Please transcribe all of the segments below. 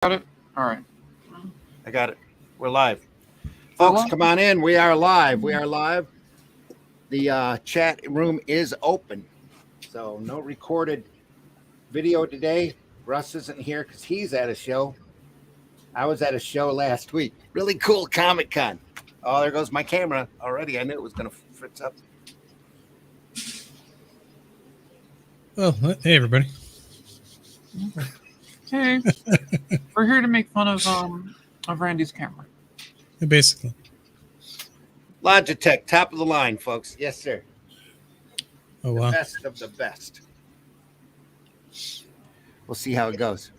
Got it? All right. I got it. We're live. Folks, come on in. We are live. We are live. The chat room is open. So no recorded video today. Russ isn't here because he's at a show. I was at a show last week. Really cool Comic-Con. Oh, there goes my camera already. I knew it was going to fritz up. Well, hey, everybody. Hey, we're here to make fun of Randy's camera. Basically. Logitech, top of the line, folks. Yes, sir. Oh, The wow. best of the best. We'll see how it goes.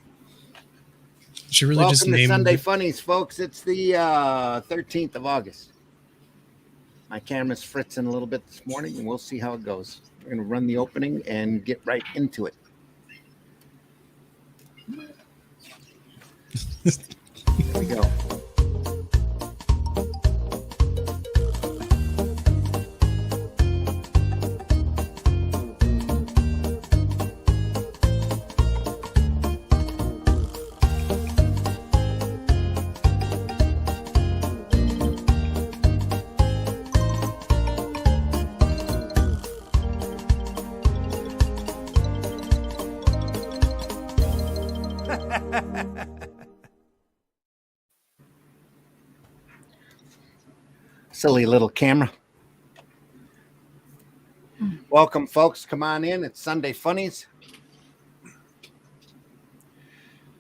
She really Welcome just to named Sunday Funnies, folks. It's the 13th of August. My camera's fritzing a little bit this morning, and we'll see how it goes. We're going to run the opening and get right into it. Here we go. Silly little camera. Welcome, folks. Come on in. It's Sunday Funnies.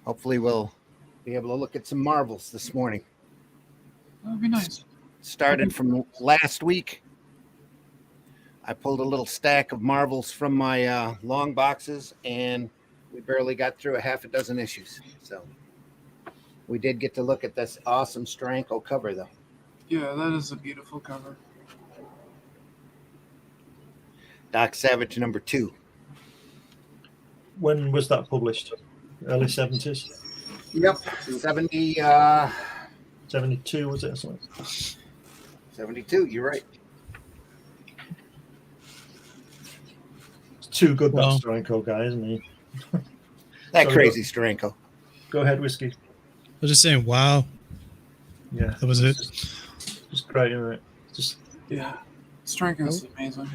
Hopefully, we'll be able to look at some Marvels this morning. That would be nice. Started from last week. I pulled a little stack of Marvels from my long boxes, and we barely got through a half a dozen issues. So we did get to look at this awesome Steranko cover, though. Yeah, that is a beautiful cover. Doc Savage #2. When was that published? Early 70s? Yep, 70. 72, was it? Or something? 72. You're right. It's too good, that Well- Steranko guy, isn't he? That Sorry, crazy Steranko. Go ahead, Whiskey. I was just saying, wow, Yeah. that was it. Just great, isn't it? Just Yeah. Strength is amazing.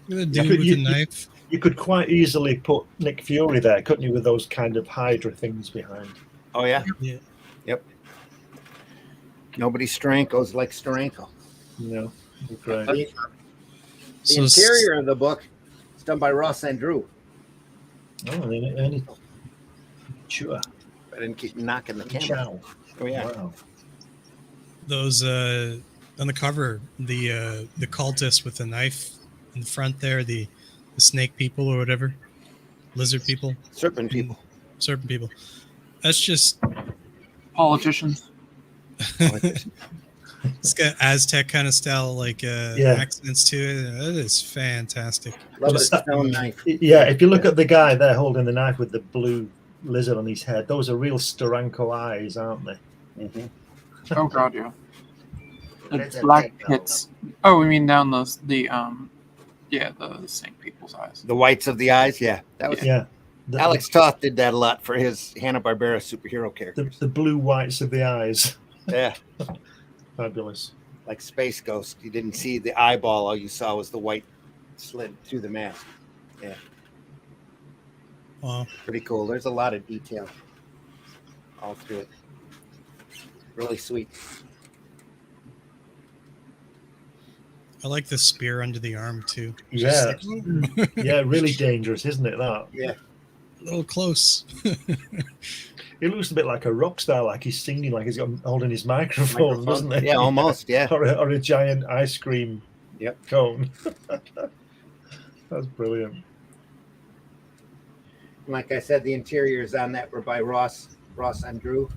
Look at the Yeah, dude but with you- the knife. you could quite easily put Nick Fury there, couldn't you, with those kind of Hydra things behind? Oh, yeah? Yeah. Yep. Nobody Steranko's like Steranko. You know, great. The So interior of the book is done by Ross Andrew. Oh, any sure. I didn't keep knocking the camera. Chow. Oh, yeah. Wow. those on the cover, the cultists with the knife in the front there, the snake people or whatever, lizard people, Serpent people. serpent people. That's just Politicians. it's got Aztec kind of style, like Yeah. accents to it. That is fantastic. Love Just it. that- Stone knife. Yeah, if you look at the guy there holding the knife with the blue lizard on his head, those are real Steranko eyes, aren't they? Mhm. Oh god, yeah. That's The a black big hits. Oh, we mean down the snake people's eyes. The whites of the eyes. Yeah. That was Yeah. Alex Toth did that a lot for his Hanna-Barbera superhero characters. The blue whites of the eyes. Yeah. Fabulous. Like Space Ghost. You didn't see the eyeball. All you saw was the white slid through the mask. Yeah. Wow. Pretty cool. There's a lot of detail all through it. Really sweet. I like the spear under the arm too. Yeah. Just like, Yeah, really dangerous, isn't it, that? Yeah. a little close. He looks a bit like a rock star, like he's singing, like he's got holding his microphone, doesn't he? Yeah, almost. Yeah. or a giant ice cream Yep. cone. That's brilliant. Like I said, the interiors on that were by Ross Andrew.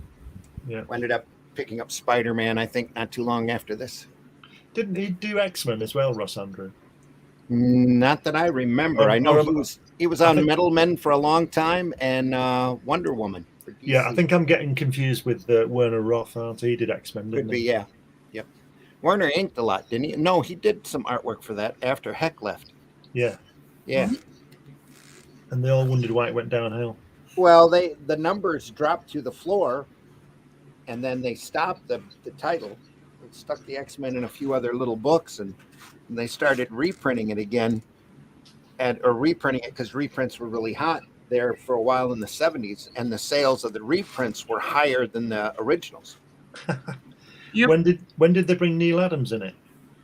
Yeah. Who ended up picking up Spider-Man, I think, not too long after this. Didn't he do X-Men as well, Ross Andrew? Not that I remember. Or- I know or- he was I on think- Metal Men for a long time and Wonder Woman for DC. Yeah, I think I'm getting confused with Werner Roth, aren't he? He did X-Men, didn't Could be, he? yeah. Yep. Werner inked a lot, didn't he? No, he did some artwork for that after Heck left. Yeah. Yeah. And they all wondered why it went downhill. Well, the numbers dropped to the floor, and then they stopped the title, and stuck the X-Men in a few other little books, and they started reprinting it again, or reprinting it because reprints were really hot there for a while in the 70s, and the sales of the reprints were higher than the originals. Yep. When did they bring Neil Adams in it?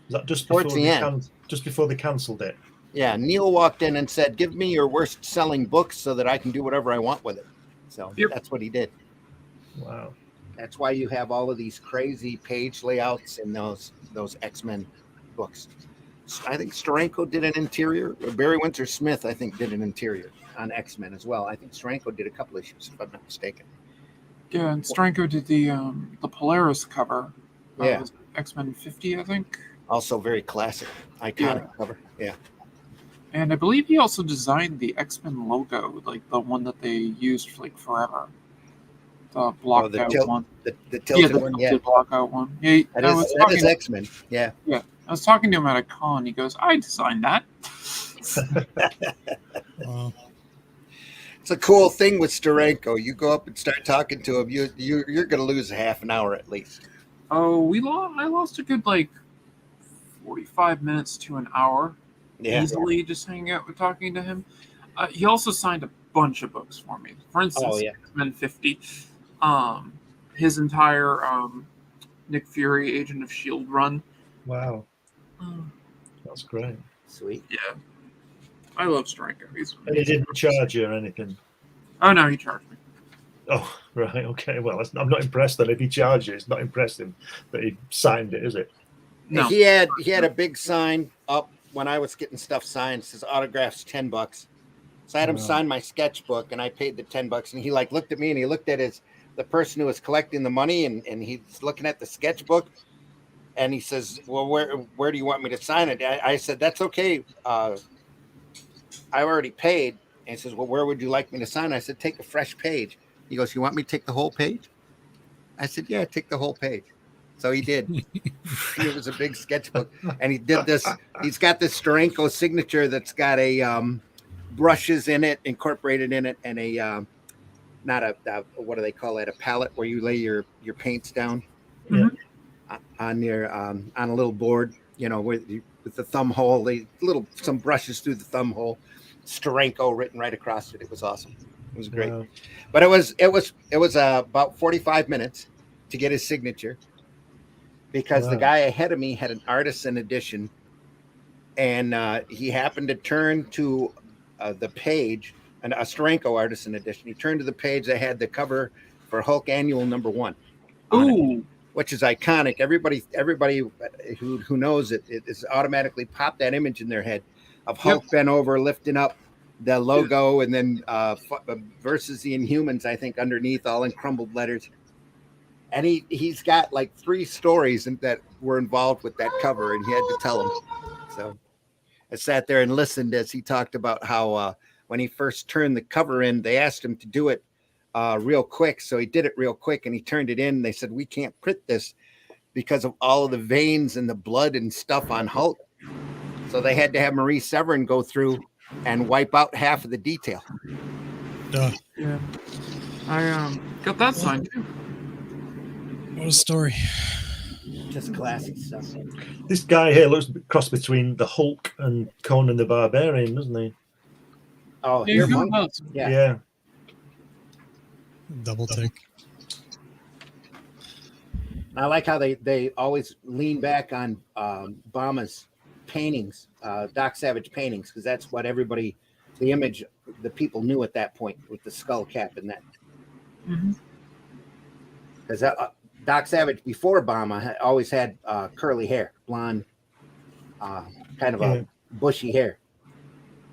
Was that just before Towards the end. Just before they cancelled it? Yeah, Neil walked in and said, "Give me your worst selling books so that I can do whatever I want with it." So Yep. that's what he did. Wow. That's why you have all of these crazy page layouts in those X-Men books. I think Steranko did an interior. Barry Windsor Smith, I think, did an interior on X-Men as well. I think Steranko did a couple issues, if I'm not mistaken. Yeah, and Stranko did the Polaris cover. Yeah. X-Men 50, I think. Also very classic, iconic cover. Yeah. And I believe he also designed the X-Men logo, like the one that they used for, like forever. The blocked out one. The tilted one, yeah. Block out one. Yeah, that is X-Men. Yeah. Yeah. I was talking to him at a con. He goes, "I designed that." Wow. It's a cool thing with Steranko. You go up and start talking to him, you're going to lose a half an hour at least. Oh, I lost a good 45 minutes to an hour easily just hanging out with talking to him. He also signed a bunch of books for me. For instance, X-Men 50, his entire Nick Fury Agent of S.H.I.E.L.D. run. Wow. That's great. Sweet. Yeah. I love Steranko. And he didn't charge you or anything? Oh, no, he charged me. Oh, right. Okay. Well, I'm not impressed that if he charged you, it's not impressive that he signed it, is it? No. He had a big sign up when I was getting stuff signed. It says autographs $10. So I had him sign my sketchbook, and I paid the $10. And he looked at me, and he looked at the person who was collecting the money, and he's looking at the sketchbook, and he says, "Well, where do you want me to sign it?" I said, "That's okay. I already paid." And he says, "Well, where would you like me to sign?" I said, "Take a fresh page." He goes, "You want me to take the whole page?" I said, "Yeah, take the whole page." So he did. It was a big sketchbook, and he did this. He's got this Steranko signature that's got a brushes in it, incorporated in it, and a not a what do they call it? A palette where you lay your paints down on a little board. You know, with the thumb hole, some brushes through the thumb hole. Steranko written right across it. It was awesome. It was great. Wow. But it was about 45 minutes to get his signature, because the guy ahead of me had an artisan edition, and he happened to turn to the page, a Steranko artisan edition. He turned to the page that had the cover for Hulk Annual #1. Ooh. Which is iconic. Everybody who knows it is automatically popped that image in their head of Hulk bent over, lifting up the logo, and then versus the Inhumans, I think, underneath, all in crumbled letters. And he's got 3 stories that were involved with that cover, and he had to tell them. So I sat there and listened as he talked about how when he first turned the cover in, they asked him to do it real quick. So he did it real quick, and he turned it in. And they said, "We can't print this because of all of the veins and the blood and stuff on Hulk." So they had to have Marie Severin go through and wipe out half of the detail. Yeah. I got that signed too. What a story. Just classic stuff. This guy here looks a cross between the Hulk and Conan the Barbarian, doesn't he? Oh, here, yeah. Double take. I like how they always lean back on Bama's paintings, Doc Savage paintings, because that's what the image the people knew at that point, with the skull cap and that. Because Doc Savage before Bama always had curly hair, blonde, kind of a bushy hair.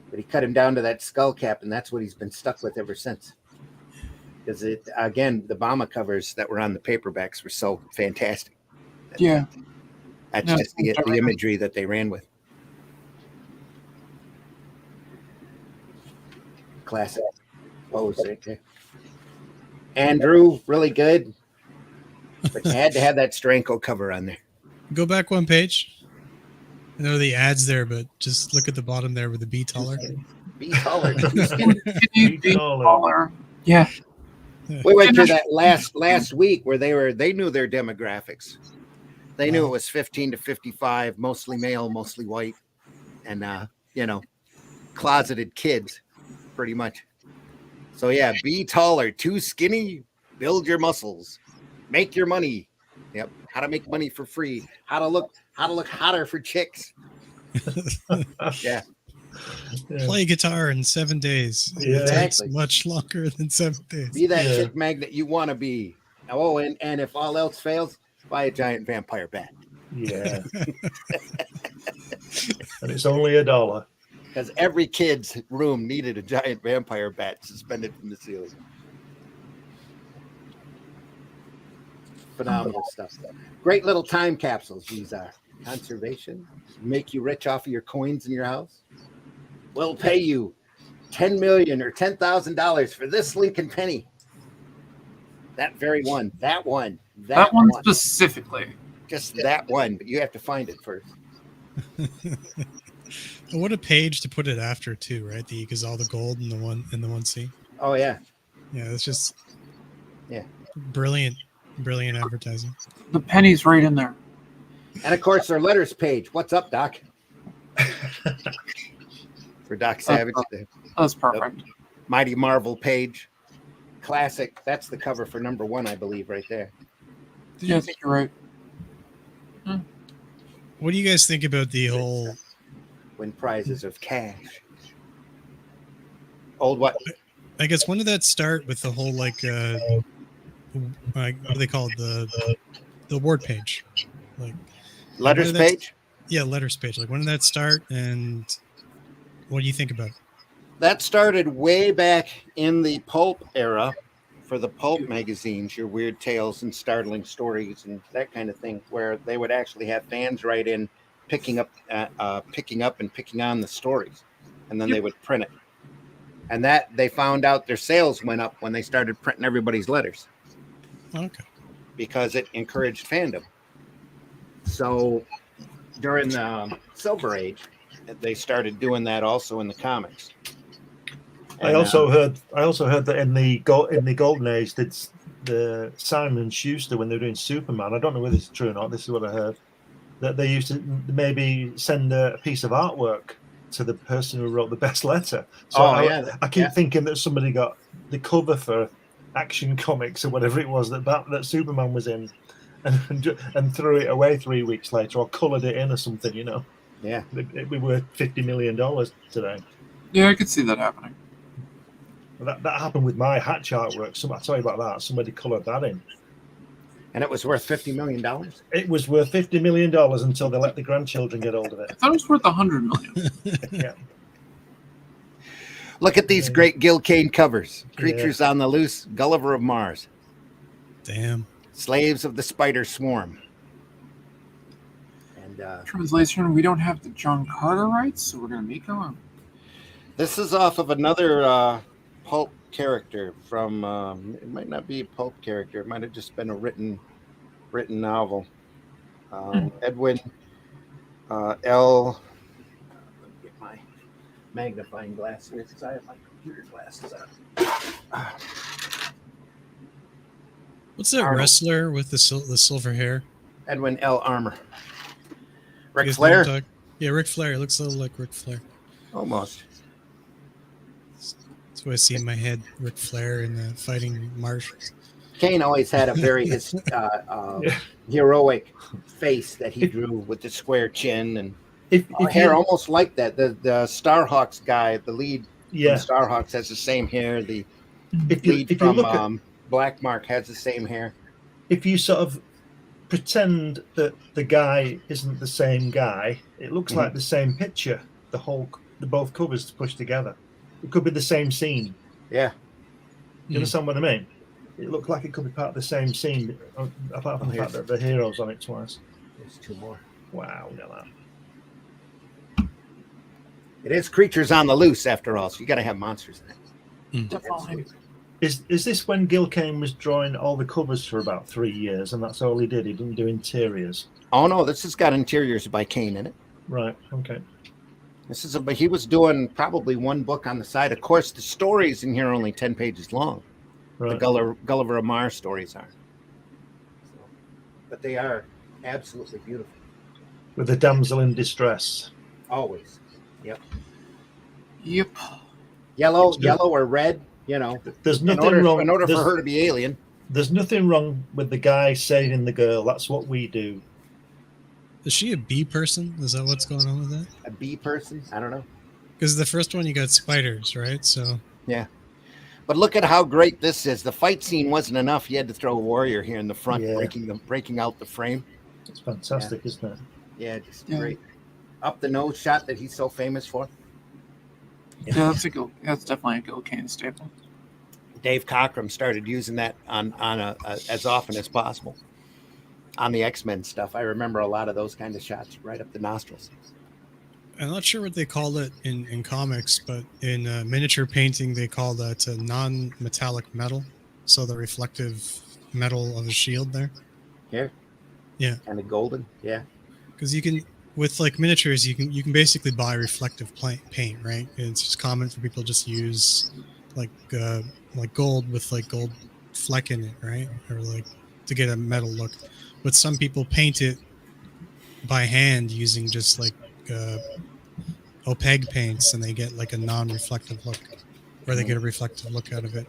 But he cut him down to that skull cap, and that's what he's been stuck with ever since. Because the Bama covers that were on the paperbacks were so fantastic. Yeah. That's just the imagery that they ran with. Classic pose right there. Andrew, really good. But you had to have that Steranko cover on there. Go back one page. I know the ad's there, but just look at the bottom there with the B taller. Be taller. Be taller. Yeah. We went through that last week where they knew their demographics. They knew it was 15 to 55, mostly male, mostly white, and closeted kids, pretty much. So yeah, be taller, too skinny, build your muscles, make your money. Yep. How to make money for free. How to look hotter for chicks. Yeah. Play guitar in 7 days. Yeah. It takes much longer than 7 days. Be that chick magnet you want to be. Oh, and if all else fails, buy a giant vampire bat. Yeah. And it's only $1. Because every kid's room needed a giant vampire bat suspended from the ceiling. Phenomenal stuff. Great little time capsules these are. Conservation. Make you rich off of your coins in your house. We'll pay you $10 million or $10,000 for this Lincoln penny. That very one. That one Specifically. Just that one, but you have to find it first. What a page to put it after too, right? Because all the gold in the one scene. Oh yeah. Yeah, it's just brilliant advertising. The penny's right in there. And of course our letters page. What's up, Doc? For Doc Savage. That's perfect. Mighty Marvel page. Classic. That's the cover for #1, I believe, right there. Yeah, I think you're right. What do you guys think about the whole win prizes of cash? Old what? I guess when did that start with the whole what do they call it? The award page? Like letters page? Yeah, letters page. Like when did that start and what do you think about it? That started way back in the pulp era for the pulp magazines, your weird tales and startling stories and that kind of thing, where they would actually have fans write in picking up and picking on the stories, and then they would print it. And that they found out their sales went up when they started printing everybody's letters. Okay. Because it encouraged fandom. So during the Silver Age, they started doing that also in the comics. I also heard that in the Golden Age, the Simon Schuster, when they were doing Superman, I don't know whether it's true or not, this is what I heard, that they used to maybe send a piece of artwork to the person who wrote the best letter. So I keep thinking that somebody got the cover for Action Comics or whatever it was that Superman was in and threw it away 3 weeks later or coloured it in or something, Yeah. It'd be worth $50 million today. Yeah, I could see that happening. That happened with my Hatch artwork. So I'll tell you about that. Somebody coloured that in. And it was worth $50 million? It was worth $50 million until they let the grandchildren get hold of it. I thought it was worth $100 million. Yeah. Look at these great Gil Kane covers. Creatures on the Loose, Gulliver of Mars. Damn. Slaves of the Spider Swarm. And translation, we don't have the John Carter rights, so we're going to make our own. This is off of another pulp character from, it might not be a pulp character. It might have just been a written novel. Edwin L. Let me get my magnifying glass here because I have my computer glasses on. What's that wrestler with the silver hair? Edwin L. Armour. Ric Flair? Yeah, Ric Flair. It looks a little like Ric Flair. Almost. That's what I see in my head. Ric Flair in the Fighting Marshals. Kane always had a very heroic face that he drew with the square chin and hair almost like that. The Starhawks guy, the lead from Starhawks, has the same hair. The lead from Black Mark has the same hair. If you sort of pretend that the guy isn't the same guy, it looks like the same picture. The both covers pushed together. It could be the same scene. Yeah. You understand what I mean? It looked like it could be part of the same scene, apart from the fact that the hero's on it twice. There's two more. Wow, look at that. It is Creatures on the Loose, after all, so you got to have monsters in it. Definitely. Is this when Gil Kane was drawing all the covers for about 3 years, and that's all he did? He didn't do interiors. Oh no, this has got interiors by Kane in it. Right. Okay. He was doing probably one book on the side. Of course, the stories in here are only 10 pages long. The Gulliver Amar stories are. So, but they are absolutely beautiful. With the damsel in distress. Always. Yep. Yep. Yellow or red, There's nothing wrong. In order for her to be alien. There's nothing wrong with the guy saving the girl. That's what we do. Is she a bee person? Is that what's going on with that? A bee person? I don't know. Because the first one you got spiders, right? So yeah. But look at how great this is. The fight scene wasn't enough. You had to throw a warrior here in the front, breaking out the frame. It's fantastic, isn't it? Yeah, just great. Up the nose shot that he's so famous for. Yeah, that's definitely a Gil Kane staple. Dave Cockrum started using that on as often as possible on the X-Men stuff. I remember a lot of those kind of shots right up the nostrils. I'm not sure what they call it in comics, but in miniature painting, they call that a non-metallic metal. So the reflective metal of a shield there. Here? Yeah. Kind of golden? Yeah. Because you can, with like miniatures, you can basically buy reflective paint, right? It's just common for people to just use like gold with like gold fleck in it, right? Or like to get a metal look. But some people paint it by hand using just like opaque paints, and they get like a non-reflective look, or they get a reflective look out of it.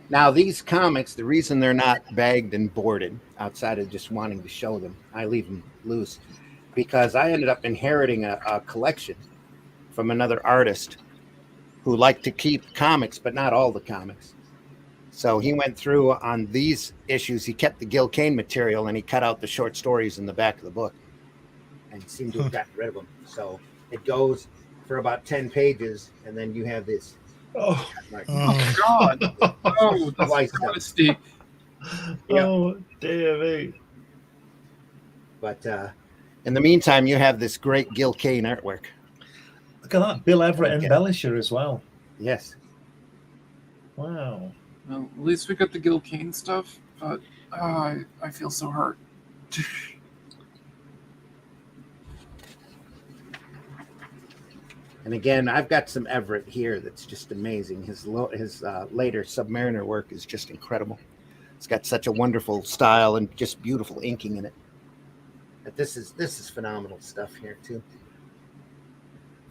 Now, these comics, the reason they're not bagged and boarded, outside of just wanting to show them, I leave them loose, because I ended up inheriting a collection from another artist who liked to keep comics, but not all the comics. So he went through on these issues. He kept the Gil Kane material, and he cut out the short stories in the back of the book, and seemed to have gotten rid of them. So it goes for about 10 pages, and then you have this. Oh, oh God! Oh, that's honesty. Oh, dear me. But in the meantime, you have this great Gil Kane artwork. Look at that, Bill Everett embellisher as well. Yes. Wow. Well, at least we got the Gil Kane stuff, but I feel so hurt. And again, I've got some Everett here that's just amazing. His later Submariner work is just incredible. It's got such a wonderful style and just beautiful inking in it. But this is phenomenal stuff here too.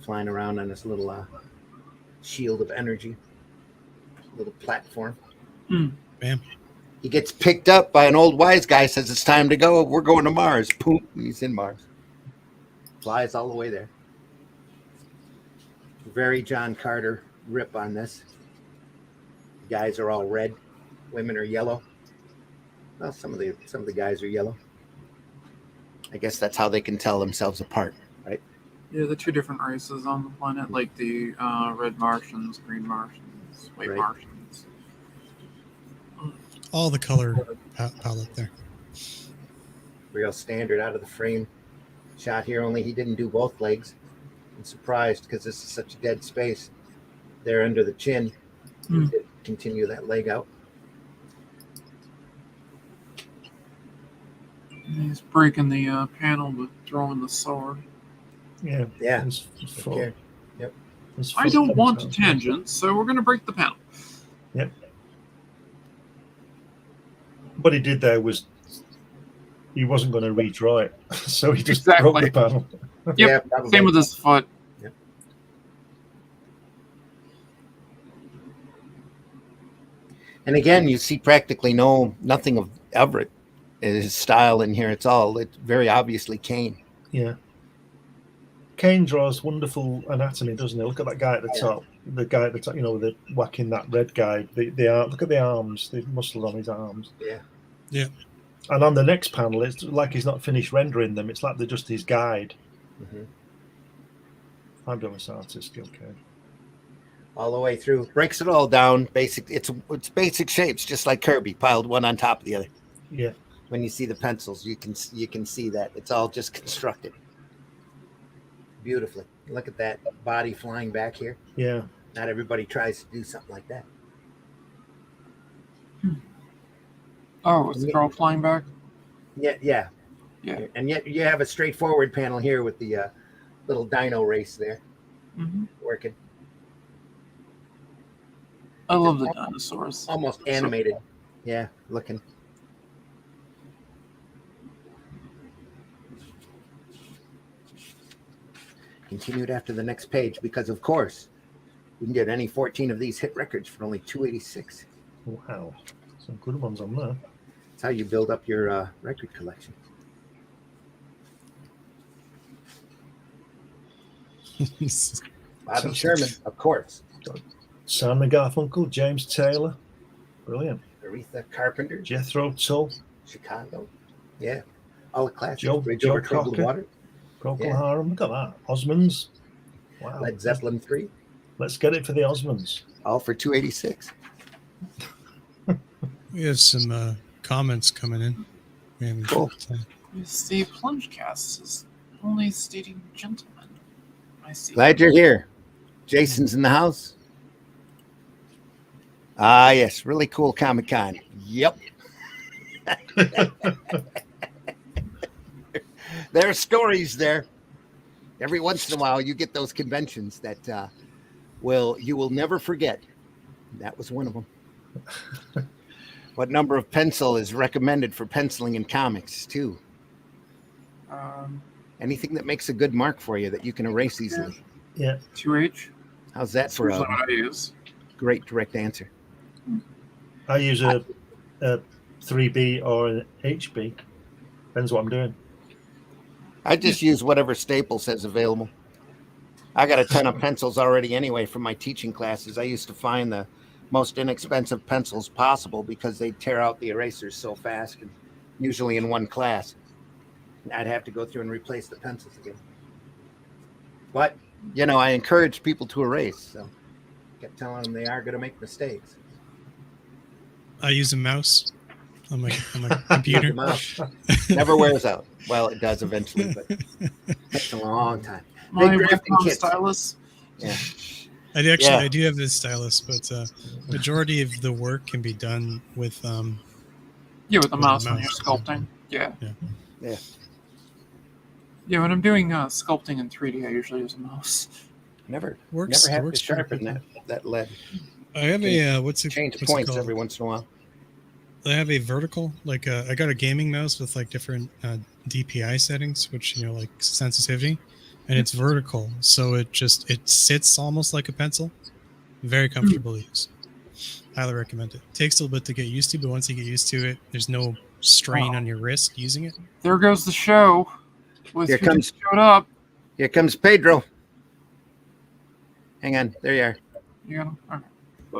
Flying around on this little shield of energy, little platform. Bam. He gets picked up by an old wise guy. Says it's time to go. We're going to Mars. Boom! He's in Mars. Flies all the way there. Very John Carter rip on this. Guys are all red, women are yellow. Well, some of the guys are yellow. I guess that's how they can tell themselves apart, right? Yeah, the two different races on the planet, like the red Martians, green Martians, white Martians. All the color palette there. Real standard out of the frame shot here, only he didn't do both legs. I'm surprised because this is such a dead space there under the chin. He did continue that leg out. He's breaking the panel with throwing the sword. Yeah. Yeah. Yep. I don't want to tangent, so we're going to break the panel. Yep. What he did there was he wasn't going to redraw it, so he just broke the panel. Yep. Yeah, same with his foot. Yep. And again, you see practically nothing of Everett, his style in here. It's very obviously Kane. Yeah. Kane draws wonderful anatomy, doesn't he? Look at that guy at the top. The guy at the top, with whacking that red guy. Look at the arms, the muscle on his arms. Yeah. Yeah. And on the next panel, it's like he's not finished rendering them. It's like they're just his guide. Mm-hmm. Fabulous artist, Gil Kane. All the way through, breaks it all down. It's basic shapes, just like Kirby, piled one on top of the other. Yeah. When you see the pencils, you can see that it's all just constructed beautifully. Look at that body flying back here. Yeah. Not everybody tries to do something like that. Oh, is the girl flying back? Yeah. And yet you have a straightforward panel here with the little dino race there working. I love the dinosaurs. Almost animated. Yeah, looking. Continued after the next page because, of course, you can get any 14 of these hit records for only $286. Wow, some good ones on there. That's how you build up your record collection. Bobby Sherman, of course. Simon Garfunkel, James Taylor, brilliant. Aretha Carpenter, Jethro Tull, Chicago. Yeah, all the classics. Joe Troubled Water. Procol Harum. Look at that. Osmonds. Wow. Led Zeppelin 3. Let's get it for the Osmonds. All for $286. We have some comments coming in. And, Cool. You see, Plungecast is only stating gentlemen. I see. Glad you're here. Jason's in the house. Ah, yes. Really cool Comic-Con. Yep. There are stories there. Every once in a while, you get those conventions that you will never forget. That was one of them. What number of pencil is recommended for penciling in comics, too? Anything that makes a good mark for you that you can erase easily. Yeah. 2H. How's that for Usually what I use. great direct answer? I use a 3B or an HB. Depends what I'm doing. I just use whatever Staples has available. I got a ton of pencils already anyway from my teaching classes. I used to find the most inexpensive pencils possible because they tear out the erasers so fast, and usually in one class. I'd have to go through and replace the pencils again. But, I encourage people to erase, so I kept telling them they are going to make mistakes. I use a mouse on my computer. The mouse never wears out. Well, it does eventually, but takes a long time. My Big drafting Wacom kits. stylus. Yeah. I do have this stylus, but majority of the work can be done with With the mouse when you're sculpting. Yeah. Yeah, when I'm doing sculpting in 3D, I usually use a mouse. Never works. have Works to sharpen that lead. I have a Change what's it points called? every once in a while. I have a vertical, I got a gaming mouse with different DPI settings, which like sensitivity, and it's vertical, so it sits almost like a pencil. Very comfortable to use. Highly recommend it. Takes a little bit to get used to, but once you get used to it, there's no strain on your wrist using it. There goes the show. Here comes showed up. Here comes Pedro. Hang on, there you are. Yeah. Okay.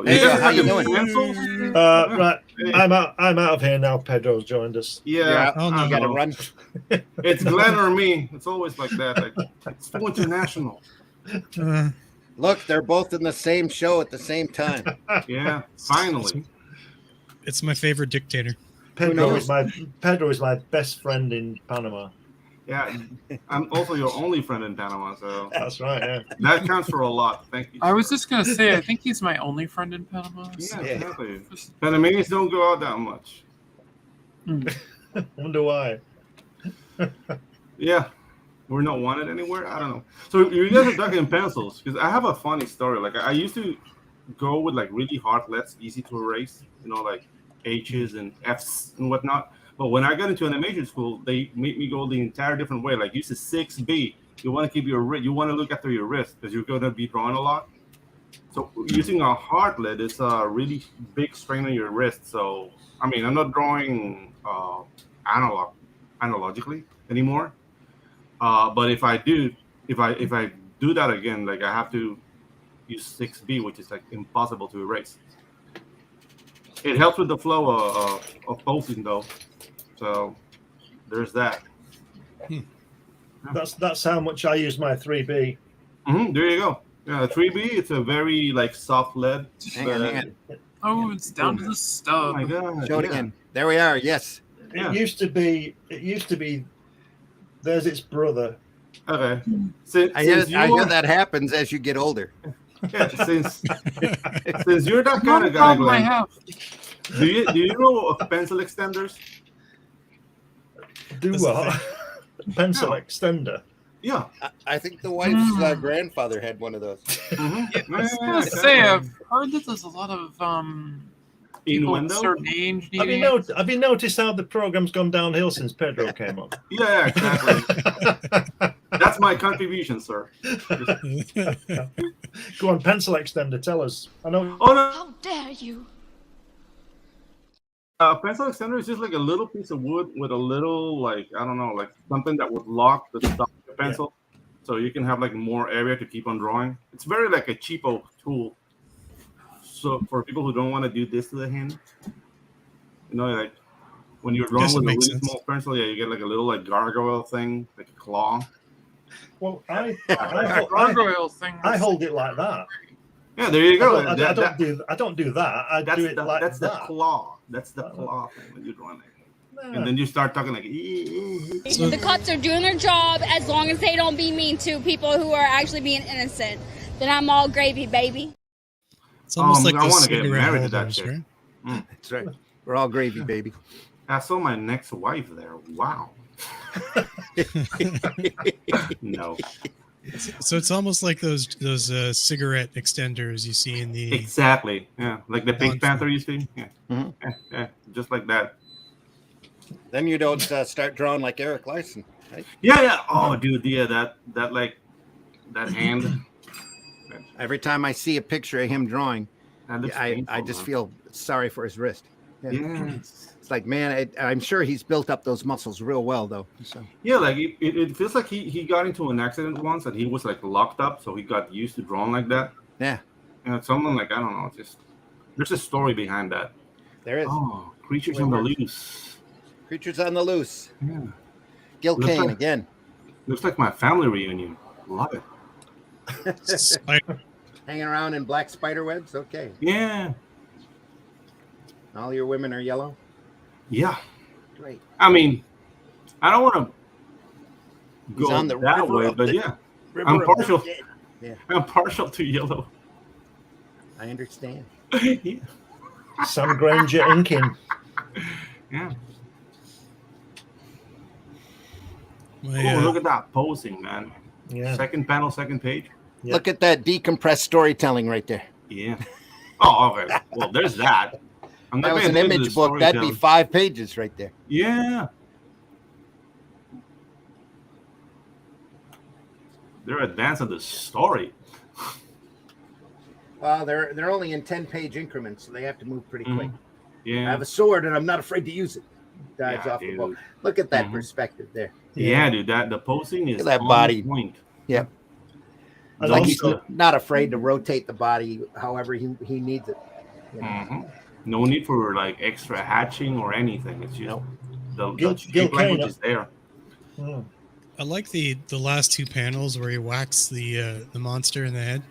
Hey, how you doing? Right, I'm out of here now. Pedro's joined us. Yeah. Oh, no. You gotta run. It's Glenn or me. It's always like that. It's too international. Look, they're both in the same show at the same time. Yeah, finally. It's my favorite dictator. Pedro is my best friend in Panama. Yeah, I'm also your only friend in Panama, so That's right. Yeah. that counts for a lot. Thank you. I was just going to say, I think he's my only friend in Panama. Yeah, So. exactly. Panamanians don't go out that much. Wonder why. Yeah, we're not wanted anywhere. I don't know. So you guys are talking pencils because I have a funny story. Like I used to go with really hard leads, easy to erase. Like H's and F's and whatnot. But when I got into animation school, they made me go the entire different way. Like use a 6B. You want to keep you want to look after your wrist because you're going to be drawing a lot. So using a hard lead is a really big strain on your wrist. So I'm not drawing analogically anymore. But if I do that again, I have to use 6B, which is impossible to erase. It helps with the flow of posting though. So there's that. That's how much I use my 3B. There you go. Yeah, 3B. It's a very soft lead. Hang on. Oh, it's down to the stub. Oh my god! Show it again. There we are. Yes. It used to be. There's its brother. Okay. I hear that happens as you get older. Yeah, since you're that kind of guy, problem I Glenn, have. do you know of pencil extenders? Do That's what? Pencil extender. Yeah. I think the wife's grandfather had one of those. Mm-hmm. I was gonna say I've heard that there's a lot of people with a Innuendo? certain age Have needing. you noticed how the program's gone downhill since Pedro came on? Yeah, exactly. That's my contribution, sir. Go on, pencil extender, tell us. I know. Oh no! How dare you? Pencil extender is just like a little piece of wood with a little, like, I don't know, like something that would lock the stop of the pencil, so you can have like more area to keep on drawing. It's very like a cheapo tool. So for people who don't want to do this to the hand, you know, like when you're drawing with a really small pencil, yeah, you get like a little like gargoyle thing, like a claw. Well, thing. I hold it like that. Yeah, there you go. I don't do that. I do it like that's that. the claw. That's the claw thing when you're drawing it. And then you start talking like. The cops are doing their job as long as they don't be mean to people who are actually being innocent. Then I'm all gravy, baby. It's almost like I want to cigarette get married to that holders, chick. right? That's right. We're all gravy, baby. I saw my next wife there. Wow. No. So it's almost like those cigarette extenders you see in the Exactly. Yeah, like the Pink Panther you see. Yeah. Mm-hmm. Yeah, just like that. Then you don't start drawing like Eric Lyson, right? Yeah. Oh, dude, yeah, that like that hand. Every time I see a picture of him drawing, Painful, I just feel sorry for his wrist. Yeah. It's like, man, I'm sure he's built up those muscles real well, though. So. Yeah, like it feels like he got into an accident once and he was like locked up, so he got used to drawing like that. Yeah. And it's something like, I don't know, just there's a story behind that. There is. Oh, Creatures on the Loose. Creatures on the Loose. Yeah. Gil Kane again. Looks like my family reunion. Love it. Hanging around in black spider webs? Okay. Yeah. All your women are yellow? Yeah. Great. I mean, I don't want to go on the that way, but yeah. I'm partial. Yeah. I'm partial to yellow. I understand. Yeah. Sam Granger inking. Yeah. My, Oh, look at that posing, man. Yeah. Second panel, second page. Yeah. Look at that decompressed storytelling right there. Yeah. Oh, okay. Well, there's that. I'm That not was paying an attention to image the book. That'd be storytelling. 5 pages right there. Yeah. They're advancing the story. Well, they're only in 10-page increments, so they have to move pretty quick. Yeah. I have a sword, and I'm not afraid to use it. Dives Yeah, off the dude. boat. Look at that perspective there. Yeah, dude. The posing is Look at that on body. point. Yep. And Like also, he's not afraid to rotate the body however he needs it. You know? Mm-hmm. No need for like extra hatching or anything. It's just the Gil shape language Kane- is there. I like the last 2 panels where he whacks the monster in the head.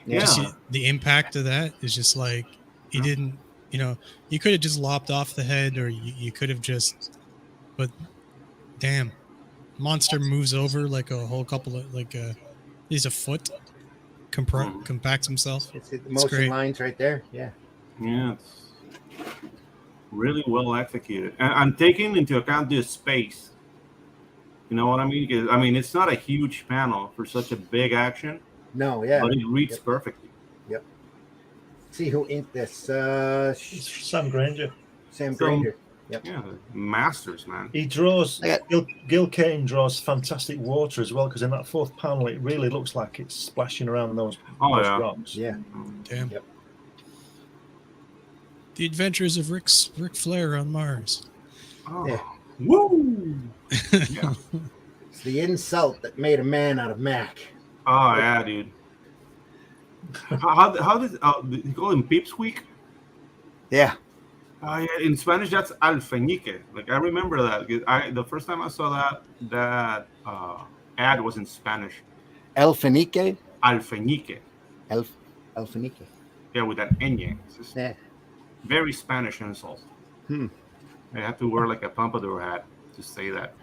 Yeah. Just the impact of that is just like he didn't, you could have just lopped off the head, or you could have just, but damn, monster moves over like a whole couple of he's a foot, compacts himself. It's the It's motion great. lines right there. Yeah. Yeah, it's really well executed. And I'm taking into account this space. You know what I mean? 'Cause, I mean, it's not a huge panel for such a big action, No, yeah. but it reads perfectly. Yep. See who inked this? Sam Granger. Sam Granger. Yep. Yeah, masters, man. He draws. I Gil Kane draws fantastic water as well, because in that 4th panel, it really looks like it's splashing around those yeah. rocks. Yeah. Damn. Yep. The Adventures of Ric Flair on Mars. Oh. Yeah. Woo! Yeah. It's the insult that made a man out of Mac. Oh yeah, dude. How does you call him Pipsqueak? Yeah. Yeah, in Spanish that's alfeñique. Like I remember that. The first time I saw that ad was in Spanish. El Fenique? Alfeñique. El Fenique. Yeah, with that ñ. It's just Yeah. very Spanish insult. I have to wear like a pompadour hat to say that.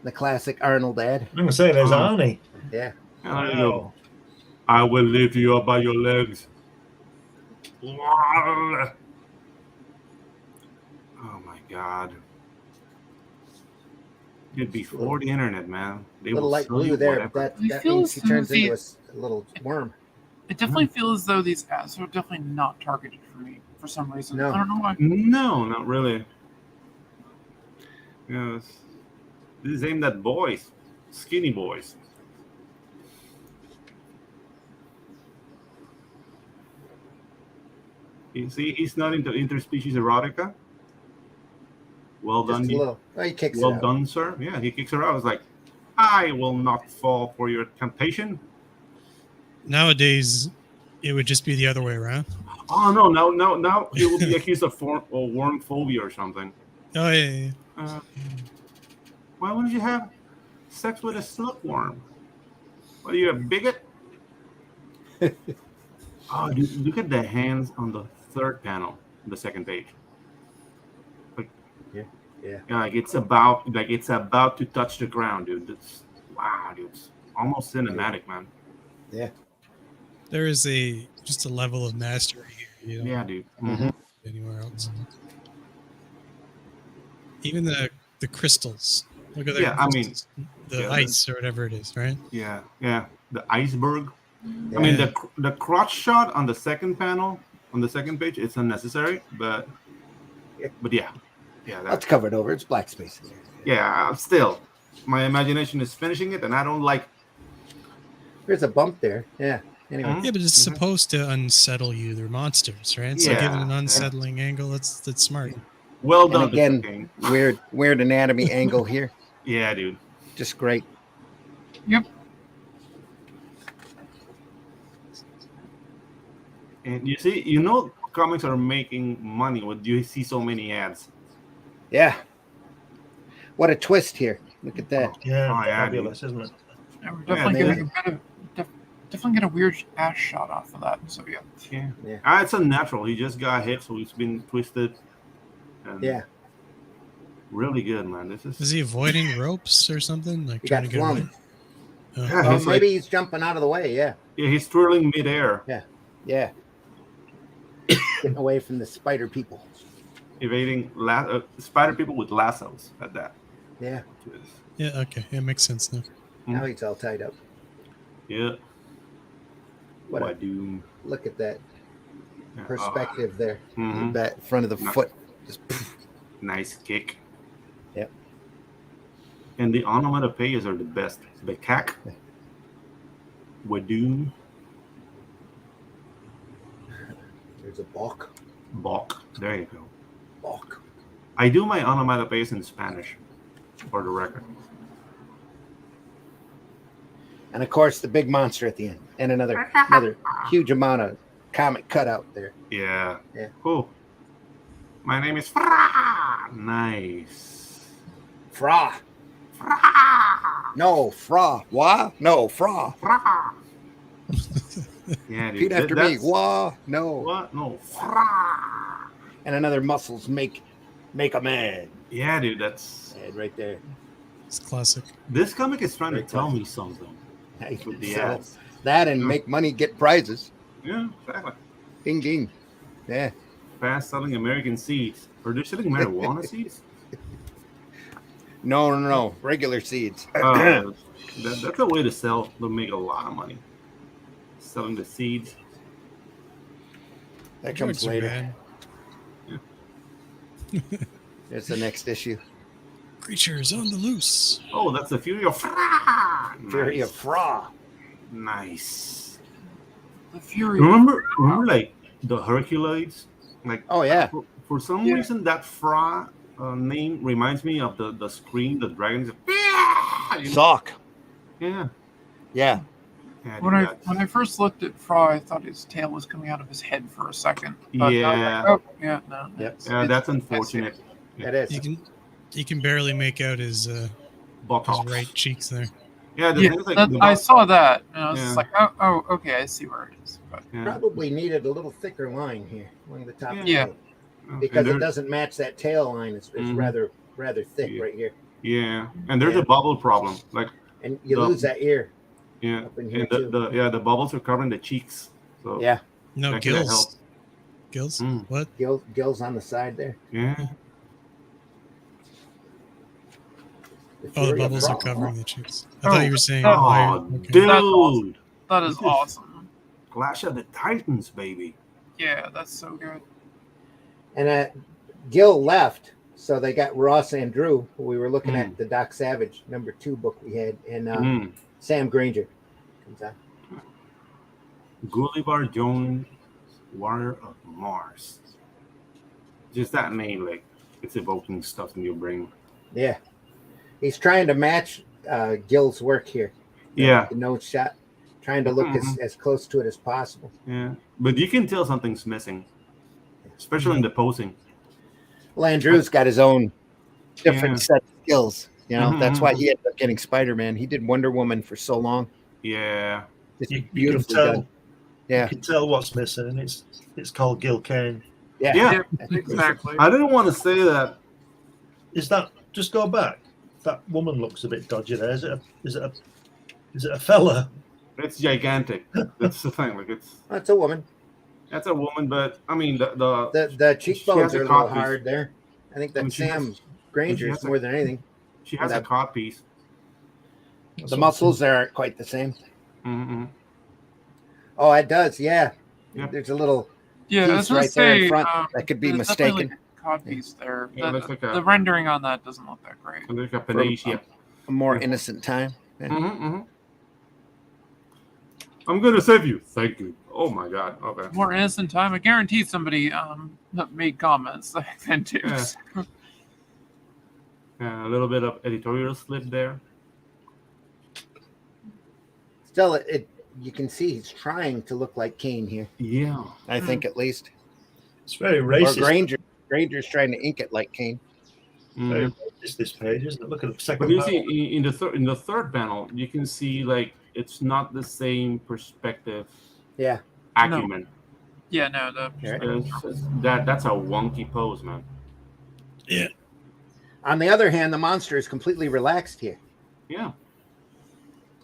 The classic Arnold ad. I'm going to say there's Arnie. Yeah. And I go, I will lift you up by your legs. Oh my God. Dude, before the internet, man, they Little will light sell you blue there, whatever. but I that feel means she as though turns the- into a little worm. It definitely feels as though these ads are definitely not targeted for me for some reason. No. I don't know why. No, not really. Yes, this is aimed at boys, skinny boys. You see, he's not into interspecies erotica. Well Just done, a you. little. Oh, he kicks Well it out. done, sir. Yeah, he kicks her out. It's like, I will not fall for your temptation. Nowadays, it would just be the other way around. Oh no, now he will be accused of worm phobia or something. Oh yeah. Why wouldn't you have sex with a silkworm? What are you, a bigot? Oh, dude, look at the hands on the third panel, the second page. Like, Yeah. like it's about to touch the ground, dude. That's wow, dude. It's almost cinematic, man. Yeah. There is just a level of mastery here. You don't Yeah, dude. Mhm. anywhere else. Even the crystals. Look at the Yeah, I mean, the ice or whatever it is, right? Yeah. The iceberg. Yeah. I mean, the crotch shot on the second panel, on the second page, it's unnecessary, but yeah, That's covered over. It's black space. yeah. Still, my imagination is finishing it, and I don't like. There's a bump there. Yeah. Anyway. Yeah, but it's supposed to unsettle you. They're monsters, right? So Yeah. given an unsettling angle, that's smart. Well done, And again, Mr. King. weird anatomy angle here. Yeah, dude. Just great. Yep. And you see, comics are making money when you see so many ads. Yeah. What a twist here. Look at that. Yeah, Oh, yeah, fabulous, isn't it? Yeah, we're definitely Yeah, getting a bit of definitely get a weird ass shot off of that. So yeah. Yeah. It's unnatural. He just got hit, so he's been twisted. And Yeah. really good, man. This Is is. he avoiding ropes or something? Like He trying got to get away? flung. Oh. Yeah, Oh, he's maybe he's jumping out of the way. Yeah. he's twirling midair, Yeah. Getting away from the spider people. evading spider people with lassos at that. Yeah. Yeah, okay. It makes sense now. Now he's all tied up. Yeah. What Why a, do? look at that Yeah. perspective there. Mhm. Back front of the No. foot. Just Nice kick. Yep. And the onomatopoeias are the best. Bekak. Wadoo. there's a balk. Balk. There you go. Balk. I do my onomatopoeias in Spanish, for the record. And of course the big monster at the end. And another huge amount of comic cutout there. Yeah. Yeah. Cool. My name is Fra. Nice. Fra. Fra. No, Fra. Wah? No, Fra. Fra. Yeah, dude. Repeat after me. That's- Wah? No. What? No. Fra. And another muscles make a man. Yeah, dude. That's. And right there. It's classic. This comic is trying to Very tell classic. me something. Nice. With the So, ads. that and make money, get prizes. Yeah, exactly. Ding ding. Yeah. Fast selling American seeds. Are they selling marijuana seeds? No. Regular seeds. That's a way to make a lot of money. Selling the seeds. That comes Droids are later. bad. There's the next issue. Creatures on the loose. Oh, that's the Fury of Fra. Fury of Fra. Nice. The Fury. Remember, like the Herculoids? Like, Oh yeah. for some Yeah. reason, that Fra name reminds me of the scream, the dragons. Sock. Yeah. Yeah. Yeah, When dude, I first looked at Fra, I thought his tail was coming out of his head for a second. But I was Yeah. like, oh, yeah, no. Yep. it's- that's unfortunate. It is. You can barely make out his Buttocks. right cheeks there. Yeah, the Yeah, thing is, like, that- the I butt- saw that, and I was Yeah. just like, oh, okay, I see where it is. But yeah. Probably needed a little thicker line here along the top. Yeah. of the tail, because And it there- doesn't match that tail line. It's Mhm. rather thick Yeah. right here, Yeah, and there's Yeah. a bubble problem. Like, and you The- lose that ear yeah, up in here and too. the bubbles are covering the cheeks. So Yeah, No, that could help. gills. Gills? Mm. What? gills on the side there. Yeah. Oh, the bubbles are covering the cheeks. I thought you were saying. Oh, okay. dude. That is awesome. Clash of the Titans, baby. Yeah, that's so good. And Gil left, so they got Ross and Drew, who we were looking at the Doc Savage #2 book we had, and Sam Granger comes out. Gulliver Jones, Warrior of Mars. Just that name, like, it's evoking stuff in your brain. Yeah. He's trying to match Gil's work here. Yeah. The nose shot. Trying to look as close to it as possible. Yeah. But you can tell something's missing, especially in the posing. Well, Andrew's got his own different set of skills. You know, that's why he ended up getting Spider-Man. He did Wonder Woman for so long. Yeah. It's You beautifully can tell, done. Yeah. You can tell what's missing, and it's called Gil Kane. Yeah. Exactly. I didn't want to say that. Is that just go back? That woman looks a bit dodgy there. Is it a fella? It's gigantic. That's the thing. Like That's a woman. That's a woman, but I mean The cheekbones are a little hard there. I think that's Sam Granger's more than anything. She has a cod piece. The muscles there aren't quite the same. Mm-hmm. Oh, it does. Yeah. Yep. There's a little piece right there in front that could be mistaken. Like a cod piece there. Yeah, The rendering on that doesn't look that great. Like a panacea. A more innocent time. Yeah. I'm gonna save you. Thank you. Oh my god. Okay. More innocent time. I guarantee somebody that made comments then too. Yeah. A little bit of editorial slip there. Still, you can see he's trying to look like Kane here. Yeah. I think at least. It's very racist. Or Granger's trying to ink it like Kane. Very racist, this page, isn't it? Look at the second. But you see, in the third panel, you can see like it's not the same perspective. Yeah. Acumen. No. Yeah, no, that's a wonky pose, man. Yeah. On the other hand, the monster is completely relaxed here. Yeah.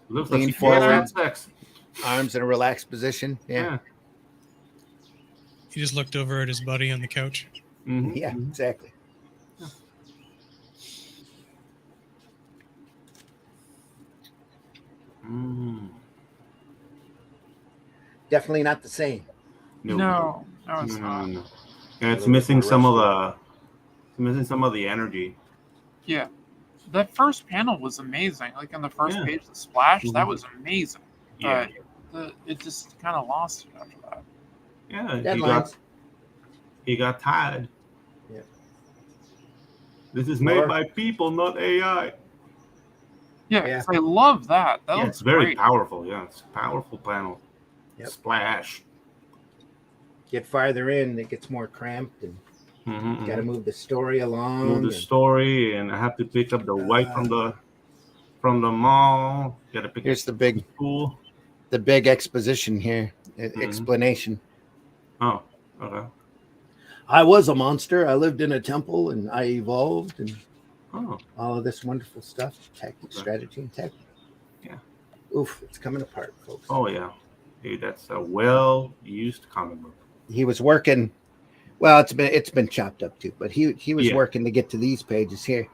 Looks Lean like forward, arms in a relaxed position. Yeah. He just looked over at his buddy on the couch. Mm-hmm. Yeah, exactly. Definitely not the same. No, it's not. No. Yeah, it's missing some of the energy. Yeah. That first panel was amazing. Like on the first page, the splash, that was amazing. Yeah. But it just kind of lost it after that. Yeah, he got tired. Yeah. This is made by people, not AI. Yeah. I love that. It's very powerful. Yeah, it's a powerful panel. Yep. Splash. Get farther in, it gets more cramped, and you got to move the story along. Move the story, and I have to pick up the white from the mall. Got to pick. Here's the big pool. The big exposition here, explanation. Oh, okay. I was a monster. I lived in a temple, and I evolved, and all of this wonderful stuff, strategy, and tactic. Yeah. Oof, it's coming apart, folks. Oh yeah, dude, that's a well-used comic book. He was working. Well, it's been chopped up too, but he was working to get to these pages here.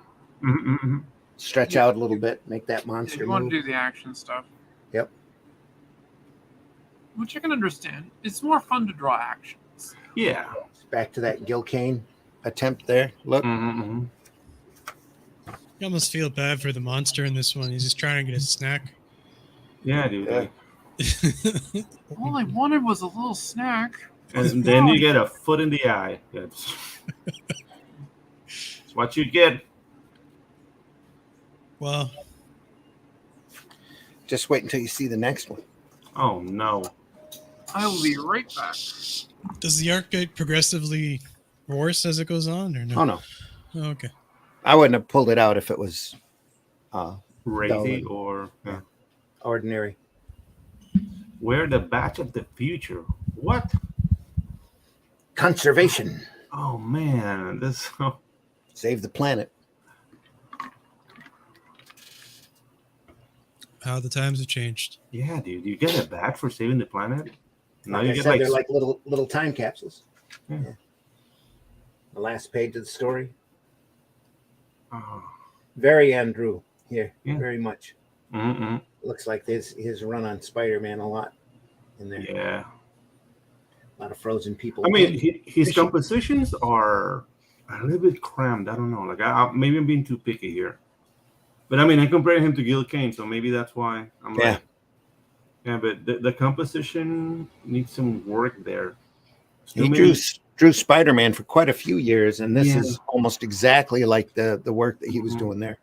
Stretch out a little bit, make that monster you want move. to do the action stuff. Yep. Which I can understand. It's more fun to draw actions. Yeah. Back to that Gil Kane attempt there. Look. You almost feel bad for the monster in this one. He's just trying to get a snack. Yeah, dude. Yeah. All I wanted was a little snack. And then you get a foot in the eye. That's what you get. Well, just wait until you see the next one. Oh no. I will be right back. Does the arc get progressively worse as it goes on, or no? Oh no. Oh, okay. I wouldn't have pulled it out if it was Crazy or ordinary. We're the batch of the future. What? Conservation. Oh man, this Save the planet. How the times have changed. Yeah, dude, you get a badge for saving the planet. Now Like you I get said, they're like little time capsules. Yeah. The last page of the story. Oh. Very Andrew. here, very much. Mm-hmm. Looks like his run on Spider-Man a lot in there. Yeah. A lot of frozen people. I mean, his compositions are a little bit crammed. I don't know. Like, maybe I'm being too picky here. But I mean, I'm comparing him to Gil Kane, so maybe that's why I'm like, yeah. But the composition needs some work there. He drew Spider-Man for quite a few years, and this is almost exactly like the work that he was doing there.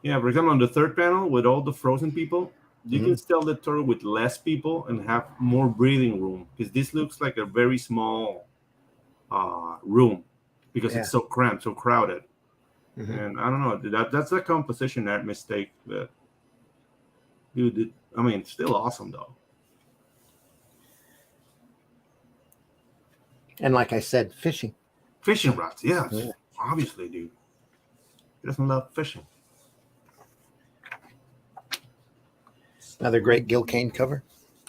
Yeah, for example, on the third panel with all the frozen people, you can tell the story with less people and have more breathing room, because this looks like a very small room because it's so cramped, so crowded. And I don't know, that's a composition art mistake. But dude, I mean, it's still awesome though. And like I said, fishing rods, obviously, dude. He doesn't love fishing. Another great Gil Kane cover.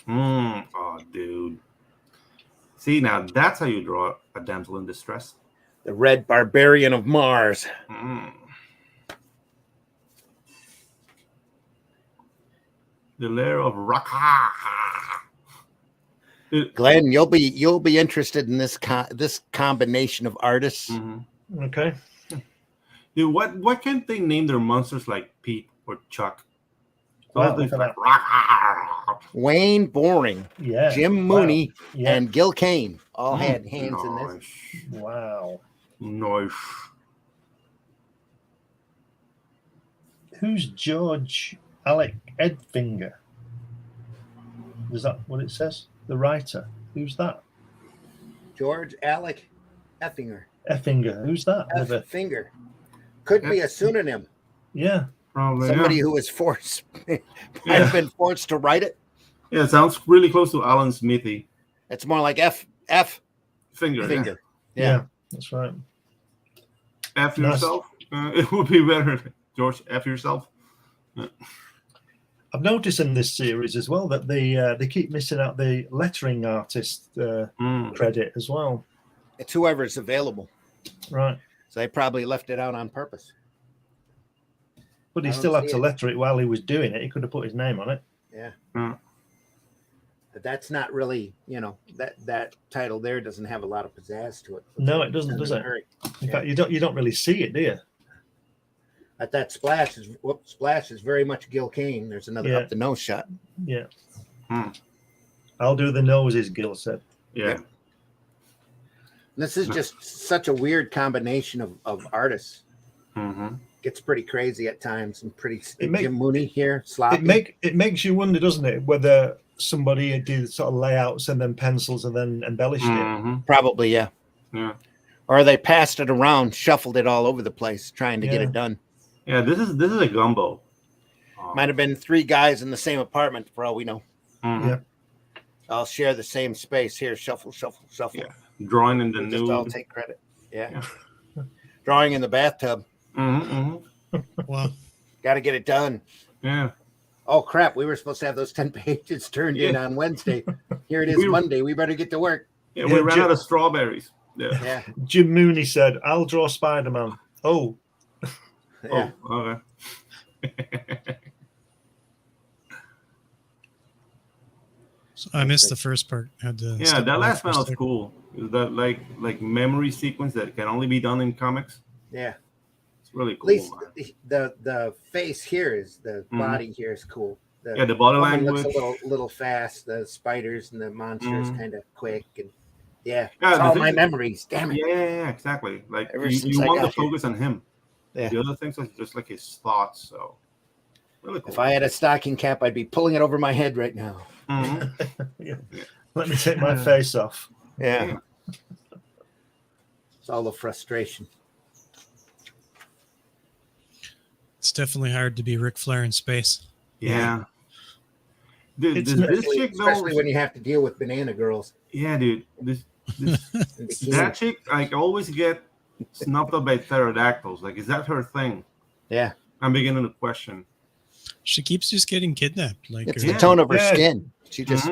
Oh, dude. See, now that's how you draw a damsel in distress. The Red Barbarian of Mars. The lair of Raka. Glenn, you'll be interested in this combination of artists. Okay. Dude, what can't they name their monsters like Pete or Chuck? Wow, Like, Wayne Boring, Jim Mooney, and Gil Kane all had hands in this. Wow. Nice. Who's George Alec Edfinger? Is that what it says? The writer. Who's that? George Alec Effinger. Effinger. Who's that? Effinger. Could be a pseudonym. Yeah. Probably, somebody who was forced, has been forced to write it. Yeah, it sounds really close to Alan Smithy. It's more like F Finger. Yeah, that's right. F yourself. It would be better, George. F yourself. I've noticed in this series as well that they keep missing out the lettering artist credit as well. It's whoever's available, right? So they probably left it out on purpose. But he still had to letter it while he was doing it. He could have put his name on it. Yeah. But that's not really, that title there doesn't have a lot of pizzazz to it. No, it doesn't, does it? In fact, you don't really see it, do you? But that splash is very much Gil Kane. There's another up the nose shot. Yeah. I'll do the noses, Gil said. Yeah. This is just such a weird combination of artists. Gets pretty crazy at times and pretty Jim Mooney here, sloppy. It makes you wonder, doesn't it, whether somebody did sort of layouts and then pencils and then embellished it. Probably, yeah. Or they passed it around, shuffled it all over the place, trying to get it done. Yeah, this is a gumbo. Might have been 3 guys in the same apartment, for all we know. Yeah. I'll share the same space here. Shuffle. Yeah. Drawing in the nude. Just all take credit. Yeah. Drawing in the bathtub. Wow. Got to get it done. Yeah. Oh, crap. We were supposed to have those 10 pages turned in on Wednesday. Here it is Monday. We better get to work. Yeah, we ran out of strawberries. Yeah. Jim Mooney said, I'll draw Spider-Man. Oh. Yeah. Oh, okay. So I missed the first part. That last panel was cool. Is that like memory sequence that can only be done in comics? Yeah. It's really cool. At least the face here is the body here is cool. The body language looks a little fast. The spiders and the monsters kind of quick and it's all my memories. Damn it. Yeah, exactly. Like you want to focus on him. Yeah. The other things are just like his thoughts. So really cool. If I had a stocking cap, I'd be pulling it over my head right now. Let me take my face off. Yeah. It's all the frustration. It's definitely hard to be Ric Flair in space. Yeah. Dude, this chick especially when you have to deal with banana girls. Yeah, dude. That chick, I always get snuffed up by pterodactyls. Like, is that her thing? Yeah. I'm beginning to question. She keeps just getting kidnapped. Like it's the tone of her skin. She just.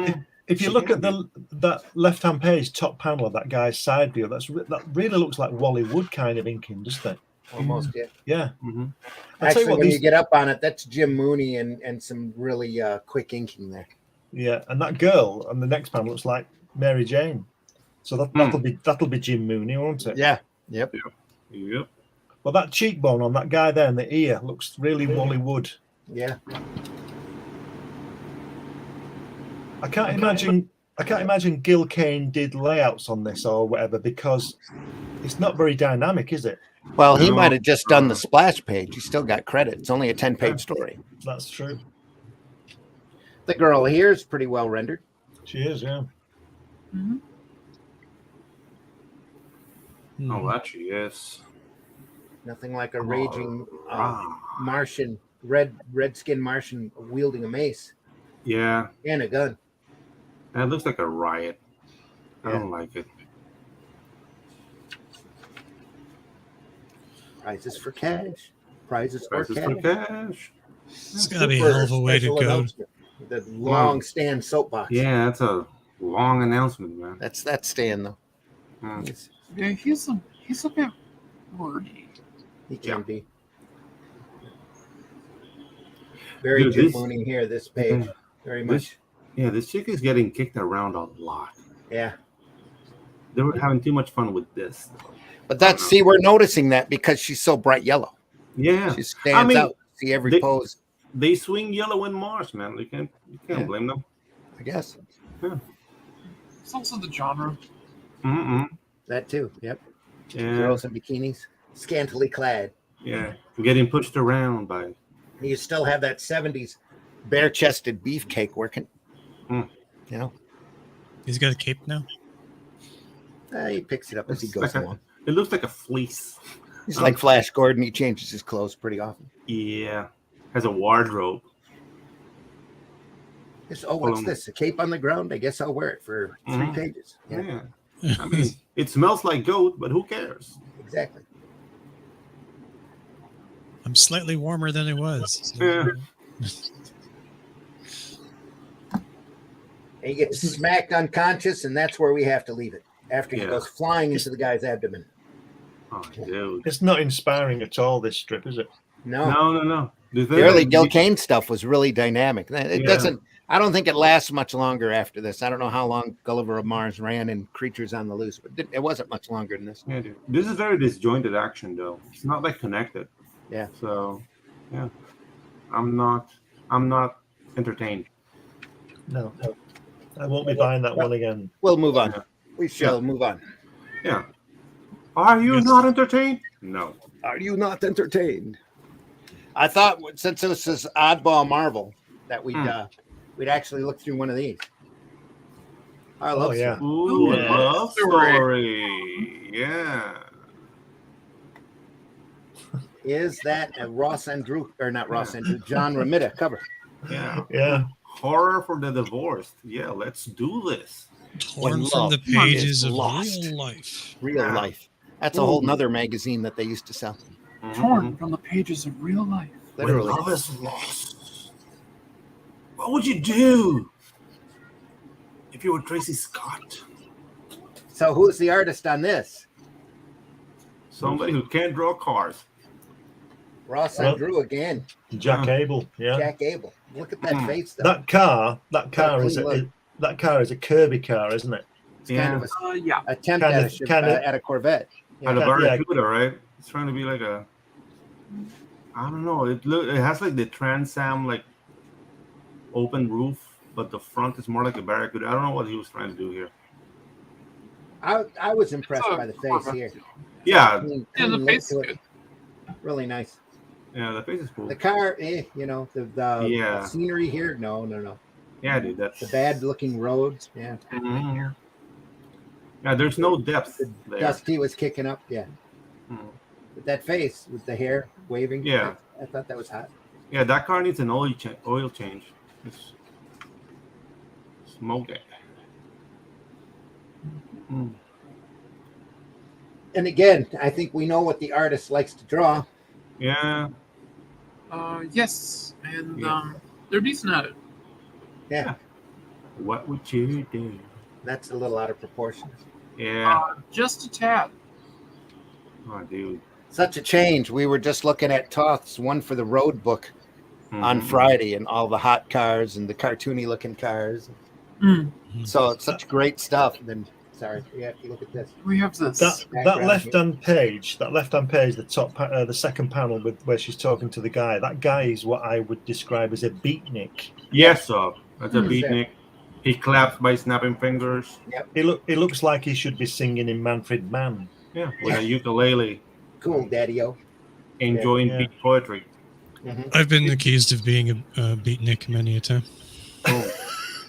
If you look at that left-hand page, top panel of that guy's side view, that really looks like Wally Wood kind of inking, doesn't it? almost. Yeah. Yeah. Mm-hmm. Actually, when you get up on it, that's Jim Mooney and some really quick inking there. Yeah, and that girl on the next panel looks like Mary Jane. So that'll be Jim Mooney, won't it? Yeah. Yep. Yep. Well, that cheekbone on that guy there in the ear looks really Wally Wood. Yeah. I can't imagine Gil Kane did layouts on this or whatever, because it's not very dynamic, is it? Well, he might have just done the splash page. He still got credit. It's only a 10-page story. That's true. The girl here is pretty well rendered. She is, yeah. Mm-hmm. Oh, that she is. Nothing like a raging Martian, red-skinned Martian wielding a mace. Yeah. And a gun. That looks like a riot. I don't like it. Prizes for cash. Prizes for cash. It's got to be a hell of a way to go. The long stand soapbox. Yeah, that's a long announcement, man. That's that stand, though. Yeah, he's a bit wordy. He can be. Very Jim Mooney here, this page. Very much. This chick is getting kicked around a lot. Yeah. They were having too much fun with this. But we're noticing that because she's so bright yellow. Yeah. She stands out. See every pose. They swing yellow in Mars, man. You can't blame them. I guess. Yeah. It's also the genre. Mm-hmm. That too. Yep. Yeah. Girls in bikinis, scantily clad. Yeah. Getting pushed around by. You still have that 70s bare-chested beefcake working. Mm. You know. He's got a cape now. He picks it up as he goes along. It looks like a fleece. He's like Flash Gordon. He changes his clothes pretty often. Yeah. Has a wardrobe. What's this? A cape on the ground? I guess I'll wear it for 3 pages. Yeah. I mean, it smells like goat, but who cares? Exactly. I'm slightly warmer than it was. Yeah. And he gets smacked unconscious, and that's where we have to leave it. After he goes flying into the guy's abdomen. Oh, dude. It's not inspiring at all, this strip, is it? No. The early Gil Kane stuff was really dynamic. It doesn't. I don't think it lasts much longer after this. I don't know how long Gulliver of Mars ran in Creatures on the Loose, but it wasn't much longer than this. Yeah, dude. This is very disjointed action, though. It's not like connected. Yeah. So, yeah, I'm not entertained. No. I won't be buying that one again. We'll move on. Yeah. We shall move on. Yeah. Are you not entertained? No. Are you not entertained? I thought since this is Oddball Marvel that we'd actually look through one of these. I love yeah. Ooh, love story. Yeah. Is that a John Romita cover? Yeah. Yeah. Horror for the divorced. Yeah, let's do this. Torn from the pages of real life. Real life. That's a whole nother magazine that they used to sell. Torn from the pages of real life. Literally. When love is lost, what would you do if you were Tracy Scott? So who's the artist on this? Somebody who can't draw cars. Ross and Drew again. Jack Abel. Yeah. Jack Abel. Look at that face, though. That car is a Kirby car, isn't it? It's kind of a attempt at a Corvette. At a Barracuda, right? It's trying to be like a. I don't know. It has like the Trans Am like open roof, but the front is more like a Barracuda. I don't know what he was trying to do here. I was impressed by the face here. Yeah. The face is good. Really nice. Yeah, the face is cool. The car, the scenery here, no. Yeah, dude, that's the bad-looking roads. Yeah. Mm-hmm. Yeah, there's no depth there. Dusty was kicking up. Yeah. But that face with the hair waving. Yeah. I thought that was hot. Yeah, that car needs an oil change. It's smoke it. And again, I think we know what the artist likes to draw. Yeah. Yes, and they're decent at it. Yeah. What would you do? That's a little out of proportion. Yeah. Just a tad. Oh, dude. Such a change. We were just looking at Toth's one for the road book on Friday, and all the hot cars and the cartoony looking cars. So it's such great stuff. And then, sorry, yeah, you look at this. We have this. That left-hand page, the top, the second panel with where she's talking to the guy. That guy is what I would describe as a beatnik. Yes, sir. That's a beatnik. He claps by snapping fingers. Yep. It looks like he should be singing in Manfred Mann. Yeah, with a ukulele. Cool, Daddy-o. Enjoying beat poetry. I've been accused of being a beatnik many a time. Oh,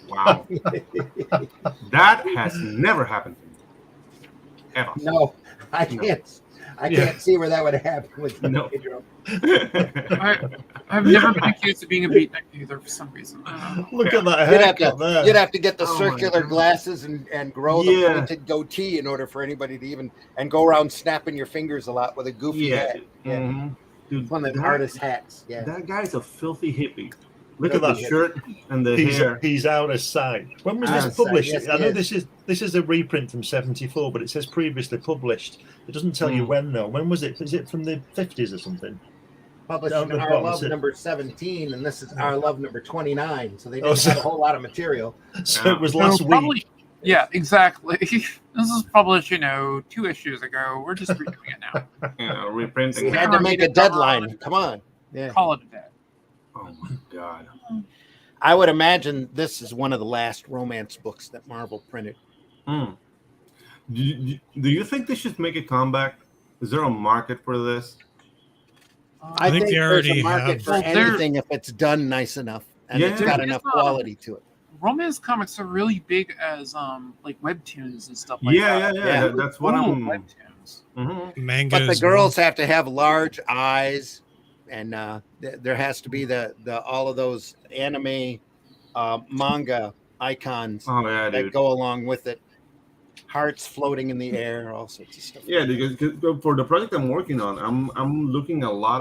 wow. That has never happened to me. Ever. No, I can't see where that would happen with No. I've never been accused of being a beatnik either for some reason. Look at that haircut there. You'd have to get the circular glasses and grow the pointed goatee in order for anybody to even and go around snapping your fingers a lot with a goofy hat. Yeah. Dude, One of the artist hats. Yeah. That guy's a filthy hippie. Look at the shirt and the hair. He's out of sight. When was this published? I know this is a reprint from '74, but it says previously published. It doesn't tell you when though. When was it? Is it from the '50s or something? Published in Our Love number 17, and this is Our Love number 29. So they didn't have a whole lot of material. So it was last week. Yeah, exactly. This is published, 2 issues ago. We're just redoing it now. Reprinting. We had to make a deadline. Come on. Yeah. Call it a day. Oh my God. I would imagine this is one of the last romance books that Marvel printed. Do you think they should make a comeback? Is there a market for this? I think they there's already a market have. for anything if it's done nice enough and it's got enough quality to it. Romance comics are really big as like webtoons and stuff like that. Yeah. That's what I'm. Webtoons. Manga, but the girls have to have large eyes, and there has to be the all of those anime manga icons that go along with it. Hearts floating in the air, all sorts of stuff. Yeah, because for the project I'm working on, I'm looking a lot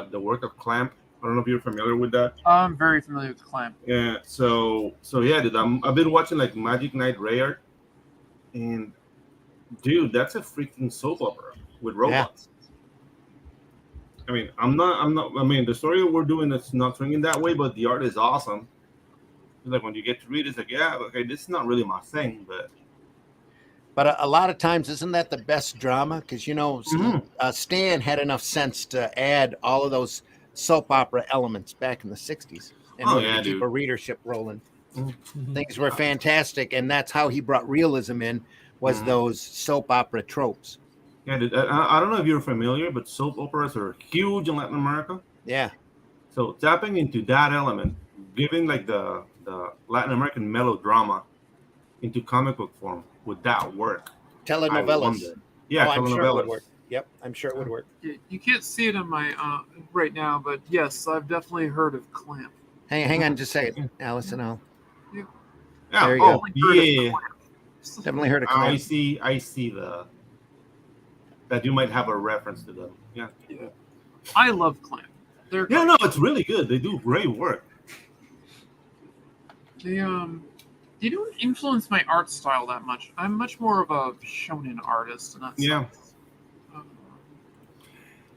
at the work of Clamp. I don't know if you're familiar with that. I'm very familiar with Clamp. Yeah, so yeah, dude, I've been watching like Magic Knight Rayard, and dude, that's a freaking soap opera with robots. Yeah. I mean, I'm not. I mean, the story we're doing is not swinging that way, but the art is awesome. It's like when you get to read, it's like, yeah, okay, this is not really my thing, but. But a lot of times, isn't that the best drama? Because, Stan had enough sense to add all of those soap opera elements back in the 60s and keep a readership rolling. Things were fantastic, and that's how he brought realism in, was those soap opera tropes. Yeah, I don't know if you're familiar, but soap operas are huge in Latin America. Yeah. So tapping into that element, giving like the Latin American melodrama into comic book form, would that work? Telenovelas. Yeah, I'm telenovelas. sure it would work. Yep, I'm sure it would work. You can't see it on my right now, but yes, I've definitely heard of Clamp. Hang on just a second, Allison. Yeah. There you go. Yeah. Definitely heard of Clamp. I see that you might have a reference to them. Yeah. I love Clamp. No, it's really good. They do great work. They don't influence my art style that much. I'm much more of a shonen artist in that sense.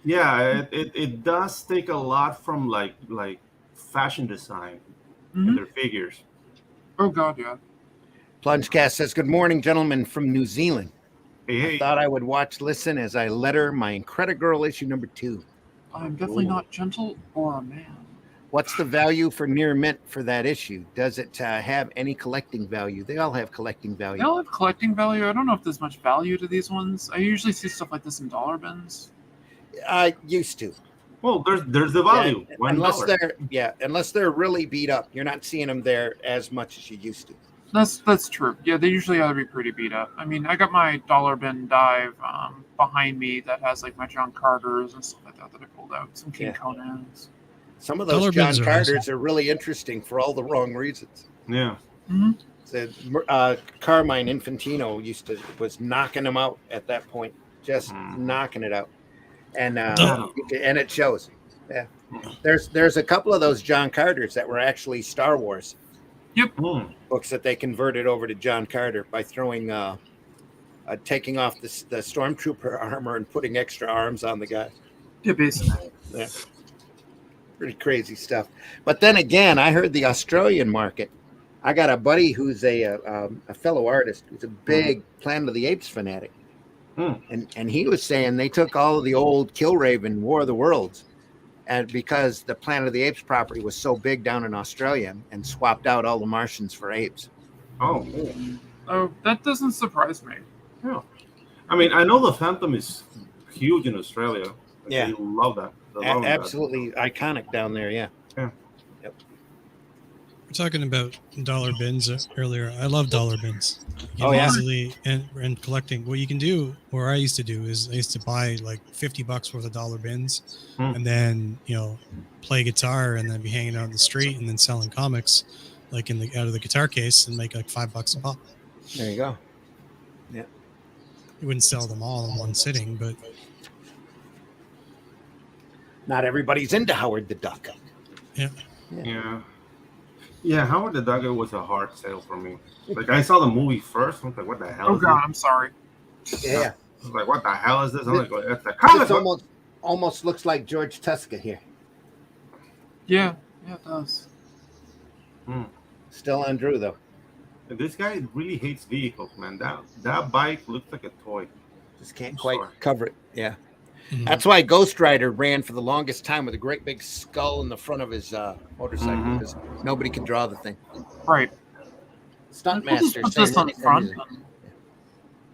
Yeah, it does take a lot from like fashion design and their figures. Oh God, yeah. Plungecast says, "Good morning, gentlemen from New Zealand. Hey. I thought I would listen as I letter my Incredigirl issue number 2. I'm definitely not gentle or a man. What's the value for near mint for that issue? Does it have any collecting value? They all have collecting value. They all have collecting value. I don't know if there's much value to these ones. I usually see stuff like this in dollar bins. I used to. Well, there's the value. Yeah, unless they're really beat up, you're not seeing them there as much as you used to. That's true. Yeah, they usually ought to be pretty beat up. I mean, I got my dollar bin dive behind me that has like my John Carters and stuff like that I pulled out. Some King Conans. Some of those John Carters are really interesting for all the wrong reasons. Yeah. Carmine Infantino was knocking them out at that point, just knocking it out, and it shows. Yeah, there's a couple of those John Carters that were actually Star Wars. Yep. Books that they converted over to John Carter by throwing taking off the stormtrooper armor and putting extra arms on the guy. Yeah, basically. Yeah. Pretty crazy stuff. But then again, I heard the Australian market. I got a buddy who's a fellow artist who's a big Planet of the Apes fanatic. And he was saying they took all of the old Killraven War of the Worlds, and because the Planet of the Apes property was so big down in Australia, and swapped out all the Martians for apes. Oh, that doesn't surprise me. yeah. I mean, I know the Phantom is huge in Australia. Like, Yeah. they love that. Absolutely iconic down there. Yeah. Yeah. Yep. We're talking about dollar bins earlier. I love dollar bins. You Oh, can yeah. easily and collecting. What you can do, or I used to do, is I used to buy like $50 worth of dollar bins, and then play guitar, and then be hanging out in the street, and then selling comics, like out of the guitar case, and make like $5 a pop. There you go. Yeah. You wouldn't sell them all in one sitting, but Not everybody's into Howard the Duck. Yeah, Howard the Duck was a hard sale for me. Like, I saw the movie first. I was like, what the hell Oh is God, this? I'm sorry. Yeah. I was like, what the hell is this? I'm like, it's a comic This book. almost looks like George Tuska here. Yeah, it does. Still on Drew though. This guy really hates vehicles, man. That bike looks like a toy. Just can't quite cover it. Yeah. Mhm. That's why Ghost Rider ran for the longest time with a great big skull in the front of his motorcycle, because nobody could draw the thing. Right. Stuntmaster. We'll just put this on front.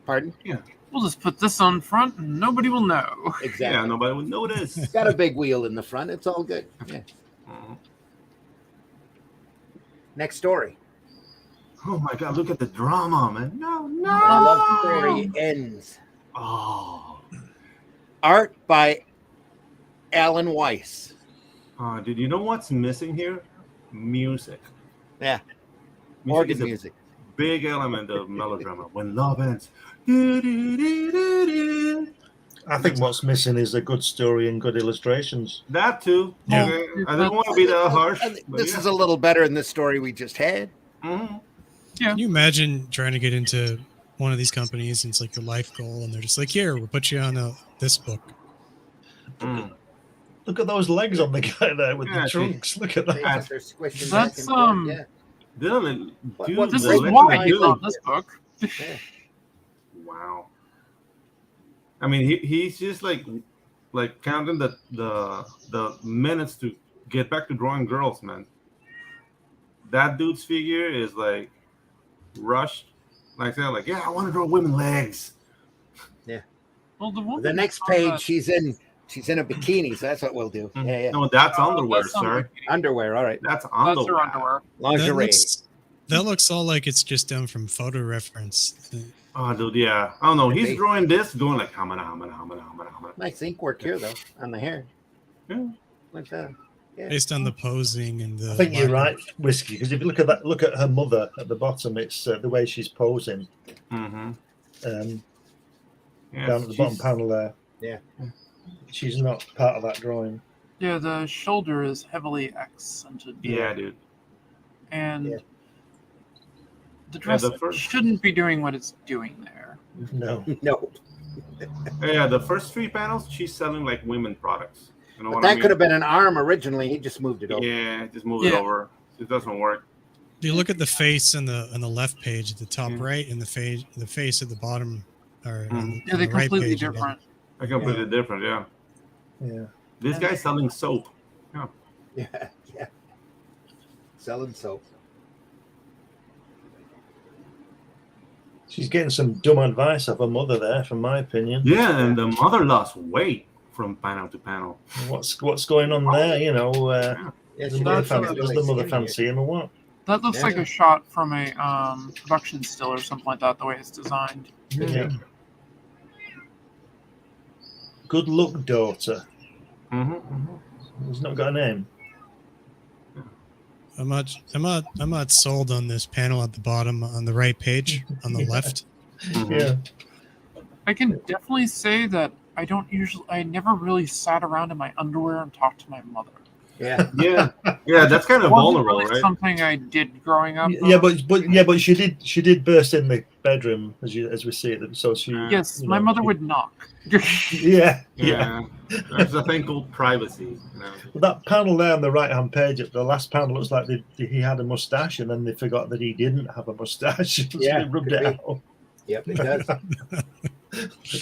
Pardon? Yeah. We'll just put this on front, and nobody will know. Exactly. Yeah, nobody would notice. It's got a big wheel in the front. It's all good. Yeah. Next story. Oh my God! Look at the drama, man. No. I love story ends. Oh. Art by Alan Weiss. Did you know what's missing here? Music. Yeah. Music Organ is a music. big element of melodrama. When love ends. I think what's missing is a good story and good illustrations. That too. Yeah. Okay. I didn't want to be that harsh. But This yeah. is a little better than this story we just had. Mhm. Can you imagine trying to get into one of these companies and it's like your life goal, and they're just like, here, we'll put you on this book. Look at those legs on the guy there with Yeah, the trunks. Look at that. They're squishing That's, back and forth. Yeah. Dylan, dude, What- This the is legs why are he good. wrote this book. Wow. I mean, he's just like counting the minutes to get back to drawing girls, man. That dude's figure is like rushed. Like they're like, yeah, I want to draw women legs. Well, The next page, she's in a bikini, so that's what we'll do. Yeah, yeah. No, that's underwear, that's not sir. bikini. Underwear, all right. That's That's underwear. her underwear. Lingerie. That looks all like it's just done from photo reference. Oh, dude, yeah. I don't know. Could He's be. drawing this, going like, hamana. Nice ink work here, though, on the hair. Yeah. Like that. Yeah. Based on the posing and the. I think you're right, Whiskey, because if you look at her mother at the bottom, it's the way she's posing. Mm-hmm. Yeah, Down at the bottom panel there. Yeah. She's not part of that drawing. Yeah, the shoulder is heavily accented. Yeah, dude. And Yeah. the dress the first- shouldn't be doing what it's doing there. No. No. Yeah, the first three panels, she's selling like women products. You know But what that I mean? could have been an arm originally. He just moved it over. Yeah, just move it Yeah. over. It doesn't work. Do you look at the face on the left page at the top Yeah. right, and the face at the bottom, or on Yeah, they're the right completely page again? different. They're completely different, yeah. Yeah. This guy's selling soap. Yeah. Yeah. Selling soap. She's getting some dumb advice of her mother there, from my opinion. Yeah, and the mother lost weight from panel to panel. What's going on there? You know, Yeah, does she the mother does that's fancy, look does really the mother skinny fancy him or what? That looks like Yeah. a shot from a production still or something like that, the way it's designed. Yeah. Good luck, daughter. He's not got a name. I'm not sold on this panel at the bottom on the right page on the Yeah. left. Yeah. I can definitely say that I never really sat around in my underwear and talked to my mother. Yeah. Yeah. That's kind of vulnerable, really right? Something I did growing up. Yeah, but she did burst in the bedroom as we see it. So she. Yes, my mother would knock. Yeah. There's a thing called privacy. Well, that panel there on the right-hand page, the last panel looks like he had a mustache, and then they forgot that he didn't have a mustache. So they rubbed it out. Yep, it does.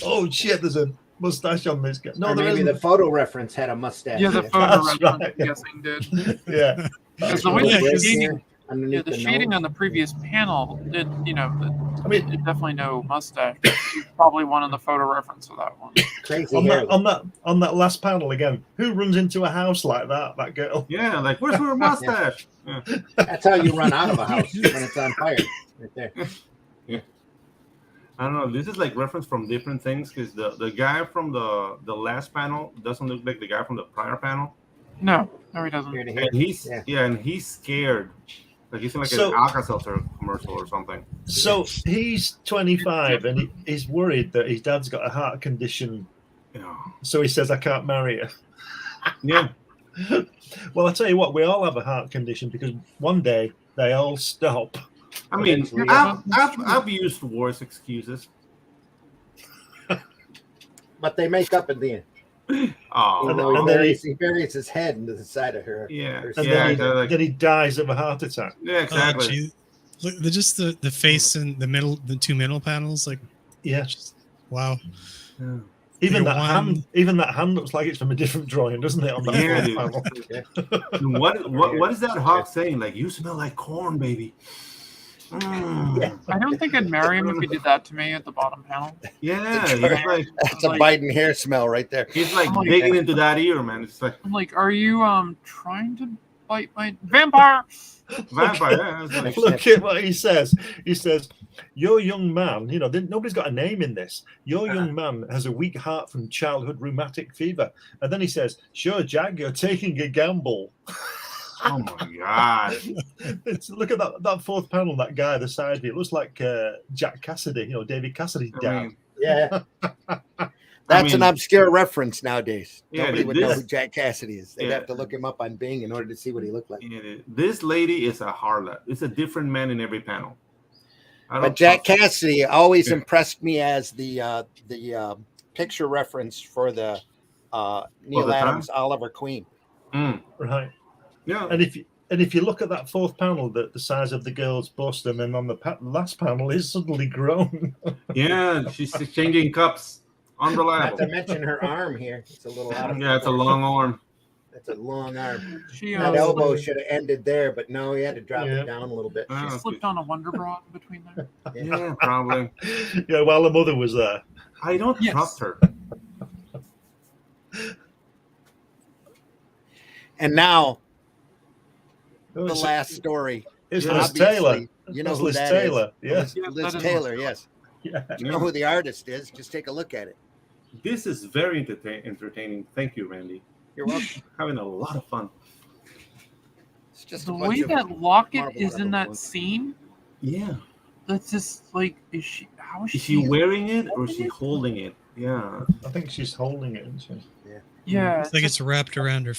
Oh shit! There's a mustache on this guy. No, or maybe the photo reference had a mustache. Yeah, the photo reference, right. I'm guessing did. Yeah. Because the way the shading, the shading on the previous panel, it definitely no mustache. Probably one on the photo reference of that one. Crazy on that last panel again. Who runs into a house like that? That girl. Yeah, like where's her mustache? Yeah. That's how you run out of a house when it's on fire. Right there. Yeah. I don't know. This is like reference from different things because the guy from the last panel doesn't look like the guy from the prior panel. No, he doesn't. And he's scared. Like he's in like an Alka-Seltzer commercial or something. So he's 25 and he's worried that his dad's got a heart condition. Yeah. So he says, "I can't marry her." Yeah. Well, I tell you what, we all have a heart condition because one day they all stop. I mean, I've used worse excuses, but they make up at the end. Oh, and then he buries his head into the side of her. Yeah, then he dies of a heart attack. Yeah, exactly. Look, just the face and the two middle panels, like wow. Yeah. Even that hand looks like it's from a different drawing, doesn't it? On that panel. What is that hawk saying? Like, you smell like corn, baby. Yeah. I don't think I'd marry him if he did that to me at the bottom panel. Yeah, that's a Biden hair smell right there. He's like digging into that ear, man. It's like I'm like, are you trying to bite my vampire? Vampire. Look at what he says. He says, "Your young man, nobody's got a name in this. Your young man has a weak heart from childhood rheumatic fever." And then he says, "Sure, Jack, you're taking a gamble." Oh my God! Look at that fourth panel. That guy, the side view, it looks like Jack Cassidy. David Cassidy's dad. Yeah, that's an obscure reference nowadays. Yeah, nobody would know who Jack Cassidy is. They'd have to look him up on Bing in order to see what he looked like. Yeah, this lady is a harlot. It's a different man in every panel. But Jack Cassidy always impressed me as the picture reference for the Neil Adams Oliver Queen. Right. Yeah. And if you look at that fourth panel, the size of the girl's bust, and then on the last panel is suddenly grown. Yeah, she's changing cups. Unreliable. Not to mention her arm here. It's a little out of it's a long arm. That's a long arm. That elbow should have ended there, but no, he had to drop it down a little bit. She slipped on a Wonder Bra in between there. Yeah, probably. Yeah, while the mother was there. I don't trust her. And now, the last story. It's Liz Taylor. You know who Liz that Taylor. is. Yes. Liz Taylor, yes. Yeah. You know who the artist is. Just take a look at it. This is very entertaining. Thank you, Randy. You're welcome. Having a lot of fun. It's just the way that locket is in that scene. Yeah. That's just like, is she wearing it or is she holding it? Yeah. I think she's holding it, isn't she? Yeah. Yeah. It's like it's wrapped around her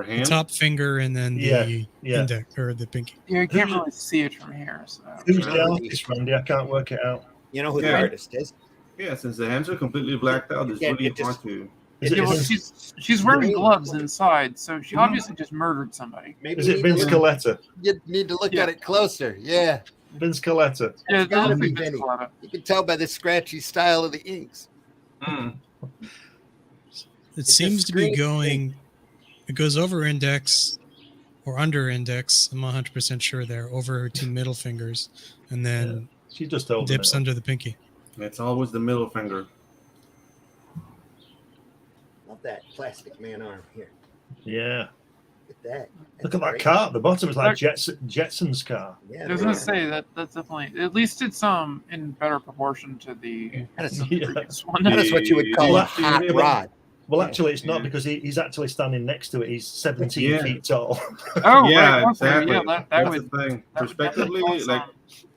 hand, the top finger, and then the index or the pinky. Yeah, you can't really see it from here. So. Who's the artist, Randy? I can't work it out. You know who the artist is? Yeah, since the hands are completely blacked out, it's really hard to. She's wearing gloves inside, so she obviously just murdered somebody. Is it Vince Coletta? You need to look at it closer. Yeah. Vince Coletta. Yeah, it's gotta be Vince Coletta. You can tell by the scratchy style of the inks. It seems to be going. It goes over index or under index. I'm 100% sure there, over her two middle fingers, and then she just dips under the pinky. It's always the middle finger. Love that plastic man arm here. Yeah. Look at that. Look at that car at the bottom. It's like Jetson's car. Yeah, I was gonna say that's definitely, at least it's in better proportion to the previous one. That's what you would call a hot rod. Well, actually, it's not because he's actually standing next to it. He's 17 feet tall. Oh, yeah, right. exactly. Yeah, that's the thing. Perspectively, like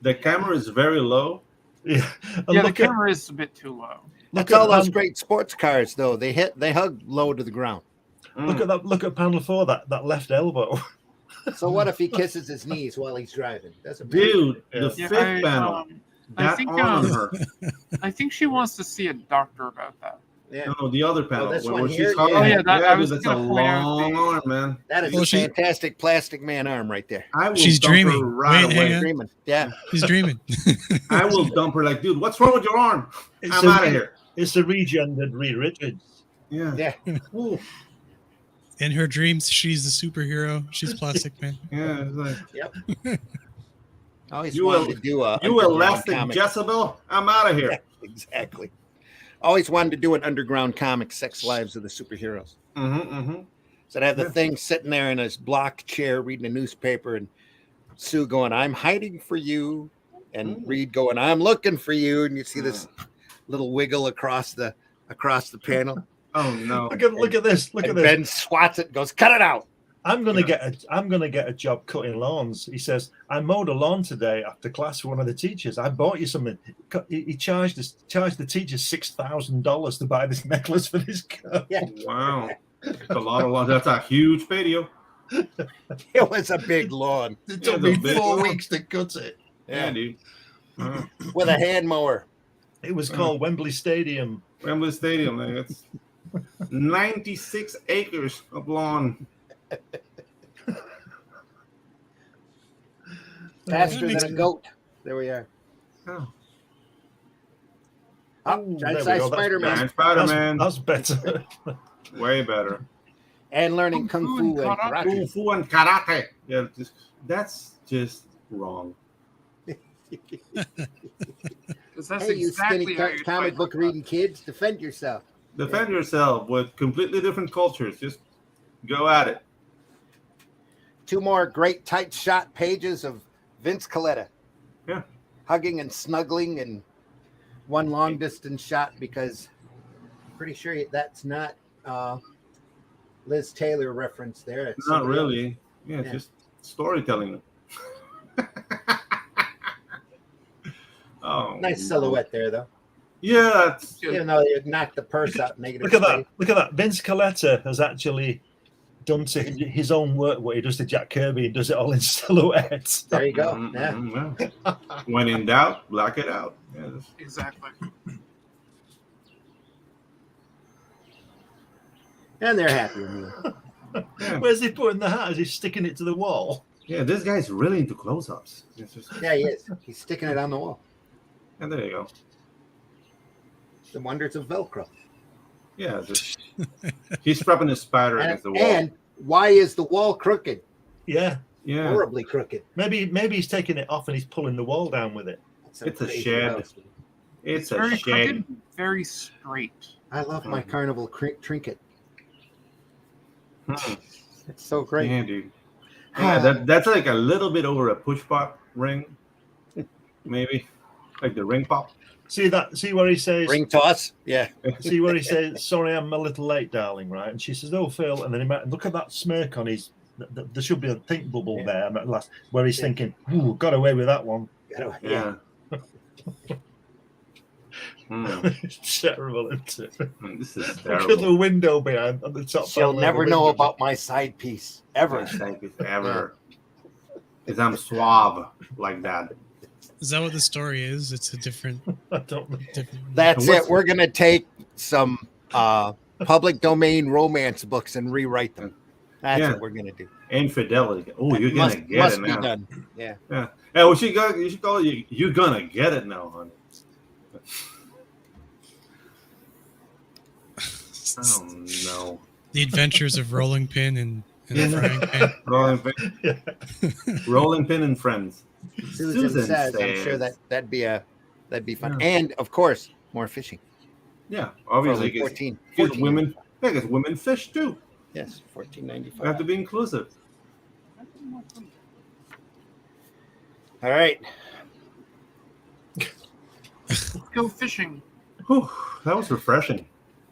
the camera is very low. Yeah, the camera is a bit too low. Look at all those great sports cars, though. They hug low to the ground. Look at that. Look at panel 4. That left elbow. So what if he kisses his knees while he's driving? Doesn't matter. Dude, the fifth panel. That arm on her. I think she wants to see a doctor about that. Yeah. No, the other panel. this when one she's here? hugging. Oh, yeah, that- I was dude, that's a gonna point out long arm, man. That is Well, a she- fantastic plastic man arm right there. I will She's dump her dreaming. right Wait, hang away. on. Dreaming. Yeah. He's dreaming. I will dump her like, dude, what's wrong with your arm? It's I'm a- out of here. It's a regendered Reed Richards. Yeah. Yeah. Ooh. In her dreams, she's the superhero. She's Plastic Man. Yeah. It's like, Always You wanted will- to do a you underground elastic comic. Jezebel? I'm out of here. Yeah, exactly. Always wanted to do an underground comic, Sex Lives of the Superheroes. So to have the thing sitting there in his block chair reading a newspaper, and Sue going, "I'm hiding for you," and Reed going, "I'm looking for you," and you see this little wiggle across the panel. Oh no. Look at this. Look And at this. Ben swats it and goes, "Cut it out." I'm gonna get a job cutting lawns. He says, I mowed a lawn today after class for one of the teachers. I bought you something. He charged the teacher $6,000 to buy this necklace for this girl. Yeah. Wow. That's a lot of lawn. That's a huge video. It was a big lawn. It Yeah, took the me big 4 lawn. weeks to cut it. Yeah, dude. With a hand mower. It was called Wembley Stadium. Wembley Stadium, man. It's 96 acres of lawn. Faster than a goat. There we are. Oh. Oh, There we Giant-sized go. That's- Spider-Man. Giant Spider-Man. That's better. Way better. And learning Kung Fu and Kung karate. Fu and karate. Yeah, that's just wrong. Because that's Hey, you exactly skinny how you comic fight book like reading kids, defend yourself. Defend yourself with completely different cultures. Just go at it. 2 more great tight shot pages of Vince Coletta. Yeah. Hugging and snuggling, and 1 long distance shot, because I'm pretty sure that's not Liz Taylor reference there. It's Not somebody else. really. Yeah, Yeah. just storytelling. Oh, Nice silhouette there, though. Yeah, that's Even though you knocked the purse out negative. Look at that. Look at that. Vince Coletta has actually done to his own work what he does to Jack Kirby, and does it all in silhouettes. There you go. yeah. When in doubt, black it out. Yeah, that's- exactly. And they're happy with you. yeah. Where's he putting the hat? Is he sticking it to the wall? Yeah, this guy's really into close-ups. It's just- Yeah, he is. He's sticking it on the wall. And there you go. The wonders of Velcro. Yeah, just he's prepping his spider against the wall. And why is the wall crooked? Yeah. Yeah, Horribly crooked. Maybe he's taking it off and he's pulling the wall down with it. It's a crazy shed. house. it's a Very shame. crooked, very straight. I love my carnival trinket. Hmm. It's so great. Yeah, dude. Yeah, that's like a little bit over a push pop ring, maybe, like the ring pop. See where he says, Ring toss. Yeah. see where he says, "Sorry, I'm a little late, darling." Right, and she says, "Oh, Phil," and then he might look at that smirk on his. There should be a think bubble there at last, where he's thinking, "Ooh, got away with that one." Yeah. It's terrible, isn't it? This is Look at the terrible. window behind on the top. She'll panel of never the know window. about my side piece ever. Thank you ever. Because I'm suave like that. Is that what the story is? It's a different. I don't know. That's What's- it. We're gonna take some public domain romance books and rewrite them. That's Yeah. what we're gonna do. Infidelity. Oh, you're must, gonna get must it be now. done. Yeah. Yeah. Hey, well, you should call it. You're gonna get it now, honey. Oh no. The Adventures of Rolling Pin and Frying Pan. Rolling pin and friends. Susan says, I'm sure that'd be fun. Yeah. And of course, more fishing. Yeah, obviously. For only 14. Because women, yeah, because women fish too. Yes, We $14.95. have to be inclusive. All right. Let's go fishing. Whew, that was refreshing.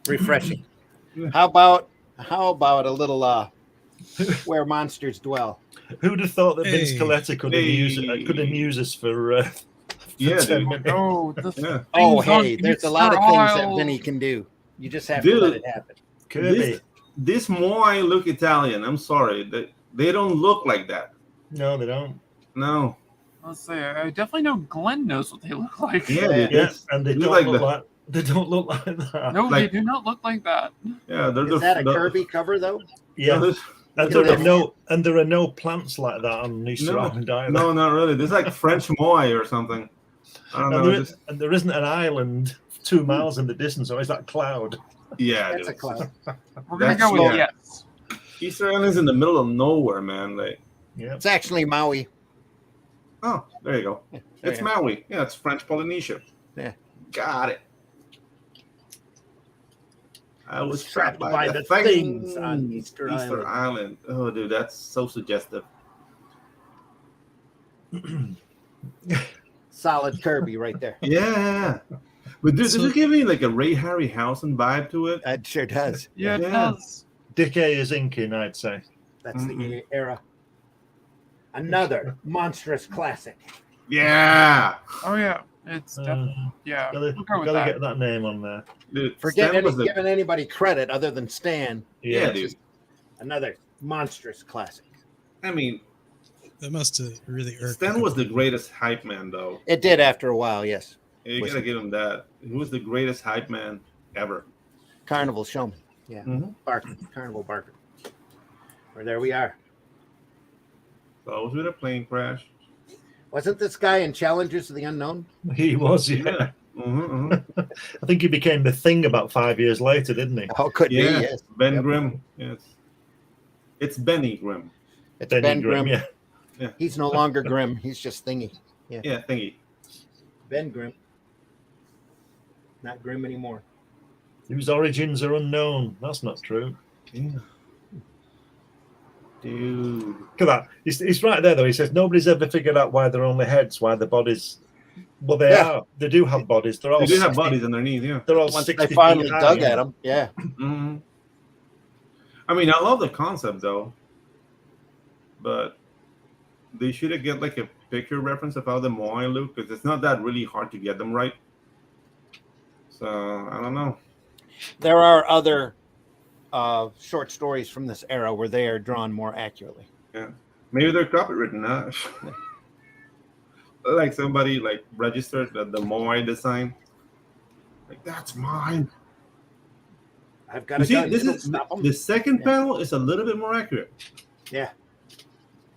Refreshing. Yeah. How about a little Where Monsters Dwell? Who'd have thought that Vince Hey. Coletta could amuse us for Yeah, 10 dude. minutes? Oh, the Yeah. Oh, things on hey, there's a lot of Mr. things that Isle. Vinny can do. You just have to Dude. let it happen. Kirby, this Moai look Italian. I'm sorry, they don't look like that. No, they don't. No. Let's say I definitely know Glenn knows what they look like. Yeah, and they don't look like they don't look like that. No, like, they do not look like that. Yeah, is that a Kirby cover though? Yeah. And there are no plants like that on Easter Island either. No, not really. There's like French Moai or something. I don't know. And there isn't an island 2 miles in the distance, or is that cloud? Yeah, that's a cloud. We're gonna go with yes. Easter Island is in the middle of nowhere, man. Like, yeah, it's actually Maui. Oh, there you go. Yeah, it's Maui. Yeah, it's French Polynesia. Yeah, got it. I was trapped by the things on Easter Island. Oh, dude, that's so suggestive. Solid Kirby right there. Yeah. But does it give me like a Ray Harryhausen vibe to it? It sure does. Yeah, it does. Dick A is inking, I'd say. That's the era. Another monstrous classic. Yeah. Oh, yeah. It's definitely, yeah. Gotta get that name on there. Dude, forget giving anybody credit other than Stan. Yeah, dude. Another monstrous classic. I mean, that must have really irked. Stan was the greatest hype man, though. It did after a while, yes. You gotta give him that. He was the greatest hype man ever. Carnival showman. Yeah. Barker. Carnival Barker. Well, there we are. So I was with a plane crash. Wasn't this guy in Challengers of the Unknown? He was, yeah. I think he became the Thing about 5 years later, didn't he? Oh, could be, yes. Ben Grimm. Yes. It's Benny Grimm. It's Ben Grimm. Yeah. He's no longer Grimm. He's just Thingy. Yeah. Yeah, Thingy. Ben Grimm. Not Grimm anymore. Whose origins are unknown. That's not true. Yeah. Dude. Look at that. He's right there, though. He says nobody's ever figured out why they're only heads, why the bodies. Well, they are. They do have bodies. They're all. They do have bodies underneath. Yeah. They're all Once 60 they finally feet dug high. at them. Yeah. Mm-hmm. I mean, I love the concept though, but they should have get like a picture reference of how the Moai look, because it's not that really hard to get them right. So I don't know. There are other short stories from this era where they are drawn more accurately. Yeah, maybe they're copywritten. Huh? Like somebody like registered the Moai design. Like that's mine. I've got a see, gun. this is the second panel is a little bit more accurate. Yeah,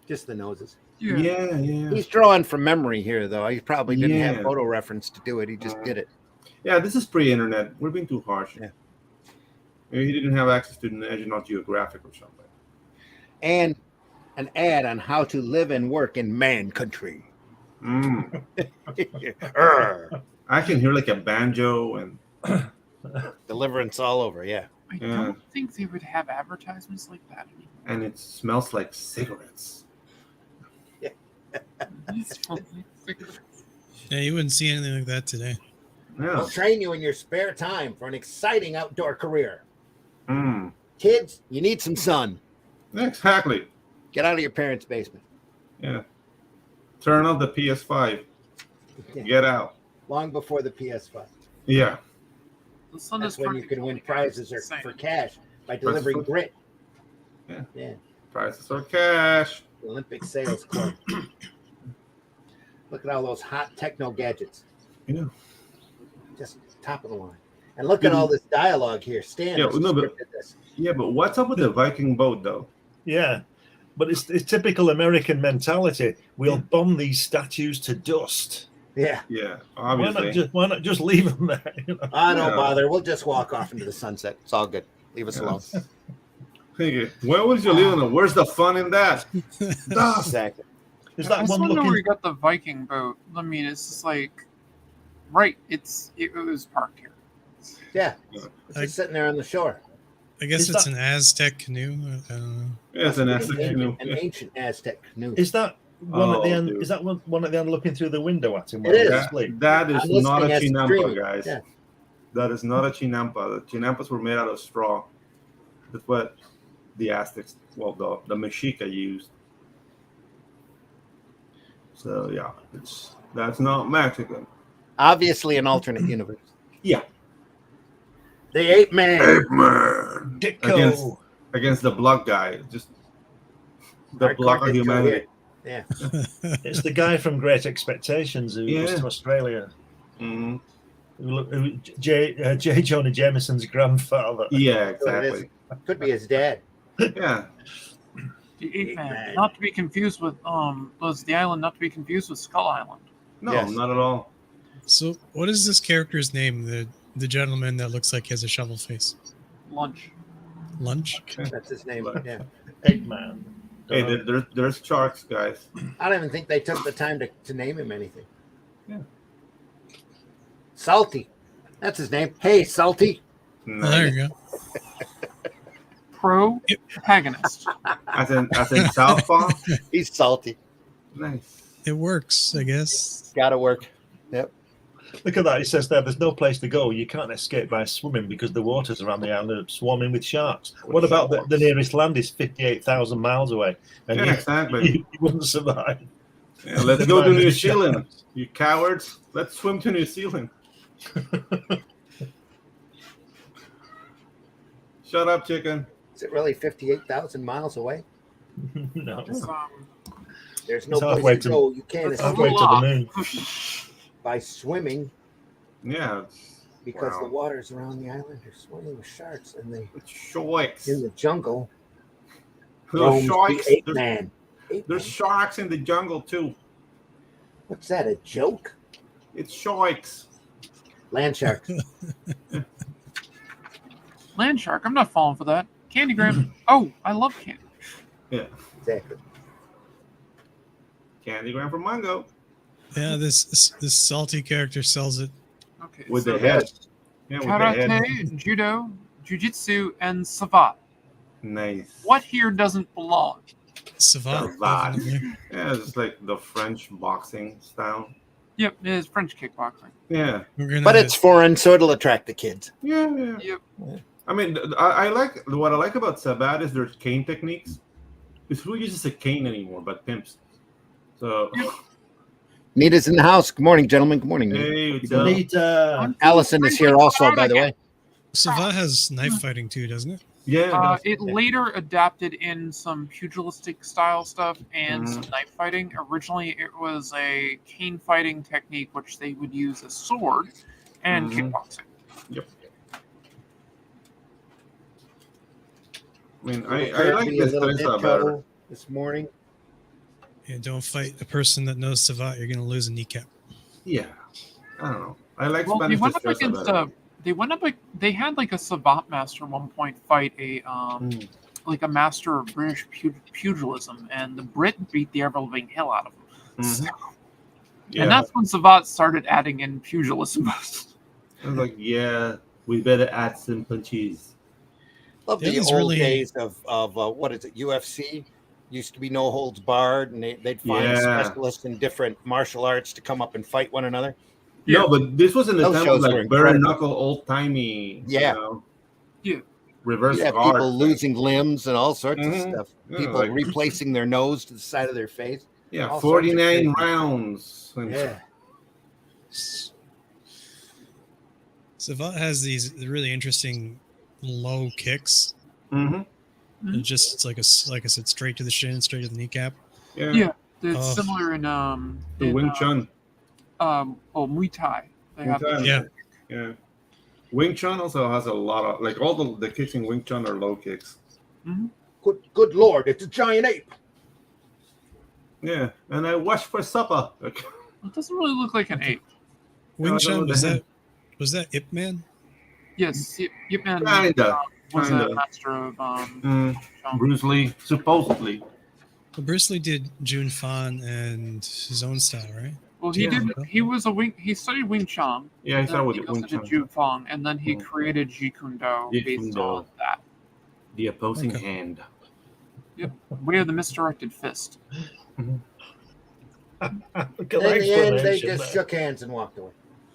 just the noses. Yeah. He's drawing from memory here, though. He probably didn't have photo reference to do it. He just did it. Yeah, this is pre-internet. We're being too harsh. Yeah. Maybe he didn't have access to National Geographic or something. And an ad on how to live and work in man country. I can hear like a banjo and Deliverance all over. Yeah. I don't think they would have advertisements like that anymore. And it smells like cigarettes. It smells like cigarettes. Yeah, you wouldn't see anything like that today. Yeah. We'll train you in your spare time for an exciting outdoor career. Kids, you need some sun. Exactly. Get out of your parents' basement. Yeah. Turn on the PS5. Get out. Long before the PS5. Yeah. The sun That's is when you can win prizes or for cash by delivering grit. Yeah. Prizes or cash. The Olympic Sales Club. Look at all those hot techno gadgets. Yeah. Just top of the line. And look at all this dialogue here. Stan scripted this. Yeah, but what's up with the Viking boat, though? Yeah, but it's typical American mentality. We'll bomb these statues to dust. Yeah. Yeah, obviously. Why not just leave them there? You know? I don't bother. We'll just walk off into the sunset. It's all good. Leave us alone. Where was you leaving? Where's the fun in that? Exactly. Is that I was one wondering looking? where you got the Viking boat. I mean, it's just like, right? It was parked here. Yeah. It's just sitting there on the shore. I guess it's an Aztec canoe. I don't know. Yeah, it's an Aztec canoe. An ancient Aztec canoe. Is that one at the end? Dude. Is that one at the end looking through the window at him? It is. That is I'm not a listening as chinampa, streaming. guys. Yeah. That is not a chinampa. The chinampas were made out of straw. That's what the Aztecs, well, the Mexica used. So yeah, that's not Mexican. Obviously, an alternate universe. Yeah. The Ape Man. Ape Man. Dicko. against the block guy. Just the Hardcore block of distro humanity. here. It's the guy from Great Expectations who was Yeah. to Australia. Mhm. J. Jonah Jameson's grandfather. Yeah, So it is. exactly. Could be his dad. Yeah. The Ape Man, Man. not to be confused with was the island not to be confused with Skull Island. No, Yes. not at all. So, what is this character's name? The gentleman that looks like he has a shovel face. Lunch. Lunch. That's his name. Yeah. Eggman. Hey, there's sharks, guys. I don't even think they took the time to name him anything. Yeah. Salty. That's his name. Hey, Salty. Oh, there you go. Protagonist. As in Southpaw. He's salty. Nice. It works, I guess. Gotta work. Yep. Look at that. It says there's no place to go. You can't escape by swimming because the waters around the island are swarming with sharks. What about the nearest land is 58,000 miles away? And Yeah, exactly. you wouldn't survive. Yeah, let's go to New Zealand, you cowards. Let's swim to New Zealand. Shut up, chicken. Is it really 58,000 miles away? No. It's, There's no It's place halfway to to- go. You can't It's Halfway escape to the moon. by swimming Yeah, because Wow. the waters around the island are swimming with sharks, and it's sharks. in the jungle There's roams sharks. the ape There's, man. there's sharks in the jungle too. What's that? A joke? It's sharks. Land sharks. Land Shark. I'm not falling for that. Candygram. Oh, I love candy. Yeah, Exactly. Candygram from Mango Yeah, this salty character sells it. Okay. with so the head. Yeah, with the head. Karate, Judo, Jiu-Jitsu, and Savate. Nice. What here doesn't belong? Savant. Savant. Definitely. Yeah, it's like the French boxing style. Yep, it is French kickboxing. Yeah. We're gonna But it's foreign, so it'll attract the kids. Yeah, yeah. Yep. I mean, I like what I like about Sabat is their cane techniques. Because who uses a cane anymore but pimps? So, Nita's in the house. Good morning, gentlemen. Good morning. Nita. hey, what's You up? need Allison is here also, by the way. Savant has knife fighting too, doesn't it? Yeah, It later adapted in some pugilistic style stuff and some knife fighting. Originally, it was a cane fighting technique, which they would use a sword and kickboxing. Yep. I mean, I like Be a this little Teresa bit better. trouble this morning. Yeah, don't fight a person that knows Savant. You're gonna lose a kneecap. Yeah, I don't know. I like Well, they Spanish went up Destreza against better. they went up. They had like a savant master at one point fight a like a master of British pugilism, and the Brit beat the ever living hell out of him. Mhm. So- Yeah, And that's when Savant started adding in pugilism. I was like, yeah, we better add some punches. Love Yeah, the it's old really- days of what is it? UFC used to be no holds barred, and they'd find Yeah. specialists in different martial arts to come up and fight one another. Yeah. No, but this was in the Those time of shows were like bare incredible. knuckle, old timey. Yeah. You know, Yeah. reverse You have guard. people losing limbs and all sorts of Mhm. stuff. Yeah, People like- replacing their nose to the side of their face. Yeah, all sorts of 49 crazy. rounds. Yeah. Savant has these really interesting low kicks. Mm-hmm. It just it's like I said, straight to the shin, straight to the kneecap. Yeah. Yeah, it's Oh. similar in The Wing Chun. Muay Thai. They have Muay Thai. Yeah. Yeah. Wing Chun also has a lot of like all the kicks in Wing Chun are low kicks. Good lord, it's a giant ape. Yeah, and I watched for supper. Like, It doesn't really look like an ape. Wing I Chun don't know. was that Ip Man? Yes, Yip Man Kinda, was kinda. a master of Chun. Bruce Lee, supposedly. Well, Bruce Lee did Jun Fan and his own style, right? Well, he Yeah. did. He was a wing. He studied Wing Chun. Yeah, he Then started with he the also Wing did Chun. Jiu Fang, and then he Mhm. created Jeet Kune Do Jeet based Kune Do. on that. The opposing Okay. hand. Way of the misdirected fist. Look at In that the end, they explanation just there. shook hands and walked away.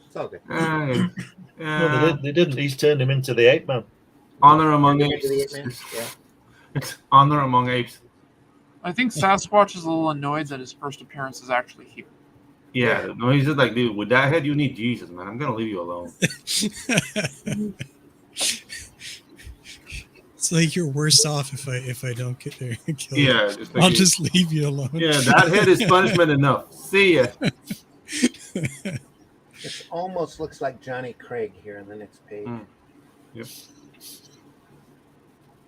It's all good. Ah, No, they didn't. He's turned him into the ape man. honor among Turned him into the apes. ape man? Yeah. Honor among apes. I think Sasquatch is a little annoyed that his first appearance is actually here. Yeah, no, he's just like, dude, with that head, you need Jesus, man. I'm gonna leave you alone. It's like you're worse off if I don't kill you. Yeah, I'll just leave you alone. Yeah, that hit is punishment enough. See ya. It almost looks like Johnny Craig here on the next page. Yep.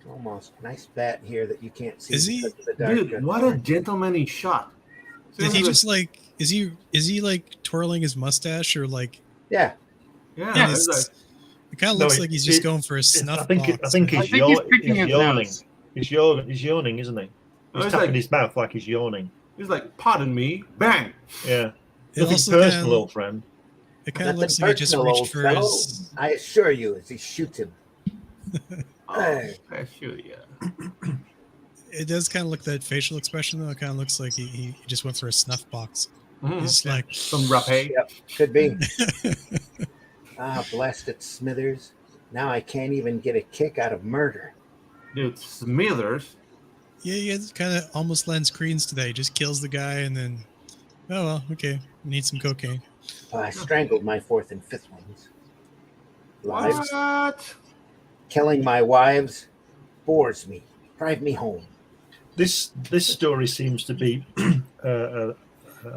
Almost. Nice bat here that you can't see. Is he? Dude, what a gentlemanly shot. Did he just like? Is he like twirling his mustache or like? Yeah. Yeah. It kind of looks like he's just going for a snuff box. I think he's yawning. He's yawning, isn't he? He's tapping his mouth like he's yawning. He's like, pardon me, bang. Yeah. Nothing personal, old friend. It kind of looks like he just reached for his. I assure you, as he shoots him. I shoot you. It does kind of look that facial expression though. It kind of looks like he just went for a snuff box. He's like some rapé. Yep, could be. Blast it, Smithers. Now I can't even get a kick out of murder. Dude, Smithers. Yeah, it kind of almost lends credence to that. He just kills the guy and then, oh well, okay, we need some cocaine. I strangled my fourth and fifth ones. Lives. What? Killing my wives bores me. Drive me home. This story seems to be a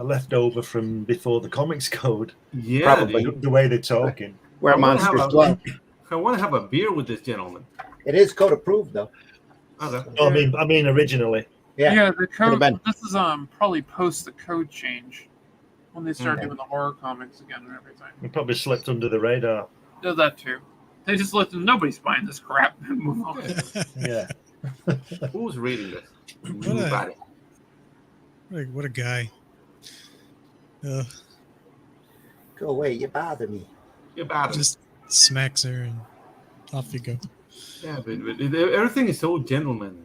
leftover from before the comics code. Yeah, probably the way they're talking. Where monsters dwell. I want to have a beer with this gentleman. It is code approved, though. Okay. No, I mean originally. Yeah, the code. This is probably post the code change when they start doing the horror comics again and everything. We probably slipped under the radar. Does that too? They just let them. Nobody's buying this crap. Move on. Yeah. Who's reading this? What a guy. Go away, you bother me. You bother me. Just smacks her and off you go. Yeah, but everything is so gentlemanly.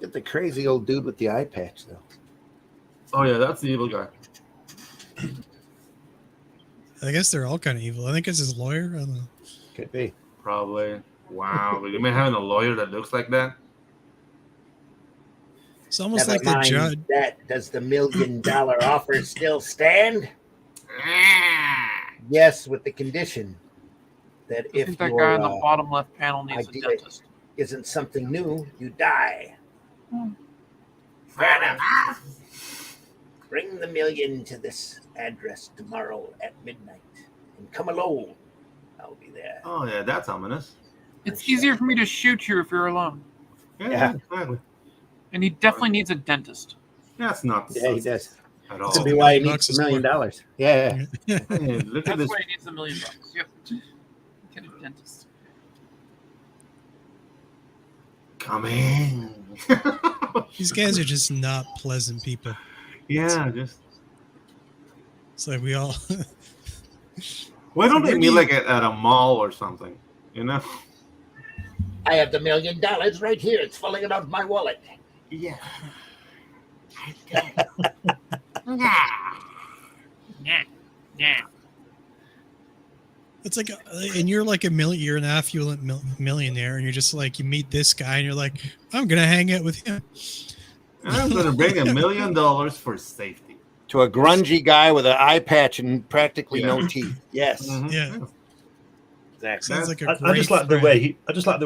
Get the crazy old dude with the eye patch, though. Oh yeah, that's the evil guy. I guess they're all kind of evil. I think it's his lawyer. I don't know. Could be. Probably. Wow. You may having a lawyer that looks like that. It's almost like the judge. That does the $1 million offer still stand? Yes, with the condition that if that guy in the bottom left panel needs a dentist. Isn't something new, you die. Fair enough. Bring the $1 million to this address tomorrow at midnight, and come alone. I'll be there. Oh yeah, that's ominous. It's easier for me to shoot you if you're alone. Yeah. Exactly. And he definitely needs a dentist. That's not. Yeah, he does. At all. Could be why he needs $1 million. Yeah. Hey, look at That's this. why he needs $1 million. Yep. Get a dentist. Come in. These guys are just not pleasant people. Yeah, just. It's like we all. Why don't they meet like at a mall or something? You know. I have the $1 million right here. It's falling out of my wallet. Yeah. Yeah. It's like, and you're like you're an affluent millionaire, and you're just like, you meet this guy, and you're like, I'm gonna hang out with him. I'm gonna bring $1 million for safety. To a grungy guy with an eye patch and practically no teeth. Yes. Mm-hmm. Yeah. Exactly. Sounds like a I just like the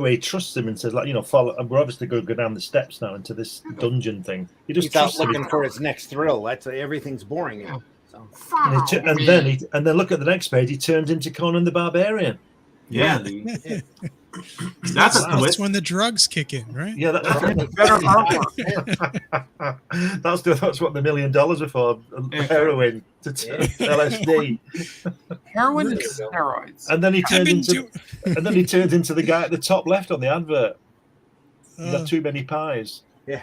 way he trusts him and says, like, follow. We're obviously going to go down the steps now into this dungeon thing. He just He's out trusts him. looking for his next thrill. That's everything's boring now. So. And then look at the next page. He turns into Conan the Barbarian. Yeah. That's a twist. That's when the drugs kick in, right? Yeah, that's what the $1 million are for. Heroin, LSD, heroin and steroids. and then he turns into the guy at the top left on the advert. You got too many pies. Yeah.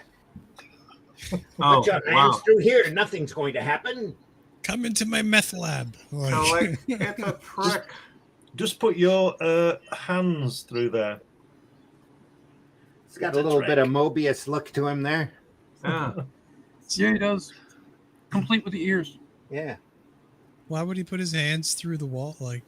Oh, Put your hands through here. Nothing's going to happen. Come into my meth lab. Like, it's a trick. Just put your hands through there. It's got a little bit of Mobius look to him there. Yeah. Yeah, he does. Complete with the ears. Yeah. Why would he put his hands through the wall? Like,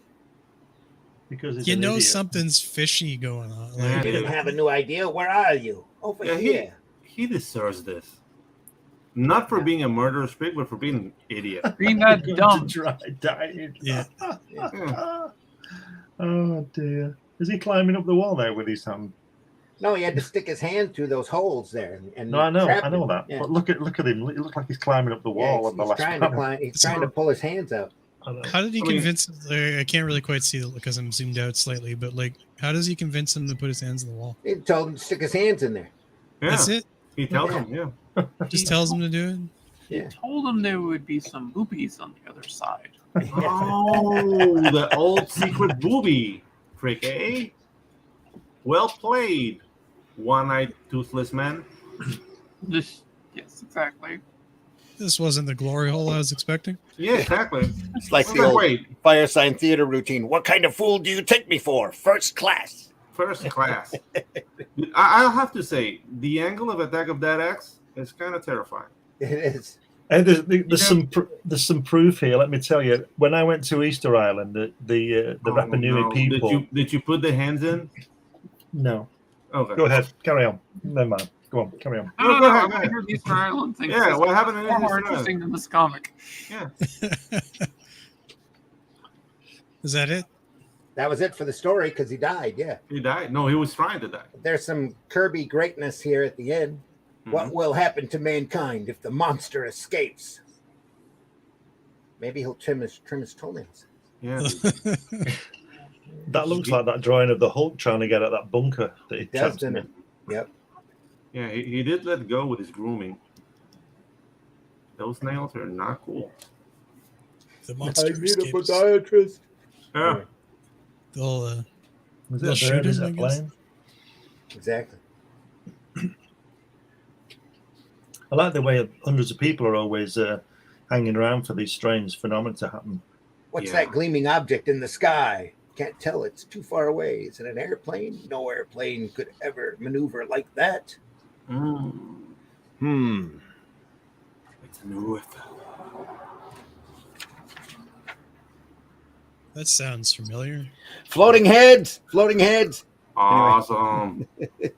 Because he's you an know idiot. something's fishy going on. Yeah, Like, You didn't have a new idea. Where are you? Over here. He deserves this. Not for being a murderous pig, but for being an idiot. Being that Going dumb. to try dying. yeah. Yeah. Oh dear. Is he climbing up the wall there with his hand? No, he had to stick his hand through those holes there. And No, I know him. that. Yeah. But look at him. It looks like he's climbing up the wall of the he's last trying panel. to climb. He's trying to pull his hands out. How did he convince? I can't really quite see it because I'm zoomed out slightly. But like, how does he convince him to put his hands in the wall? He told him to stick his hands in there. Yeah. That's it. He tells him, Just tells him to do it. Yeah. He told him there would be some boobies on the other side. Oh, the old secret booby trick, eh? Well played, one-eyed, toothless man. Yes, exactly. This wasn't the glory hole I was expecting. Yeah, exactly. It's like the old Firesign Theater routine. What kind of fool do you take me for? First class. First class. I'll have to say, the angle of Attack of Dead Axe is kind of terrifying. It is. And there's some proof here. Let me tell you. When I went to Easter Island, the Rapa Nui people. Did you put the hands in? No. Okay. Go ahead. Carry on. Never mind. Go on. Carry on. No, go ahead. I heard Easter Island thing. Yeah, what happened in Easter more Island? interesting than this comic. Yeah. Is that it? That was it for the story because he died. Yeah. He died. No, he was trying to die. There's some Kirby greatness here at the end. Mm-hmm. What will happen to mankind if the monster escapes? Maybe he'll trim his toenails. Yeah. That looks like that drawing of the Hulk trying to get at that bunker that he tapped in. Yep. Yeah, he did let go with his grooming. Those nails are not cool. The monster escapes. Podiatrist. Yeah. They'll shoot him, I guess. Exactly. I like the way hundreds of people are always hanging around for these strange phenomena to happen. What's that gleaming object in the sky? Can't tell. It's too far away. Is it an airplane? No airplane could ever maneuver like that. It's new. That sounds familiar. Floating heads. Floating heads. Awesome. Anyway.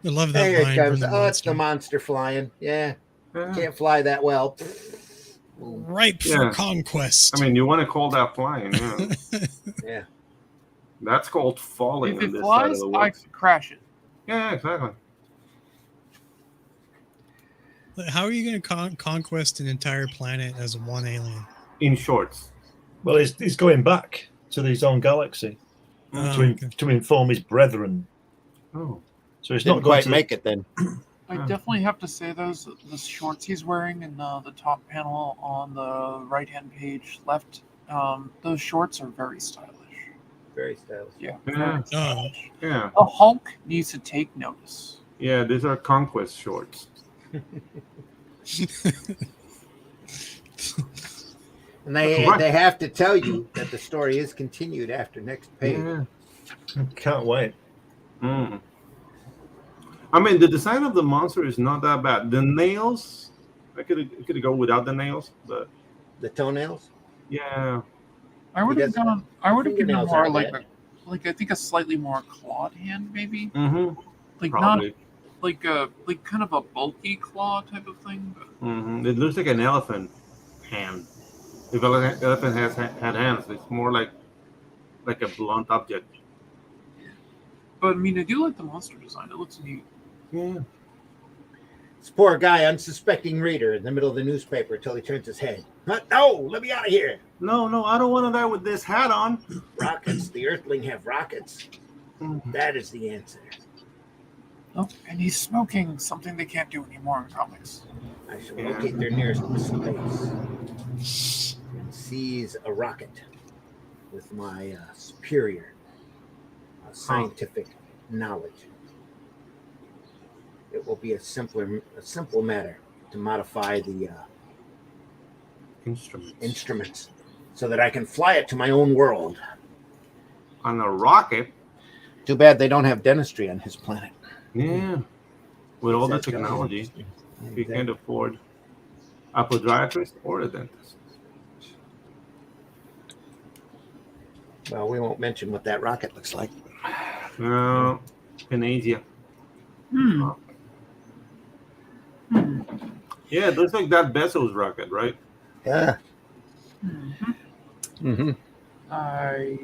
I love that There line. it comes. Oh, it's the monster flying. Yeah. Can't fly that well. Ripe for conquest. I mean, you want to call that flying? Yeah. Yeah. That's called falling. If it flies, I could crash it. Yeah, exactly. How are you going to conquest an entire planet as one alien? In shorts. Well, he's going back to his own galaxy to inform his brethren. Oh. So he's Didn't not going quite to make it then. I definitely have to say the shorts he's wearing in the top panel on the right-hand page left, those shorts are very stylish. Very stylish. Yeah. Yeah. Stylish. Yeah. The Hulk needs to take notice. Yeah, these are conquest shorts. And they have to tell you that the story is continued after next page. Yeah. Can't wait. I mean, the design of the monster is not that bad. The nails, I could go without the nails, but the toenails. Yeah, I would have gone. I would have given fingernails more aren't like I think a slightly more clawed hand, maybe. Mm-hmm. Like Probably. not like kind of a bulky claw type of thing. But... It looks like an elephant hand. If an elephant had hands, it's more like a blunt object. But I mean, I do like the monster design. It looks neat. Yeah. This poor guy, unsuspecting reader in the middle of the newspaper until he turns his head. No, let me out of here. No, I don't want to die with this hat on. Rockets. The Earthling have rockets. That is the answer. Oh, and he's smoking, something they can't do anymore in comics. I shall locate their nearest space and seize a rocket with my superior scientific knowledge. It will be a simple matter to modify the instruments so that I can fly it to my own world. On a rocket? Too bad they don't have dentistry on his planet. Yeah. With all the technology, you can't afford a podiatrist or a dentist. Well, we won't mention what that rocket looks like. No, Panacea. Yeah, it looks like that Bezos rocket, right? Yeah. Mm-hmm. I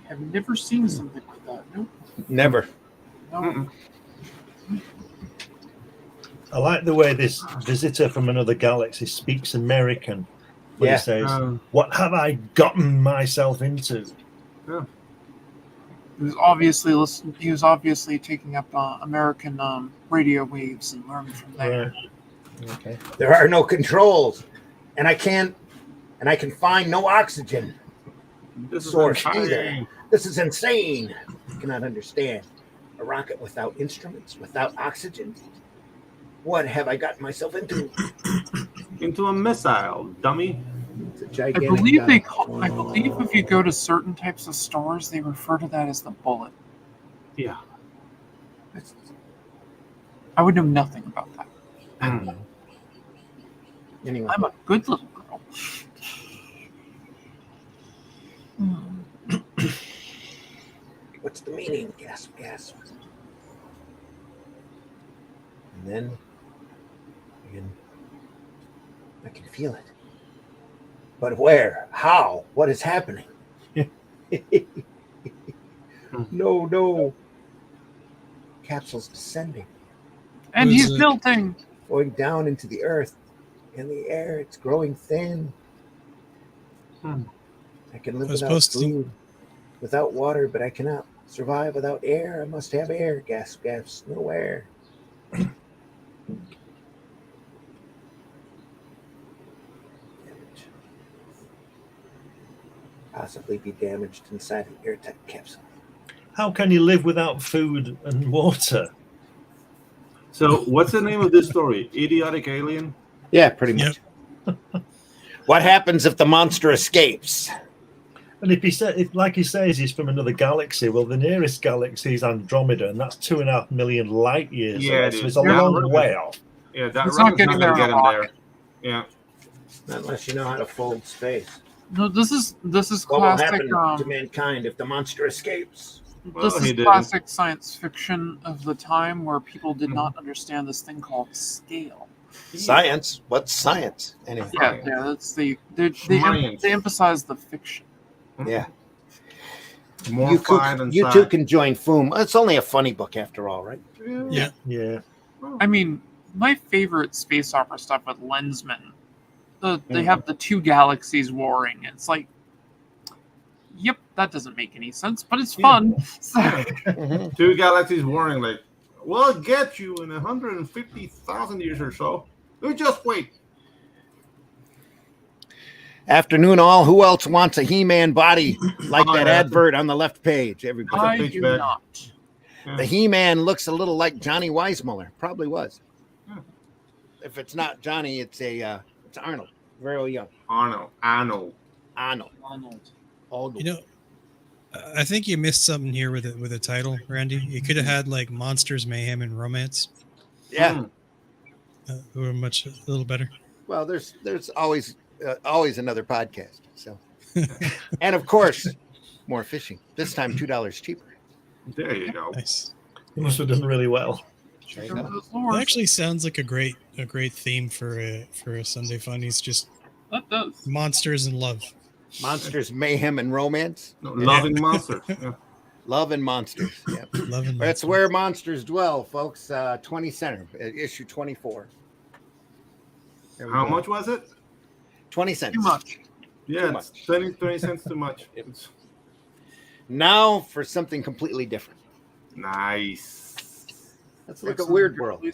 have never seen something like that. Nope. Never. No. I like the way this visitor from another galaxy speaks American. When he says, "What have I gotten myself into?" Yeah. He was obviously taking up American radio waves and learning from there. Right. Okay. There are no controls, and I can find no oxygen source either. This is insane. I cannot understand. A rocket without instruments, without oxygen. What have I gotten myself into? Into a missile, dummy. It's a I gigantic believe if you go to certain types of stores, they refer to that as the bullet. Yeah. I would know nothing about that. Anyway. I'm a good little girl. What's the meaning? Gasp. And then I can feel it. But where? How? What is happening? No. Capsule's descending. And he's melting. Going down into the earth. In the air, it's growing thin. I can live without food, without water, but I cannot survive without air. I must have air. Gasp. No air. Possibly be damaged inside an airtight capsule. How can you live without food and water? So, what's the name of this story? Idiotic Alien? Yeah, pretty much. What happens if the monster escapes? And if like he says, he's from another galaxy, well, the nearest galaxy is Andromeda, and that's 2.5 million light years. Yeah, so it's a long way off. Yeah, that it's not getting there. Get him there. Yeah. Not unless you know how to fold space. No, this is What classic. will happen to mankind if the monster escapes? This is classic science fiction of the time where people did not understand this thing called scale. Science? What's science? Anyway. Yeah, that's they emphasize the fiction. Yeah. More you two can join FUM. It's only a funny book after all, right? Yeah. I mean, my favorite space opera stuff with Lensman. They have the two galaxies warring. It's like, yep, that doesn't make any sense, but it's fun. Two galaxies warring, like, we'll get you in 150,000 years or so. We just wait. Afternoon, all. Who else wants a He-Man body like that advert on the left page? Everybody. I do not. The He-Man looks a little like Johnny Weissmuller. Probably was. If it's not Johnny, it's Arnold. Very young. Arnold. You know, I think you missed something here with the title, Randy. You could have had like Monsters, Mayhem, and Romance. Yeah. Who are a little better. Well, there's always another podcast. So, and of course, more fishing. This time $2 cheaper. There you go. Nice. You must have done really well. It actually sounds like a great theme for a Sunday Funnies. Just monsters and love. Monsters, mayhem, and romance. No, loving monsters. Yeah. Love and monsters. Yeah. That's where monsters dwell, folks. 20 center, issue 24. How much was it? 20 cents. Too much. Yeah, it's 20 cents too much. Now for something completely different. Nice. Let's look at Weird World.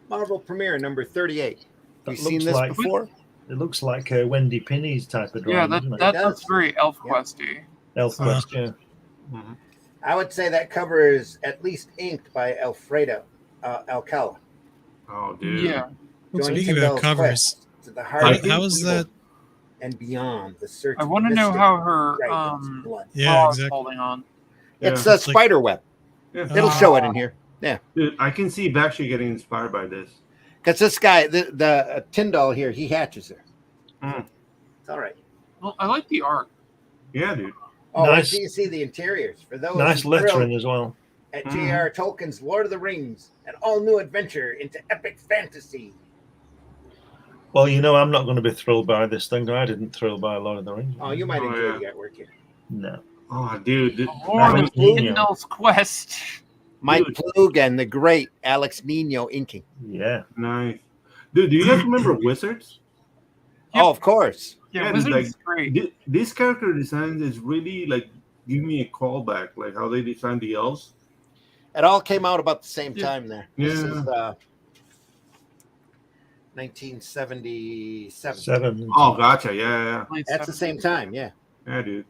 Marvel Premiere number 38. Have you seen this before? It looks like a Wendy Pinney's type of drawing. Yeah, that's very ElfQuest-y. ElfQuest, yeah. Mm-hmm. I would say that cover is at least inked by Alfredo Alcala. Oh, dude. Yeah. Speaking about covers, how is that? And beyond the search. I want to know how her exactly. holding on. It's a spider web. Yeah. It'll show it in here. Yeah. Dude, I can see Bakshi getting inspired by this. Because this guy, the Tyndall here, he hatches her. It's all right. Well, I like the art. Yeah, dude. Oh, nice. you see the interiors. For those nice lettering as well. At J.R. Tolkien's Lord of the Rings, an all-new adventure into epic fantasy. Well, I'm not going to be thrilled by this thing. I didn't thrill by Lord of the Rings. Oh, you might enjoy the artwork here. No. Oh, dude. Lord of Tyndall's Quest. Mike Plug and the great Alex Nino inking. Yeah. Nice. Dude, do you guys remember Wizards? Yep. Oh, of course. Yeah, Wizards is great. This character design is really like give me a callback, like how they designed the elves. It all came out about the same time there. Yeah. This is 1977. Oh, gotcha. Yeah. That's the same time. Yeah. Yeah, dude.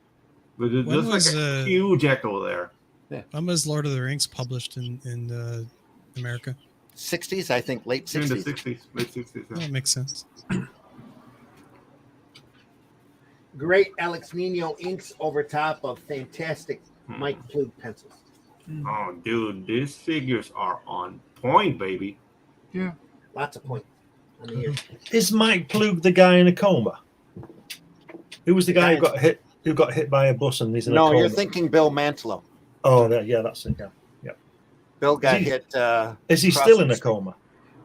But there's like a huge echo there. Yeah. When was Lord of the Rings published in America? 60s, I think, late 60s. In the 60s, late 60s. Yeah. That makes sense. Great Alex Nino inks over top of fantastic Mike Plug pencils. Oh, dude, these figures are on point, baby. Yeah. Lots of points. Is Mike Plug the guy in a coma? Who was the guy who got hit by a bus and he's in a coma? No, you're thinking Bill Mantlo. Oh, yeah, that's it. Yeah. Bill got hit. Is he still in a coma?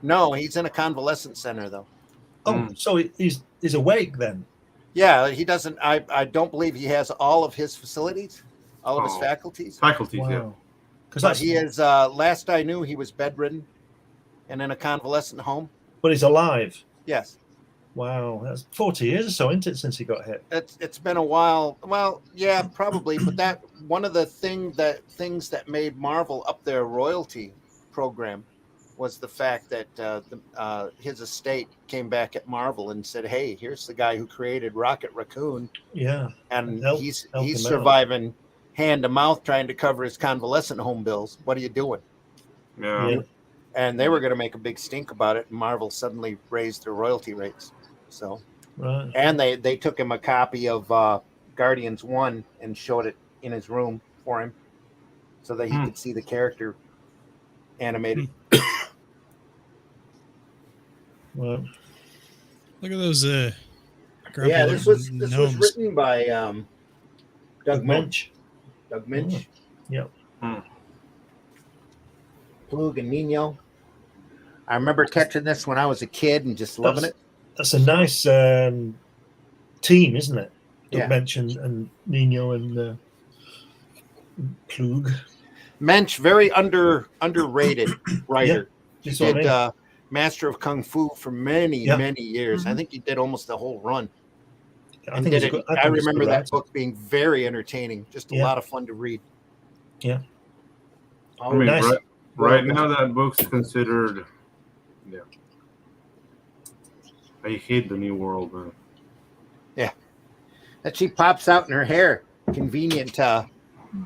No, he's in a convalescent center though. Oh, so he's awake then? Yeah, he doesn't. I don't believe he has all of his facilities, all of his faculties. Yeah. Because he is. Last I knew, he was bedridden and in a convalescent home. But he's alive. Yes. Wow, that's 40 years or so, isn't it, since he got hit? It's been a while. Well, yeah, probably. But that one of the things that made Marvel up their royalty program was the fact that his estate came back at Marvel and said, "Hey, here's the guy who created Rocket Raccoon." Yeah, and he's surviving hand to mouth, trying to cover his convalescent home bills. What are you doing? Yeah. And they were going to make a big stink about it, and Marvel suddenly raised their royalty rates. So, right. And they took him a copy of Guardians 1 and showed it in his room for him, so that he could see the character animated. Well, look at those. Yeah, this was written by Doug Minch. Doug Minch. Yep. Plug and Nino. I remember catching this when I was a kid and just loving it. That's a nice team, isn't it? Yeah. Mensch and Nino and Plug. Mensch, very underrated writer. Yeah. He did Master of Kung Fu for many years. Mm-hmm. I think he did almost the whole run. I remember that book being very entertaining. Just a lot of fun to read. Yeah. I mean, nice. Right now that book's considered. Yeah. I hate the New World, man. Yeah. That she pops out in her hair. Convenient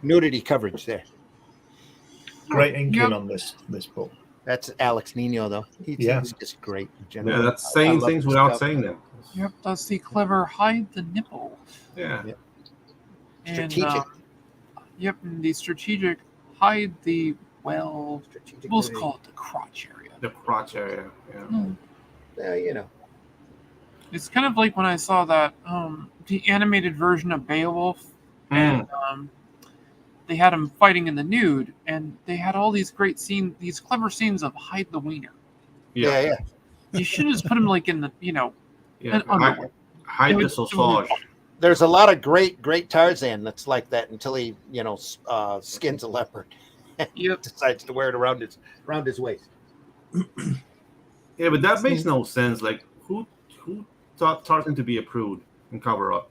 nudity coverage there. Great inking on this book. That's Alex Nino, though. He's just great. Yeah, that's saying things without saying them. Yep, that's the clever hide the nipple. Yeah. Yep. And, strategic. And the strategic hide the, we'll call it the crotch area. The crotch area, yeah. Yeah, you know. It's kind of like when I saw that the animated version of Beowulf, and they had him fighting in the nude, and they had all these great scenes, these clever scenes of hide the wiener. Yeah. You should have just put him like in the, hide the sausage. There's a lot of great Tarzan that's like that until he, skins a leopard. Yep. Decides to wear it around his waist. Yeah, but that makes no sense. Like, who taught Tarzan to be a prude and cover up?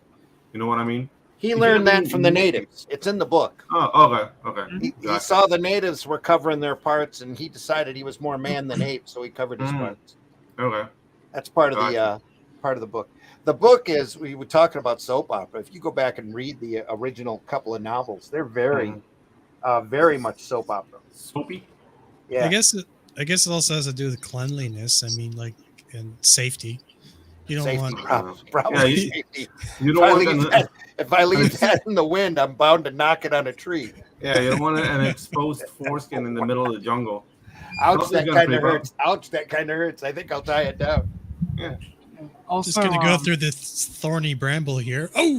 You know what I mean? He learned that from the natives. It's in the book. Oh, okay. He saw the natives were covering their parts, and he decided he was more man than ape, so he covered his parts. Okay. That's part of the book. The book is, we were talking about soap opera. If you go back and read the original couple of novels, they're very much soap opera. Soapy? Yeah. I guess it also has to do with cleanliness. I mean, like, and safety. You don't want probably safety. You don't want if I leave that in the wind, I'm bound to knock it on a tree. Yeah, you don't want an exposed foreskin in the middle of the jungle. Ouch, that kind of hurts. Ouch, that kind of hurts. I think I'll tie it down. Yeah. Also, just gonna go through the thorny bramble here. Hey!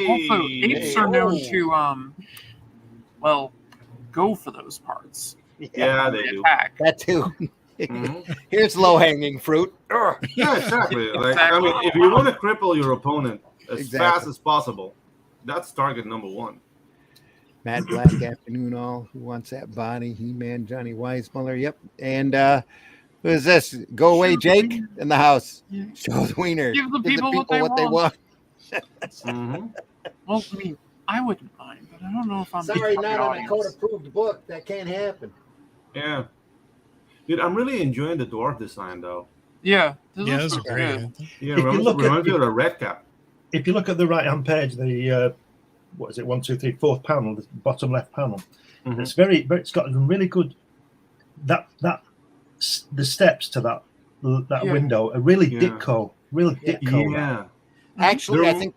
Also, apes are known to go for those parts. Yeah, they do. That too. Here's low-hanging fruit. Yeah, exactly. Like, I mean, if you want to cripple your opponent as fast as possible, that's target number one. Matt Black, afternoon all. Who wants that body? He-Man, Johnny Weissmuller. Yep. And who is this? Go away, Jake, in the house. Show the wiener. Give the people what they want. Well, I mean, I wouldn't mind, but I don't know if I'm. Sorry, not on a code-approved book. That can't happen. Yeah. Dude, I'm really enjoying the dwarf design, though. Yeah. Those are great. Yeah, reminds me of the red cap. If you look at the right-hand page, the what is it? 1, 2, 3, fourth panel, the bottom left panel. It's it's got a really good the steps to that window are really Ditko, Ditko. Yeah. Actually, I think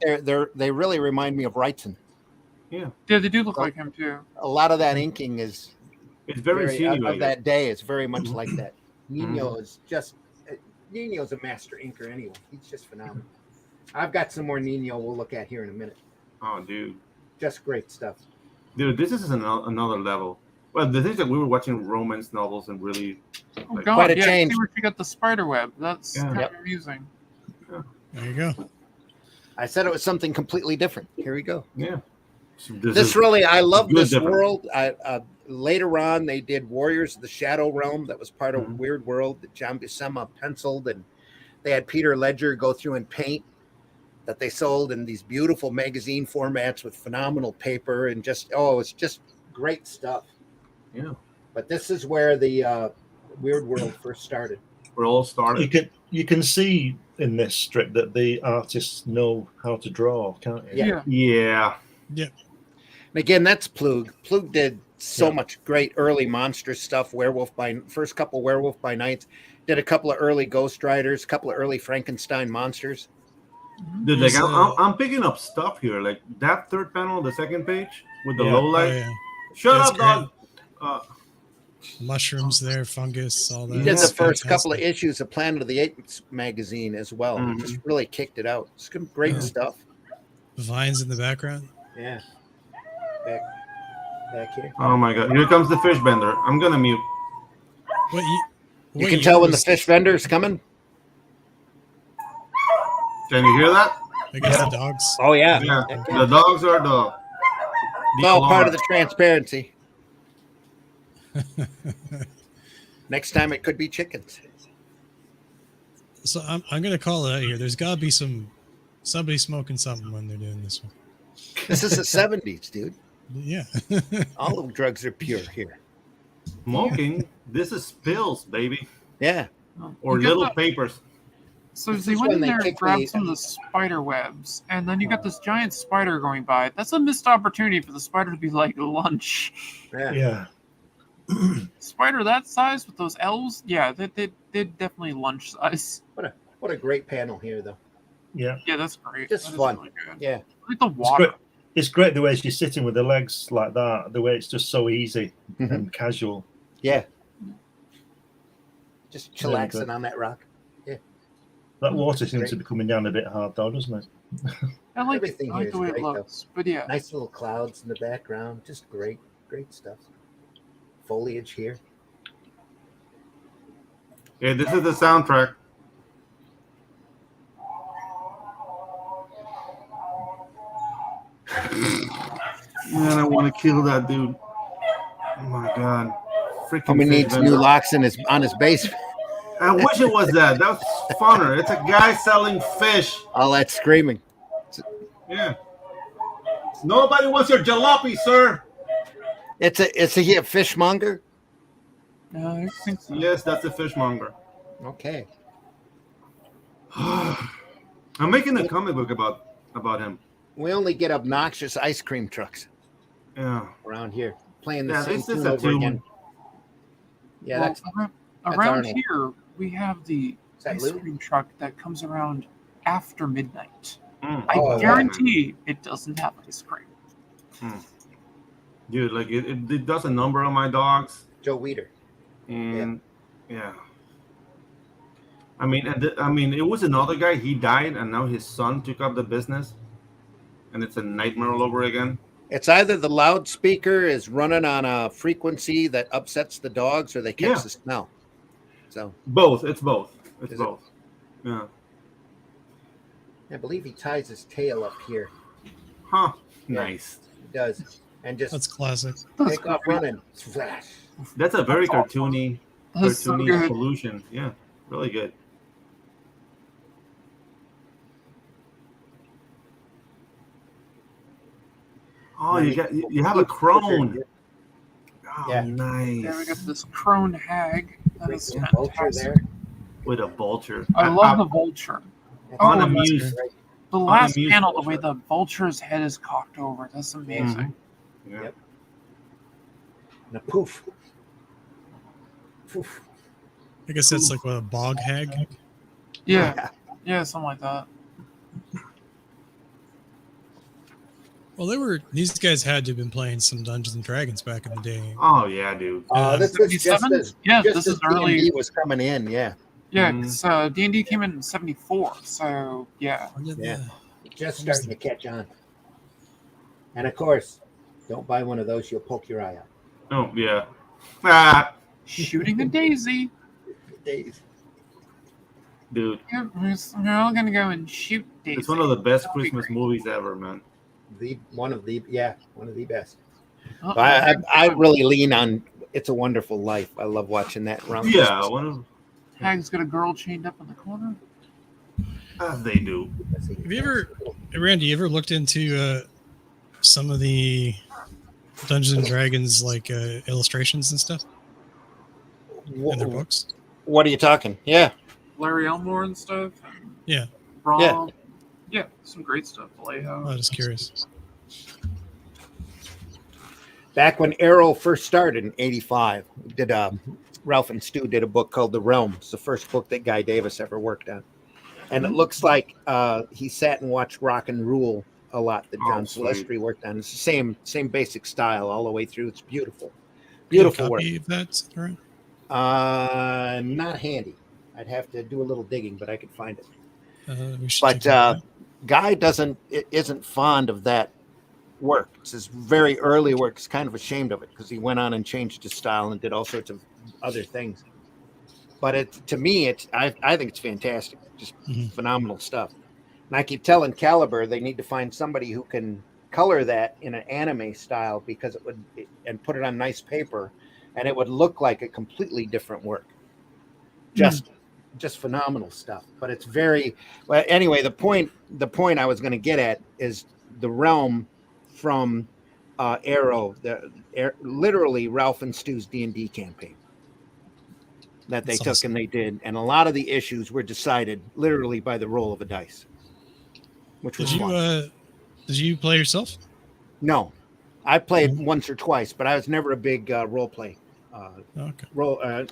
they really remind me of Wrightson. Yeah, they do look like him too. A lot of that inking is very of that day. It's very much like that. Nino is just Nino's a master inker anyway. He's just phenomenal. I've got some more Nino we'll look at here in a minute. Oh, dude, just great stuff. Dude, this is another level. Well, the thing is that we were watching romance novels and really quite a change. See where she got the spider web. That's kind of amusing. Yeah. There you go. I said it was something completely different. Here we go. Yeah. This really, I love this world. Later on, they did Warriors of the Shadow Realm. That was part of Weird World that John Buscema penciled, and they had Peter Ledger go through and paint. That they sold in these beautiful magazine formats with phenomenal paper and it's just great stuff. Yeah. But this is where the Weird World first started. We're all started. You can see in this strip that the artists know how to draw, can't you? Yeah. Yeah. And again, that's Plug. Plug did so much great early monster stuff. First couple Werewolf by Nights. Did a couple of early Ghost Riders, a couple of early Frankenstein monsters. Dude, like I'm picking up stuff here. Like that third panel, the second page with the low light. Shut up, dog. Mushrooms there, fungus, all that. He did the first couple of issues of Planet of the Apes magazine as well. Just really kicked it out. It's great stuff. Vines in the background. Yeah. Back here. Oh my God! Here comes the fish vendor. I'm gonna mute. You can tell when the fish vendor is coming. Can you hear that? I guess the dogs. Oh yeah. The dogs are the all part of the transparency. Next time it could be chickens. So I'm gonna call it out here. There's gotta be somebody smoking something when they're doing this one. This is the 70s, dude. Yeah. All the drugs are pure here. Smoking. This is pills, baby. Yeah. Or little papers. So they went in there and grabbed some of the spider webs, and then you got this giant spider going by. That's a missed opportunity for the spider to be like lunch. Yeah. Spider that size with those elves, they definitely lunch size. What a great panel here, though. Yeah. Yeah, that's great. Just fun. Really yeah. Like the water. It's great the way she's sitting with the legs like that. The way it's just so easy and casual. Yeah. Just chillaxing on that rock. Yeah. That water seems to be coming down a bit hard, though, doesn't it? I like everything the way it looks, but yeah. Nice little clouds in the background. Just great stuff. Foliage here. Yeah, this is the soundtrack. Man, I want to kill that dude. Oh my God. Freaking Homie needs new locks on his base. I wish it was that. That's funner. It's a guy selling fish. All that screaming. Yeah. Nobody wants your jalopy, sir. Is he a fishmonger? I think so. Yes, that's a fishmonger. Okay. I'm making a comic book about him. We only get obnoxious ice cream trucks. Yeah. Around here, playing the same tune over again. Yeah, that's around here. We have the ice cream truck that comes around after midnight. I guarantee it doesn't have ice cream. Dude, like it does a number on my dogs. Joe Weider. And yeah. I mean, it was another guy. He died, and now his son took up the business, and it's a nightmare all over again. It's either the loudspeaker is running on a frequency that upsets the dogs, or they catch the smell. So both. It's both. It's Is both. Yeah. I believe he ties his tail up here. Huh. Yeah. Nice. He does, and just That's classic. take off running. Flash. That's a very That's cartoony so cartoony good. solution. Yeah. Really good. Oh, you have a crone. Oh, Yeah. nice. Yeah, we got this crone hag. That is Vulture fantastic. there. With a vulture. I love the vulture. On Oh, a muse. The last muse panel, the vulture. way the vulture's head is cocked over, that's amazing. Yeah. Yep. And a poof. Poof. I guess that's like what, a bog hag. Yeah, something like that. Well, these guys had to have been playing some Dungeons and Dragons back in the day. Oh yeah, dude. This was just 77? as Yeah, just this as is early. D&D was coming in. Yeah, Yeah, because D&D came in '74, so yeah. Yeah. Just starting to catch on. And of course, don't buy one of those; you'll poke your eye out. Oh yeah. Ah, Shooting a daisy. Days. dude. Yeah, we're all gonna go and shoot daisy. It's one of the best That'll be Christmas great. movies ever, man. One of the best. Oh, I really lean on "It's a Wonderful Life." I love watching that around. Yeah, Christmas. one of Hag's got a girl chained up in the corner. as they do. Have you ever, Randy? You ever looked into some of the Dungeons and Dragons like illustrations and stuff in their books? What are you talking? Yeah. Larry Elmore and stuff. Yeah. Brawl. Yeah, some great stuff. Vallejo. I was just curious. Back when Arrow first started in '85, Ralph and Stu did a book called The Realm. It's the first book that Guy Davis ever worked on. And it looks like he sat and watched Rock and Rule a lot that John Silvestri worked on. It's the same basic style all the way through. It's beautiful. Beautiful work. Of that, right? Not handy. I'd have to do a little digging, but I could find it. But Guy isn't fond of that work. It's his very early work. He's kind of ashamed of it because he went on and changed his style and did all sorts of other things. But to me, I think it's fantastic. Just phenomenal stuff. And I keep telling Caliber they need to find somebody who can color that in an anime style because and put it on nice paper, and it would look like a completely different work. Just phenomenal stuff. But it's very well. Anyway, the point I was going to get at is the Realm from Arrow, literally Ralph and Stu's D&D campaign that they took and they did, and a lot of the issues were decided literally by the roll of a dice, which was fun. Did you play yourself? No, I played once or twice, but I was never a big role play.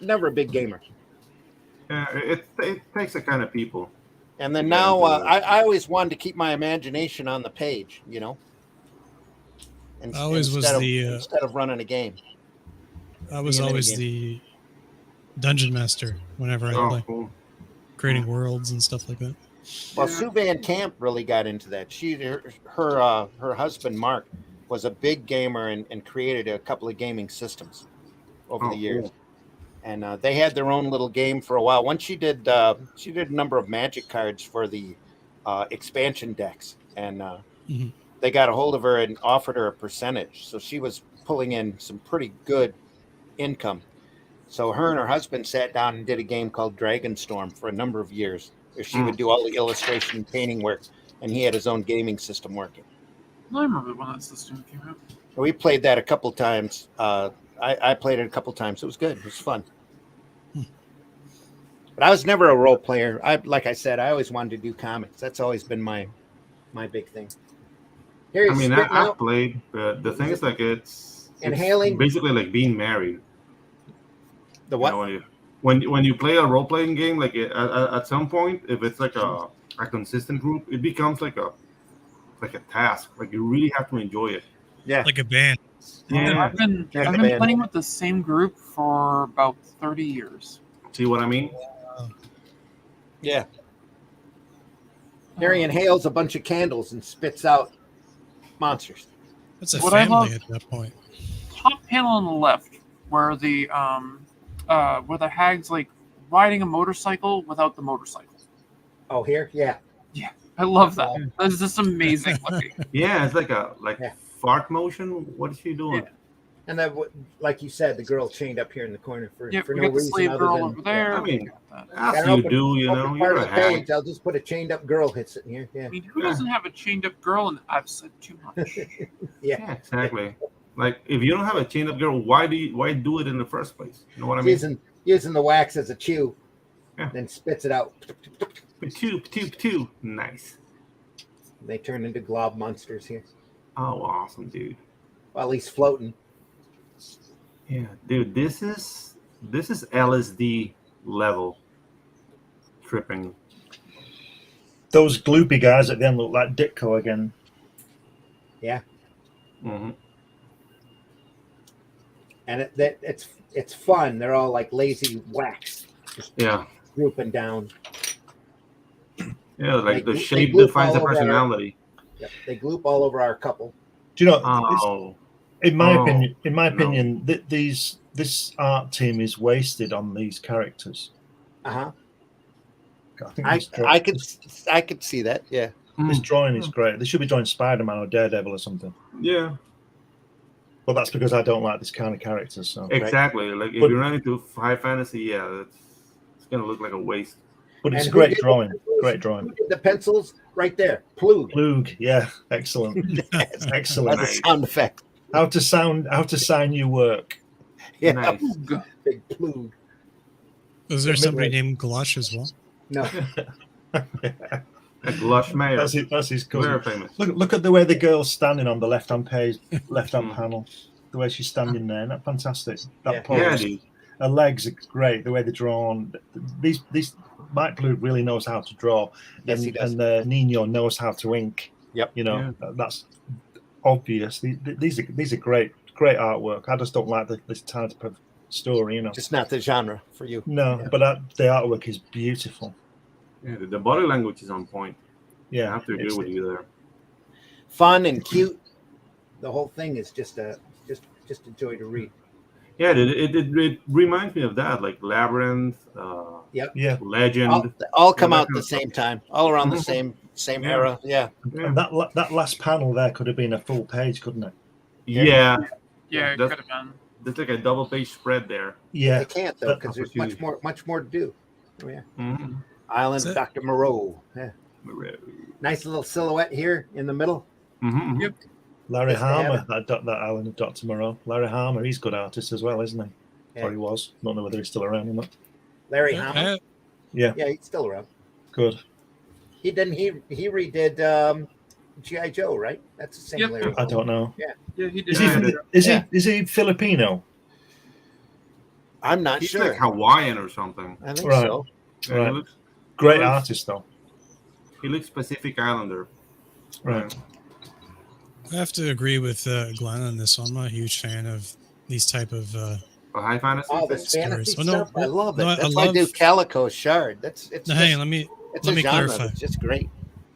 Never a big gamer. Yeah, it takes the kind of people. And then now I always wanted to keep my imagination on the page, you know. And instead of running a game. I was always the dungeon master whenever I play, creating worlds and stuff like that. Well, Sue Van Camp really got into that. Her husband Mark was a big gamer and created a couple of gaming systems over the years. Cool. And they had their own little game for a while. Once she did a number of Magic cards for the expansion decks, and they got a hold of her and offered her a percentage. So she was pulling in some pretty good income. So her and her husband sat down and did a game called Dragonstorm for a number of years. Where she would do all the illustration and painting work, and he had his own gaming system working. I remember when that system came out. We played that a couple times. I played it a couple times. It was good. It was fun. But I was never a role player. Like I said, I always wanted to do comics. That's always been my big thing. I played, but the thing is, like, it's basically like being married. The what? You know, when you play a role playing game, like at some point, if it's like a consistent group, it becomes like a task. Like you really have to enjoy it. Yeah, like a band. Yeah, I've been playing with the same group for about 30 years. See what I mean? Yeah. Harry inhales a bunch of candles and spits out monsters. That's a family at that point. Top panel on the left, where the hags like riding a motorcycle without the motorcycle. Oh, here, yeah. I love that. That's just amazing looking. Yeah, it's like a Yeah. fart motion. What is she doing? Yeah. And then, like you said, the girl chained up here in the corner for Yeah, for we no got the reason slave other girl than. over there. I mean, that. as Yeah, you do, you know, part you're of a the hack. page. I'll just put a chained up girl hits it here. Yeah. I mean, who doesn't have a chained up girl? And I've said too much. Yeah, exactly. Like, if you don't have a chained up girl, why do it in the first place? You know what I mean? Using the wax as a chew, Yeah. then spits it out. Two. Nice. They turn into glob monsters here. Oh, awesome, dude. While he's floating. Yeah, dude, this is LSD level tripping. Those gloopy guys at the end look like Ditko again. Yeah. Mm-hmm. And it's fun. They're all like lazy wax, just Yeah. grouping down. Yeah, like the They shape gloop defines the all over personality. Yep. They gloop all over our couple. Do you know? Oh, In my Oh, opinion, this art team is wasted on these characters. Uh-huh. I think I could see that. Yeah. this drawing is great. They should be drawing Spider-Man or Daredevil or something. yeah, But that's because I don't like this kind of characters. So, exactly. Like if But- you're running to high fantasy, yeah, it's gonna look like a waste. but it's And great who did drawing. the pencils? Great drawing. Who did the pencils right there? Plug. Plug, yeah, excellent, excellent. Nice. sound effect. How to sign your work. Yeah. Nice. Big plug. Was there somebody named Glush as well? No. A Glush Mayor. That's his Very cousin. famous. Look at the way the girl's standing on the left-hand Mm. panel. The way she's standing there, isn't that fantastic? That Yeah. pose. Yeah, dude. Her legs are great. The way they're drawn. These Mike Blue really knows how to draw. Yes, he does. And Nino knows how to ink. Yep. You know, that's obvious. These are great artwork. I just don't like this type of story. You know. Just not the genre for you. No, Yeah. but the artwork is beautiful. Yeah, the body language is on point. I Yeah, have to agree with you there. Fun and cute. The whole thing is just a joy to read. Yeah, it reminds me of that, like Labyrinth, yeah. Legend. All come Yeah, out at the same time, all around the same Yeah. era. Yeah. Yeah. And that last panel there could have been a full page, couldn't it? Yeah, Yeah, it That's- could have been. there's like a double page spread there. Yeah. They can't though because there's much more to do. Oh, yeah. Mm-hmm. Island, Is it- Dr. Moreau. Yeah. Nice little silhouette here in the middle. Mm-hmm. Yep. Larry Yes, they have Harmer, that Island of Dr. Moreau. Larry Harmer, he's a good artist as well, isn't he? Yeah. Or he was. Don't know whether he's still around or not. Larry Yeah, Hama. Yeah, Yeah, he's still around. good. He redid G.I. Joe, right? That's the same Yep. Larry. I don't know. Yeah, he did. Is he Yeah. is he Filipino? I'm not He's sure. like Hawaiian or something. I think Right. so. Yeah, Right. Great artist though. He looks Pacific Islander. Right. I have to agree with Glenn on this one. I'm not a huge fan of these type of. A high fantasy. Oh, this thing? fantasy Stories. Oh, no, stuff. I love it. no, I That's why I do love- Calico Shard. It's No, hang on, it's let a me genre clarify. that's just great.